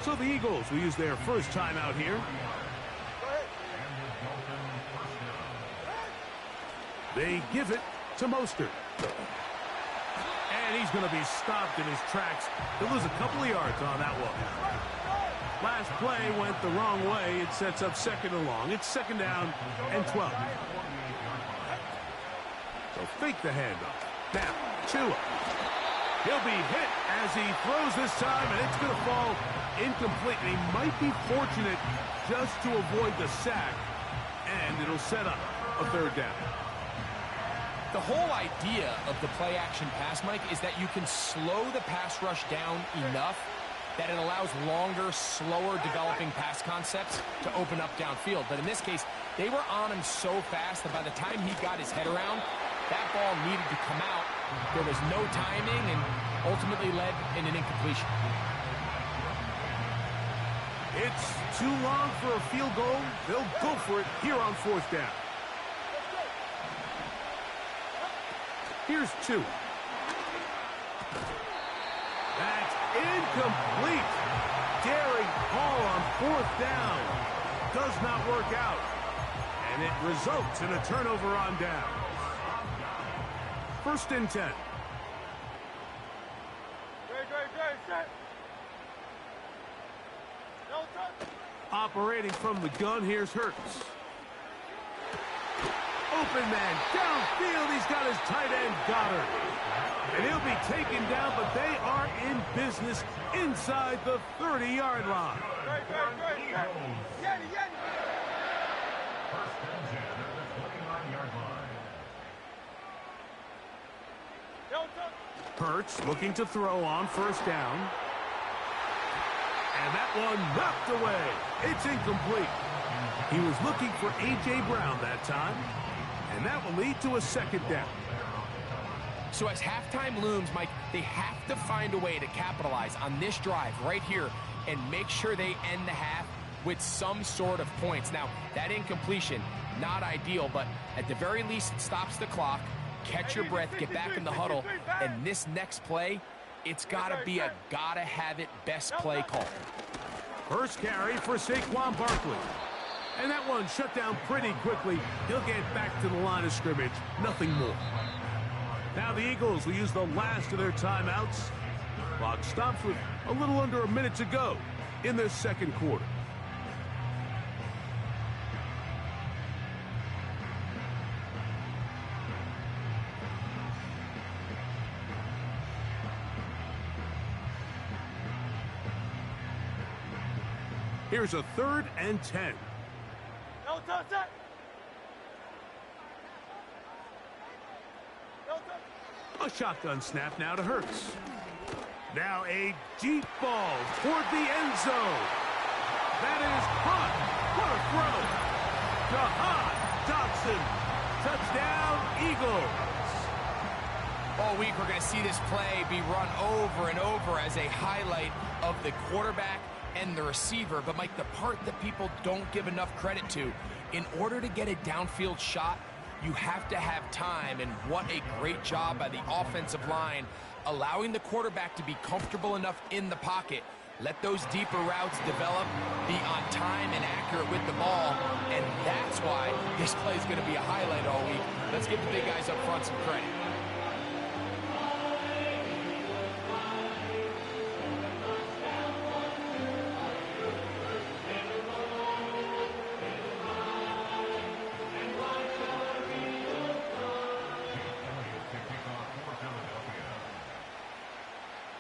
So the Eagles will use their first timeout here. They give it to Mostert. And he's going to be stopped in his tracks. He'll lose a couple of yards on that one. Last play went the wrong way. It sets up 2nd and long. It's 2nd down and 12. So fake the handoff. Now, Tua. He'll be hit as he throws this time, and it's going to fall incomplete. And he might be fortunate just to avoid the sack, and it'll set up a 3rd down. The whole idea of the play-action pass, Mike, is that you can slow the pass rush down enough that it allows longer, slower developing pass concepts to open up downfield. But in this case, they were on him so fast that by the time he got his head around, that ball needed to come out. There was no timing and ultimately led in an incompletion. It's too long for a field goal. They'll go for it here on 4th down. Here's 2. That's incomplete. Daring Hall on 4th down. Does not work out. And it results in a turnover on down. 1st and 10. Operating from the gun, here's Hurts. Open man, downfield, he's got his tight end, Goddard. And he'll be taken down, but they are in business inside the 30-yard line. Hurts looking to throw on 1st down. And that one knocked away. It's incomplete. He was looking for A.J. Brown that time. And that will lead to a 2nd down. So as halftime looms, Mike, they have to find a way to capitalize on this drive right here and make sure they end the half with some sort of points. Now, that incompletion, not ideal, but at the very least, it stops the clock. Catch your breath, get back in the huddle, and this next play, it's got to be a gotta-have-it best play call. First carry for Saquon Barkley. And that one shut down pretty quickly. He'll get back to the line of scrimmage. Nothing more. Now the Eagles will use the last of their timeouts. Clock stops with a little under a minute to go in their 2nd quarter. Here's a 3rd and 10. A shotgun snap now to Hurts. Now a deep ball toward the end zone. That is caught. What a throw. Jahan Dotson. Touchdown, Eagles. All week we're going to see this play be run over and over as a highlight of the quarterback and the receiver. But, Mike, the part that people don't give enough credit to, in order to get a downfield shot, you have to have time, and what a great job by the offensive line, allowing the quarterback to be comfortable enough in the pocket. Let those deeper routes develop, be on time and accurate with the ball, and that's why this play is going to be a highlight all week. Let's give the big guys up front some credit.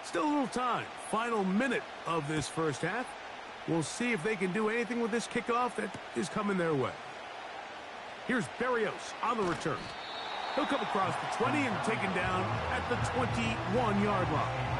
Still a little time. Final minute of this first half. We'll see if they can do anything with this kickoff that is coming their way. Here's Berrios on the return. He'll come across the 20 and taken down at the 21-yard line.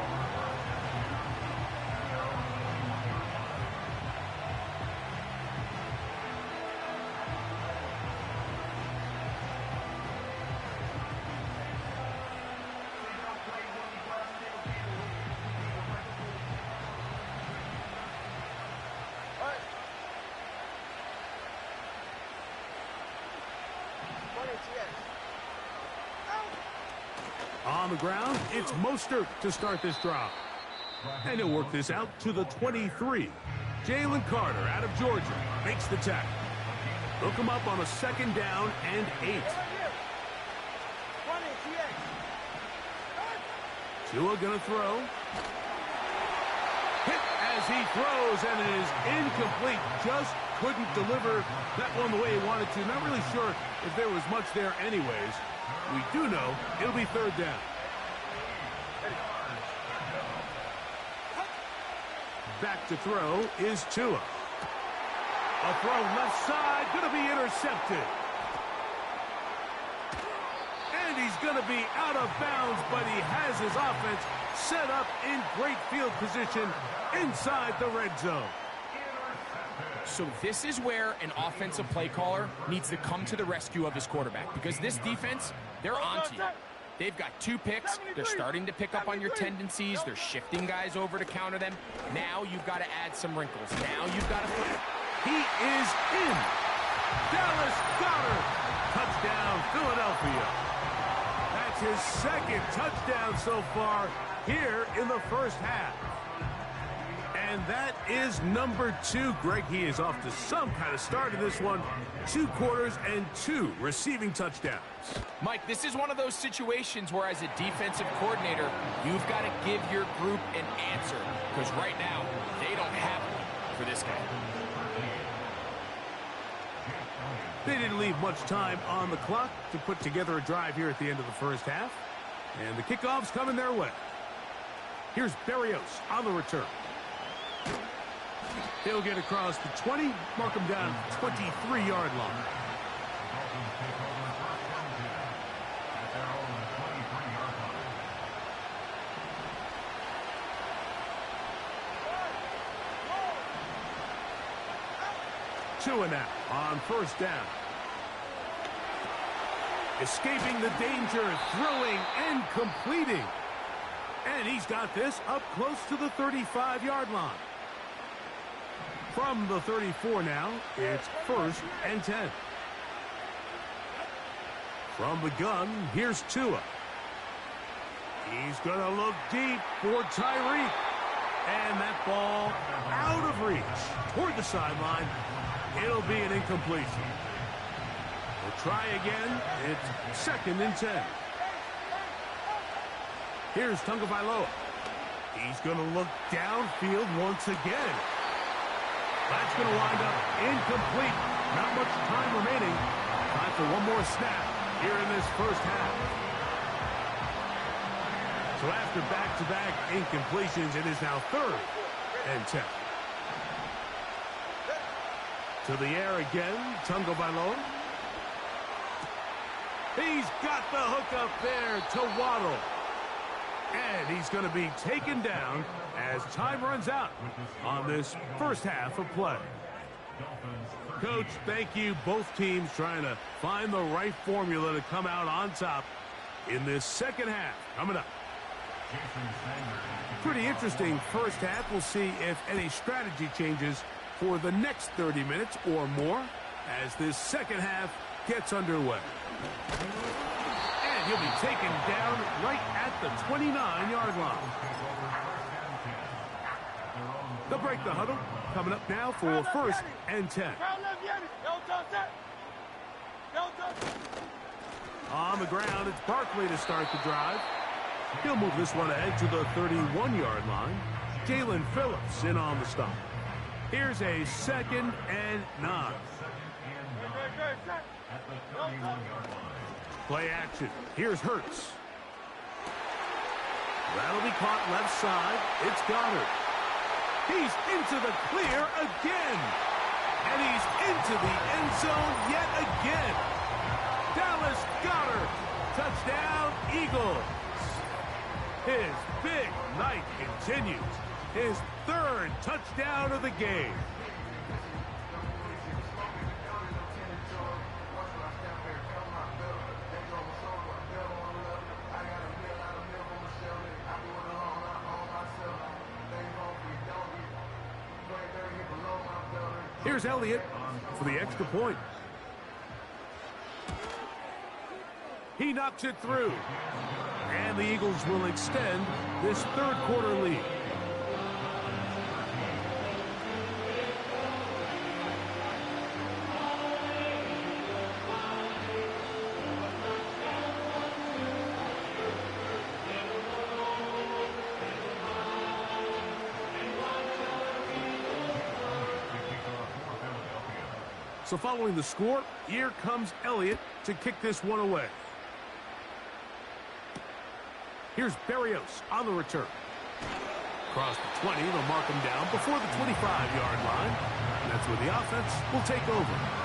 On the ground, it's Mostert to start this drive. And he'll work this out to the 23. Jalen Carter out of Georgia makes the tackle. Hook him up on a 2nd down and 8. Tua gonna throw. Hit as he throws, and it is incomplete. Just couldn't deliver that one the way he wanted to. Not really sure if there was much there anyways. We do know it'll be 3rd down. Back to throw is Tua. A throw left side, going to be intercepted. And he's going to be out of bounds, but he has his offense set up in great field position inside the red zone. So this is where an offensive play caller needs to come to the rescue of his quarterback, because this defense, they're onto you. They've got 2 picks. They're starting to pick up on your tendencies. They're shifting guys over to counter them. Now you've got to add some wrinkles. Now you've got to play. He is in. Dallas Goedert. Touchdown, Philadelphia. That's his 2nd touchdown so far here in the first half. And that is number 2. Greg, he is off to some kind of start in this one. 2 quarters and 2 receiving touchdowns. Mike, this is one of those situations where as a defensive coordinator, you've got to give your group an answer. Because right now, they don't have one for this guy. They didn't leave much time on the clock to put together a drive here at the end of the first half. And the kickoff's coming their way. Here's Berrios on the return. He'll get across the 20, mark him down at the 23-yard line. Tua now on 1st down. Escaping the danger, throwing and completing. And he's got this up close to the 35-yard line. From the 34 now, it's 1st and 10. From the gun, here's Tua. He's going to look deep for Tyreek. And that ball out of reach toward the sideline. It'll be an incompletion. We'll try again. It's 2nd and 10. Here's Tagovailoa. He's going to look downfield once again. That's going to wind up incomplete. Not much time remaining. Time for one more snap here in this first half. So after back-to-back incompletions, it is now 3rd and 10. To the air again, Tagovailoa. He's got the hook up there to Waddle. And he's going to be taken down as time runs out on this first half of play. Coach, thank you. Both teams trying to find the right formula to come out on top in this second half. Coming up. Jason Sanders. Pretty interesting first half. We'll see if any strategy changes for the next 30 minutes or more as this second half gets underway. And he'll be taken down right at the 29-yard line. They'll break the huddle. Coming up now for first and 10. On the ground, it's Barkley to start the drive. He'll move this one ahead to the 31-yard line. Jalen Phillips in on the stop. Here's a 2nd and 9. Play action. Here's Hurts. That'll be caught left side. It's Goddard. He's into the clear again. And he's into the end zone yet again. Dallas Goedert. Touchdown, Eagles. His big night continues. His 3rd touchdown of the game. Here's Elliott for the extra point. He knocks it through. And the Eagles will extend this 3rd quarter lead. So following the score, here comes Elliott to kick this one away. Here's Berrios on the return. Across the 20, they'll mark him down before the 25-yard line. And that's where the offense will take over.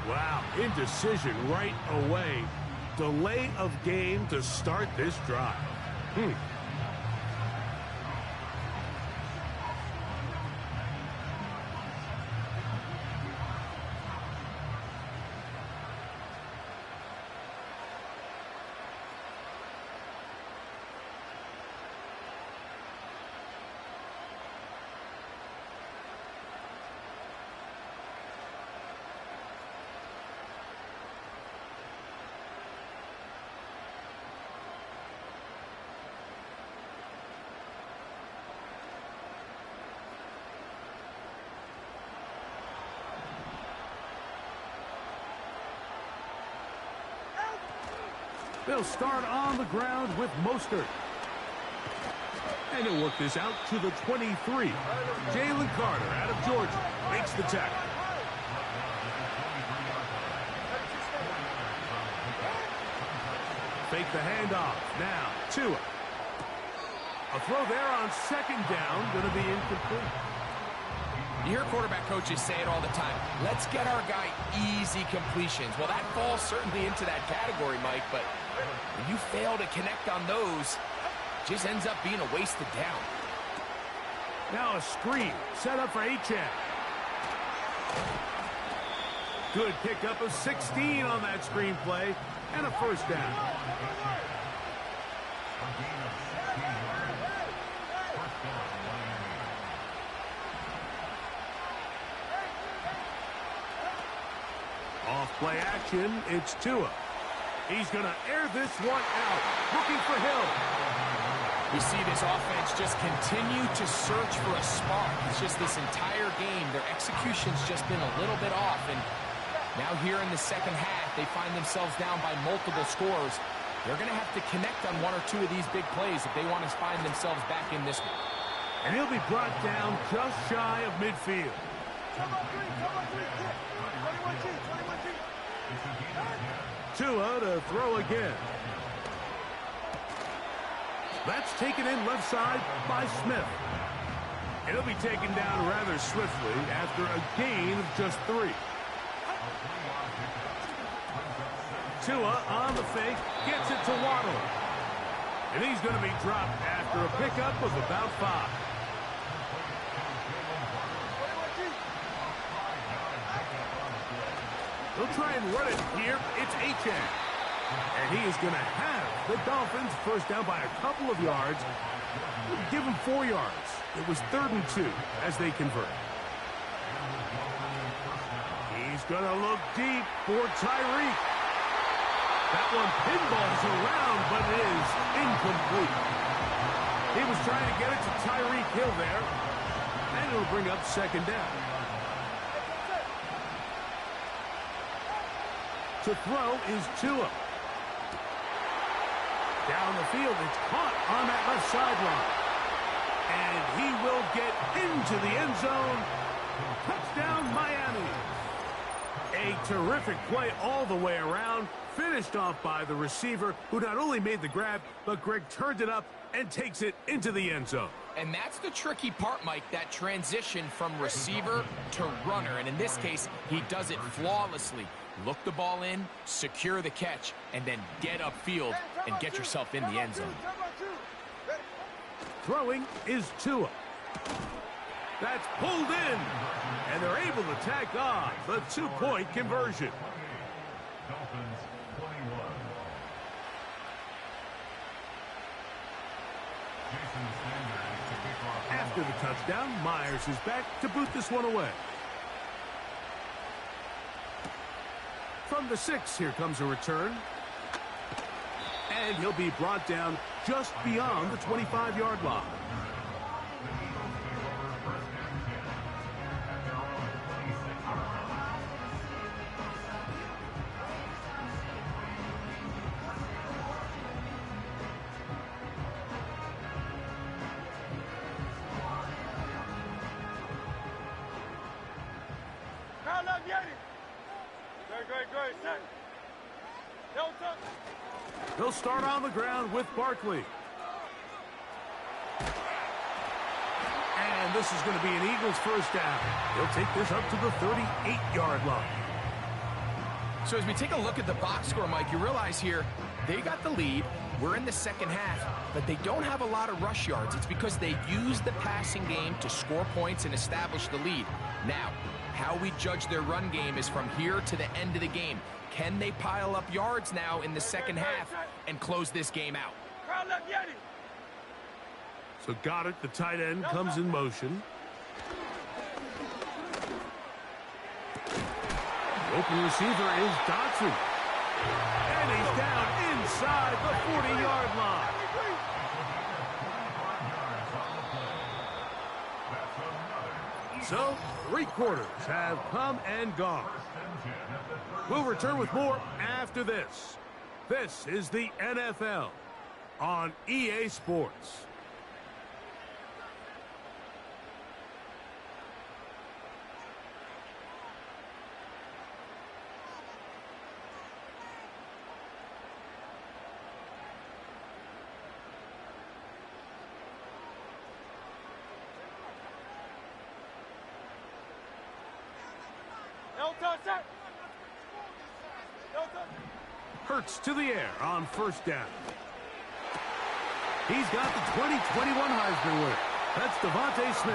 Wow, indecision right away. Delay of game to start this drive. They'll start on the ground with Mostert. And he'll work this out to the 23. Jalen Carter out of Georgia makes the tackle. Fake the handoff. Now, Tua. A throw there on 2nd down, going to be incomplete. You hear quarterback coaches say it all the time. Let's get our guy easy completions. Well, that falls certainly into that category, Mike, but when you fail to connect on those, it just ends up being a wasted down. Now a screen set up for Achane. Good pickup of 16 on that screen play and a first down. Off play action, it's Tua. He's going to air this one out, looking for Hill. We see this offense just continue to search for a spark. It's just this entire game, their execution's just been a little bit off. And now here in the second half, they find themselves down by multiple scores. They're going to have to connect on one or two of these big plays if they want to find themselves back in this one. And he'll be brought down just shy of midfield. Tua to throw again. That's taken in left side by Smith. It'll be taken down rather swiftly after a gain of just 3. Tua on the fake, gets it to Waddle. And he's going to be dropped after a pickup of about 5. They'll try and run it here. It's Achane. And he is going to have the Dolphins first down by a couple of yards. Give him 4 yards. It was 3rd and 2 as they convert. He's going to look deep for Tyreek. That one pinballs around, but it is incomplete. He was trying to get it to Tyreek Hill there. And it'll bring up 2nd down. To throw is Tua. Down the field, it's caught on that left sideline. And he will get into the end zone. Touchdown, Miami. A terrific play all the way around. Finished off by the receiver, who not only made the grab, but Greg turned it up and takes it into the end zone. And that's the tricky part, Mike, that transition from receiver to runner. And in this case, he does it flawlessly. Look the ball in, secure the catch, and then get upfield and get yourself in the end zone. Throwing is Tua. That's pulled in, and they're able to tack on the 2-point conversion. Dolphins 21. Jason Sanders to kick off. After the touchdown, Myers is back to boot this one away. From the 6, here comes a return. And he'll be brought down just beyond the 25-yard line. They'll start on the ground with Barkley. And this is going to be an Eagles first down. They'll take this up to the 38-yard line. So as we take a look at the box score, Mike, you realize here they got the lead. We're in the second half, but they don't have a lot of rush yards. It's because they use the passing game to score points and establish the lead. Now, how we judge their run game is from here to the end of the game. Can they pile up yards now in the second half and close this game out? So Goddard, the tight end, comes in motion. Open receiver is Dotson. And he's down inside the 40-yard line. So, 3 quarters have come and gone. We'll return with more after this. This is the NFL on EA Sports. Hurts to the air on first down. He's got the 2021 Heisman winner. That's Devontae Smith.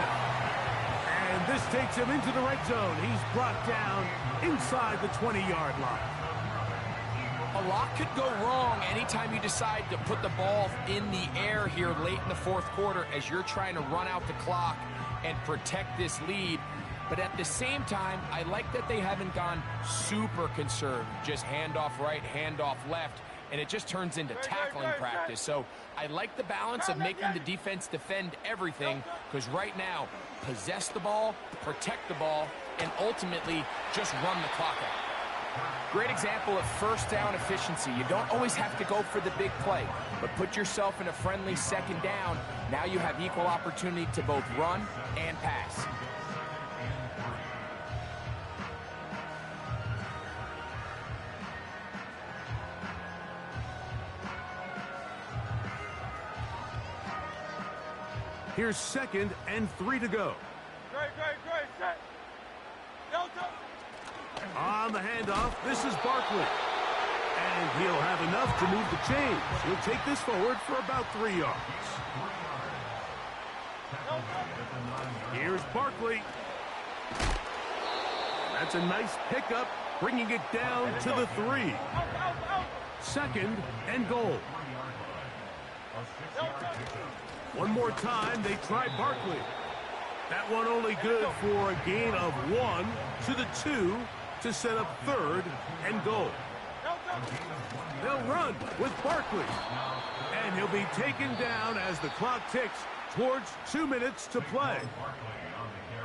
And this takes him into the red zone. He's brought down inside the 20-yard line. A lot could go wrong anytime you decide to put the ball in the air here late in the fourth quarter as you're trying to run out the clock and protect this lead. But at the same time, I like that they haven't gone super conservative. Just handoff right, handoff left, and it just turns into tackling practice. So I like the balance of making the defense defend everything, because right now, possess the ball, protect the ball, and ultimately just run the clock out. Great example of first down efficiency. You don't always have to go for the big play, but put yourself in a friendly second down. Now you have equal opportunity to both run and pass. Here's 2nd and 3 to go. Great, set. Delta. On the handoff, this is Barkley. And he'll have enough to move the chains. He'll take this forward for about 3 yards. Here's Barkley. That's a nice pickup, bringing it down to the 3. 2nd and goal. One more time, they try Barkley. That one only good for a gain of 1 to the 2 to set up 3rd and goal. They'll run with Barkley. And he'll be taken down as the clock ticks towards 2 minutes to play.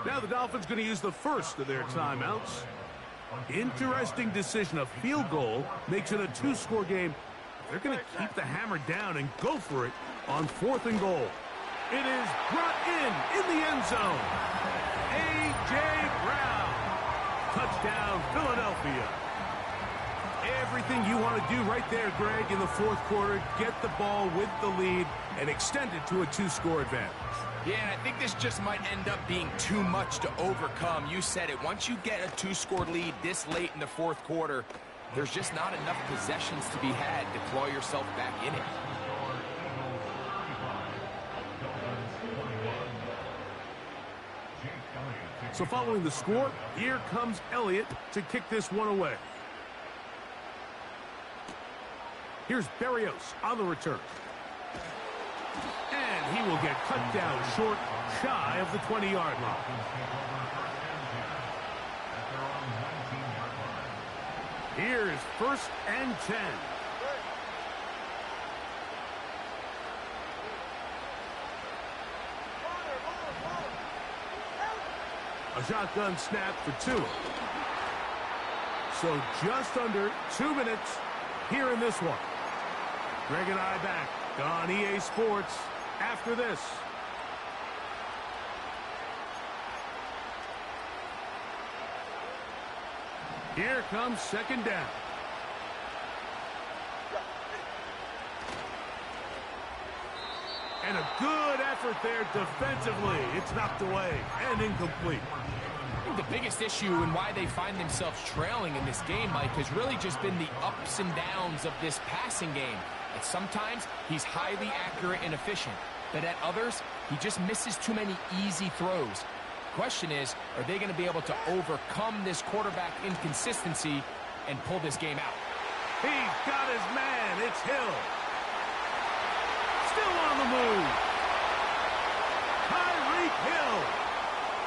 Now the Dolphins going to use the first of their timeouts. Interesting decision. A field goal makes it a 2-score game. They're going to keep the hammer down and go for it on 4th and goal. It is brought in the end zone. A.J. Brown. Touchdown, Philadelphia. Everything you want to do right there, Greg, in the 4th quarter. Get the ball with the lead and extend it to a 2-score advantage. Yeah, and I think this just might end up being too much to overcome. You said it. Once you get a 2-score lead this late in the 4th quarter, there's just not enough possessions to be had to claw yourself back in it. So following the score, here comes Elliott to kick this one away. Here's Berrios on the return. And he will get cut down short, shy of the 20-yard line. Here's 1st and 10. A shotgun snap for Tua. So just under 2 minutes here in this one. Greg and I back on EA Sports after this. Here comes 2nd down. And a good effort there defensively. It's knocked away and incomplete. I think the biggest issue and why they find themselves trailing in this game, Mike, has really just been the ups and downs of this passing game. And sometimes he's highly accurate and efficient, but at others, he just misses too many easy throws. Question is, are they going to be able to overcome this quarterback inconsistency and pull this game out? He's got his man. It's Hill. Still on the move. Tyreek Hill.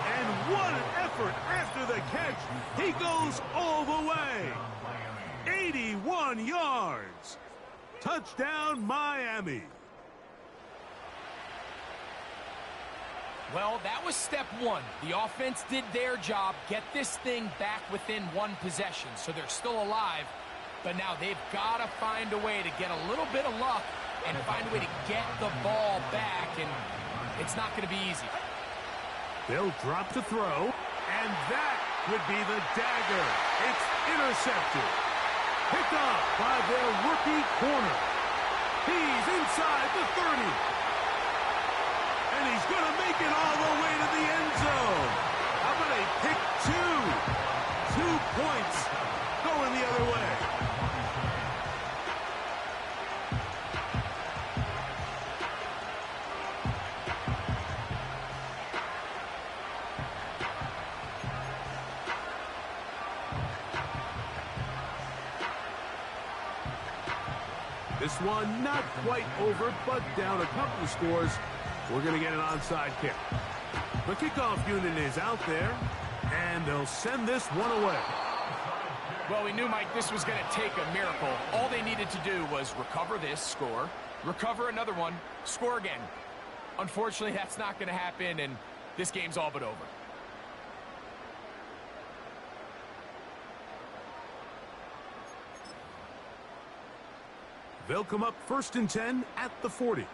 And what an effort after the catch. He goes all the way. 81 yards. Touchdown, Miami. Well, that was step one. The offense did their job, get this thing back within 1 possession, so they're still alive. But now they've got to find a way to get a little bit of luck and find a way to get the ball back, and it's not going to be easy. They'll drop to throw, and that would be the dagger. It's intercepted. Picked up by their rookie corner. He's inside the 30. And he's going to make it all the way to the end zone. How about a pick 2? 2 points going the other way. This one not quite over, but down a couple of scores. We're going to get an onside kick. The kickoff unit is out there, and they'll send this one away. Well, we knew, Mike, this was going to take a miracle. All they needed to do was recover this, score, recover another one, score again. Unfortunately, that's not going to happen, and this game's all but over. They'll come up 1st and 10 at the 40.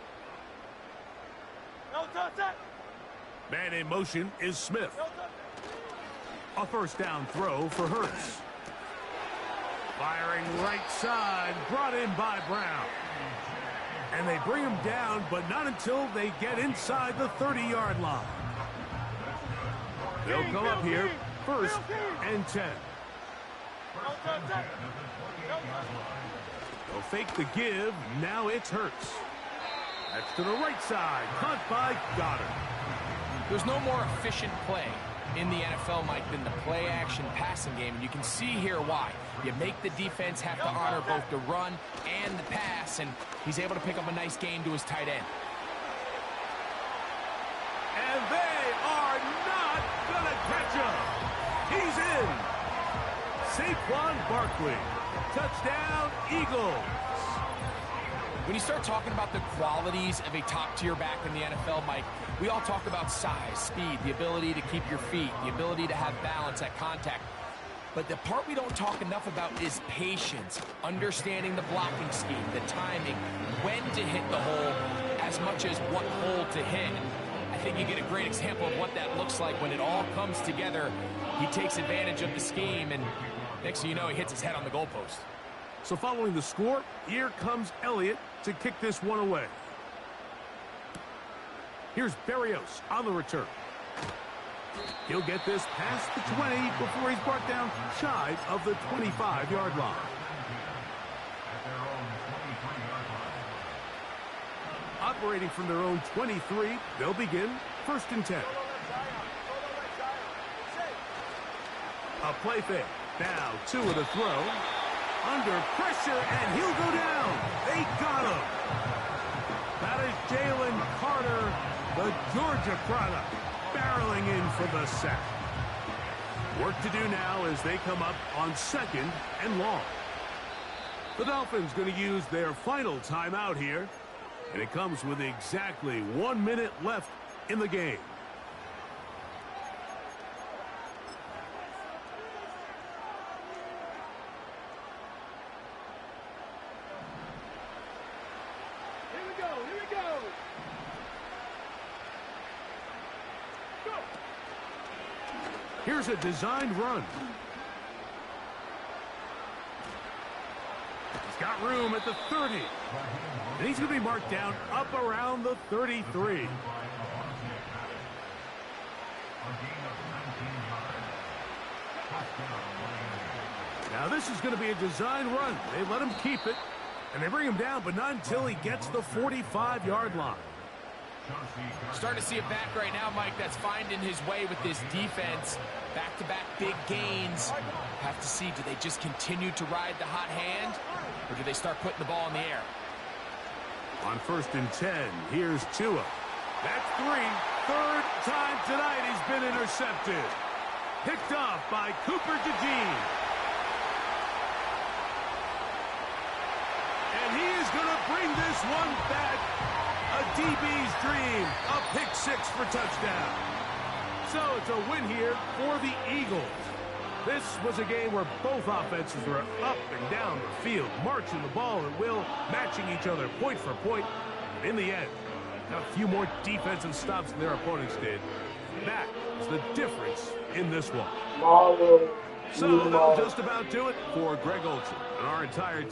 Man in motion is Smith. A 1st down throw for Hurts. Firing right side, brought in by Brown. And they bring him down, but not until they get inside the 30-yard line. They'll come up here, 1st and 10. They'll fake the give. Now it's Hurts. That's to the right side. Caught by Goddard. There's no more efficient play in the NFL, Mike, than the play-action passing game. And you can see here why. You make the defense have to honor both the run and the pass, and he's able to pick up a nice gain to his tight end. And they are not going to catch him. He's in. Saquon Barkley. Touchdown, Eagles. When you start talking about the qualities of a top-tier back in the NFL, Mike, we all talk about size, speed, the ability to keep your feet, the ability to have balance at contact. But the part we don't talk enough about is patience, understanding the blocking scheme, the timing, when to hit the hole, as much as what hole to hit. I think you get a great example of what that looks like when it all comes together. He takes advantage of the scheme, and next thing you know, he hits his head on the goalpost. So following the score, here comes Elliott to kick this one away. Here's Berrios on the return. He'll get this past the 20 before he's brought down shy of the 25-yard line. Operating from their own 23, they'll begin 1st and 10. A play fake. Now 2 of the throw. Under pressure, and he'll go down. They got him. That is Jalen Carter, the Georgia product, barreling in for the sack. Work to do now as they come up on 2nd and long. The Dolphins going to use their final timeout here, and it comes with exactly 1 minute left in the game. Here's a designed run. He's got room at the 30. And he's going to be marked down up around the 33. Now this is going to be a design run. They let him keep it, and they bring him down, but not until he gets the 45-yard line. Starting to see a back right now, Mike, that's finding his way with this defense. Back-to-back big gains. Have to see, do they just continue to ride the hot hand, or do they start putting the ball in the air? On 1st and 10, here's Tua. That's 3. 3rd time tonight he's been intercepted. Picked off by Cooper DeJean. And he is going to bring this one back. A DB's dream, a pick-6 for touchdown. So it's a win here for the Eagles. This was a game where both offenses were up and down the field, marching the ball at will, matching each other point for point. And in the end, got a few more defensive stops than their opponents did. That is the difference in this one. So that'll just about do it for Greg Olsen and our entire team.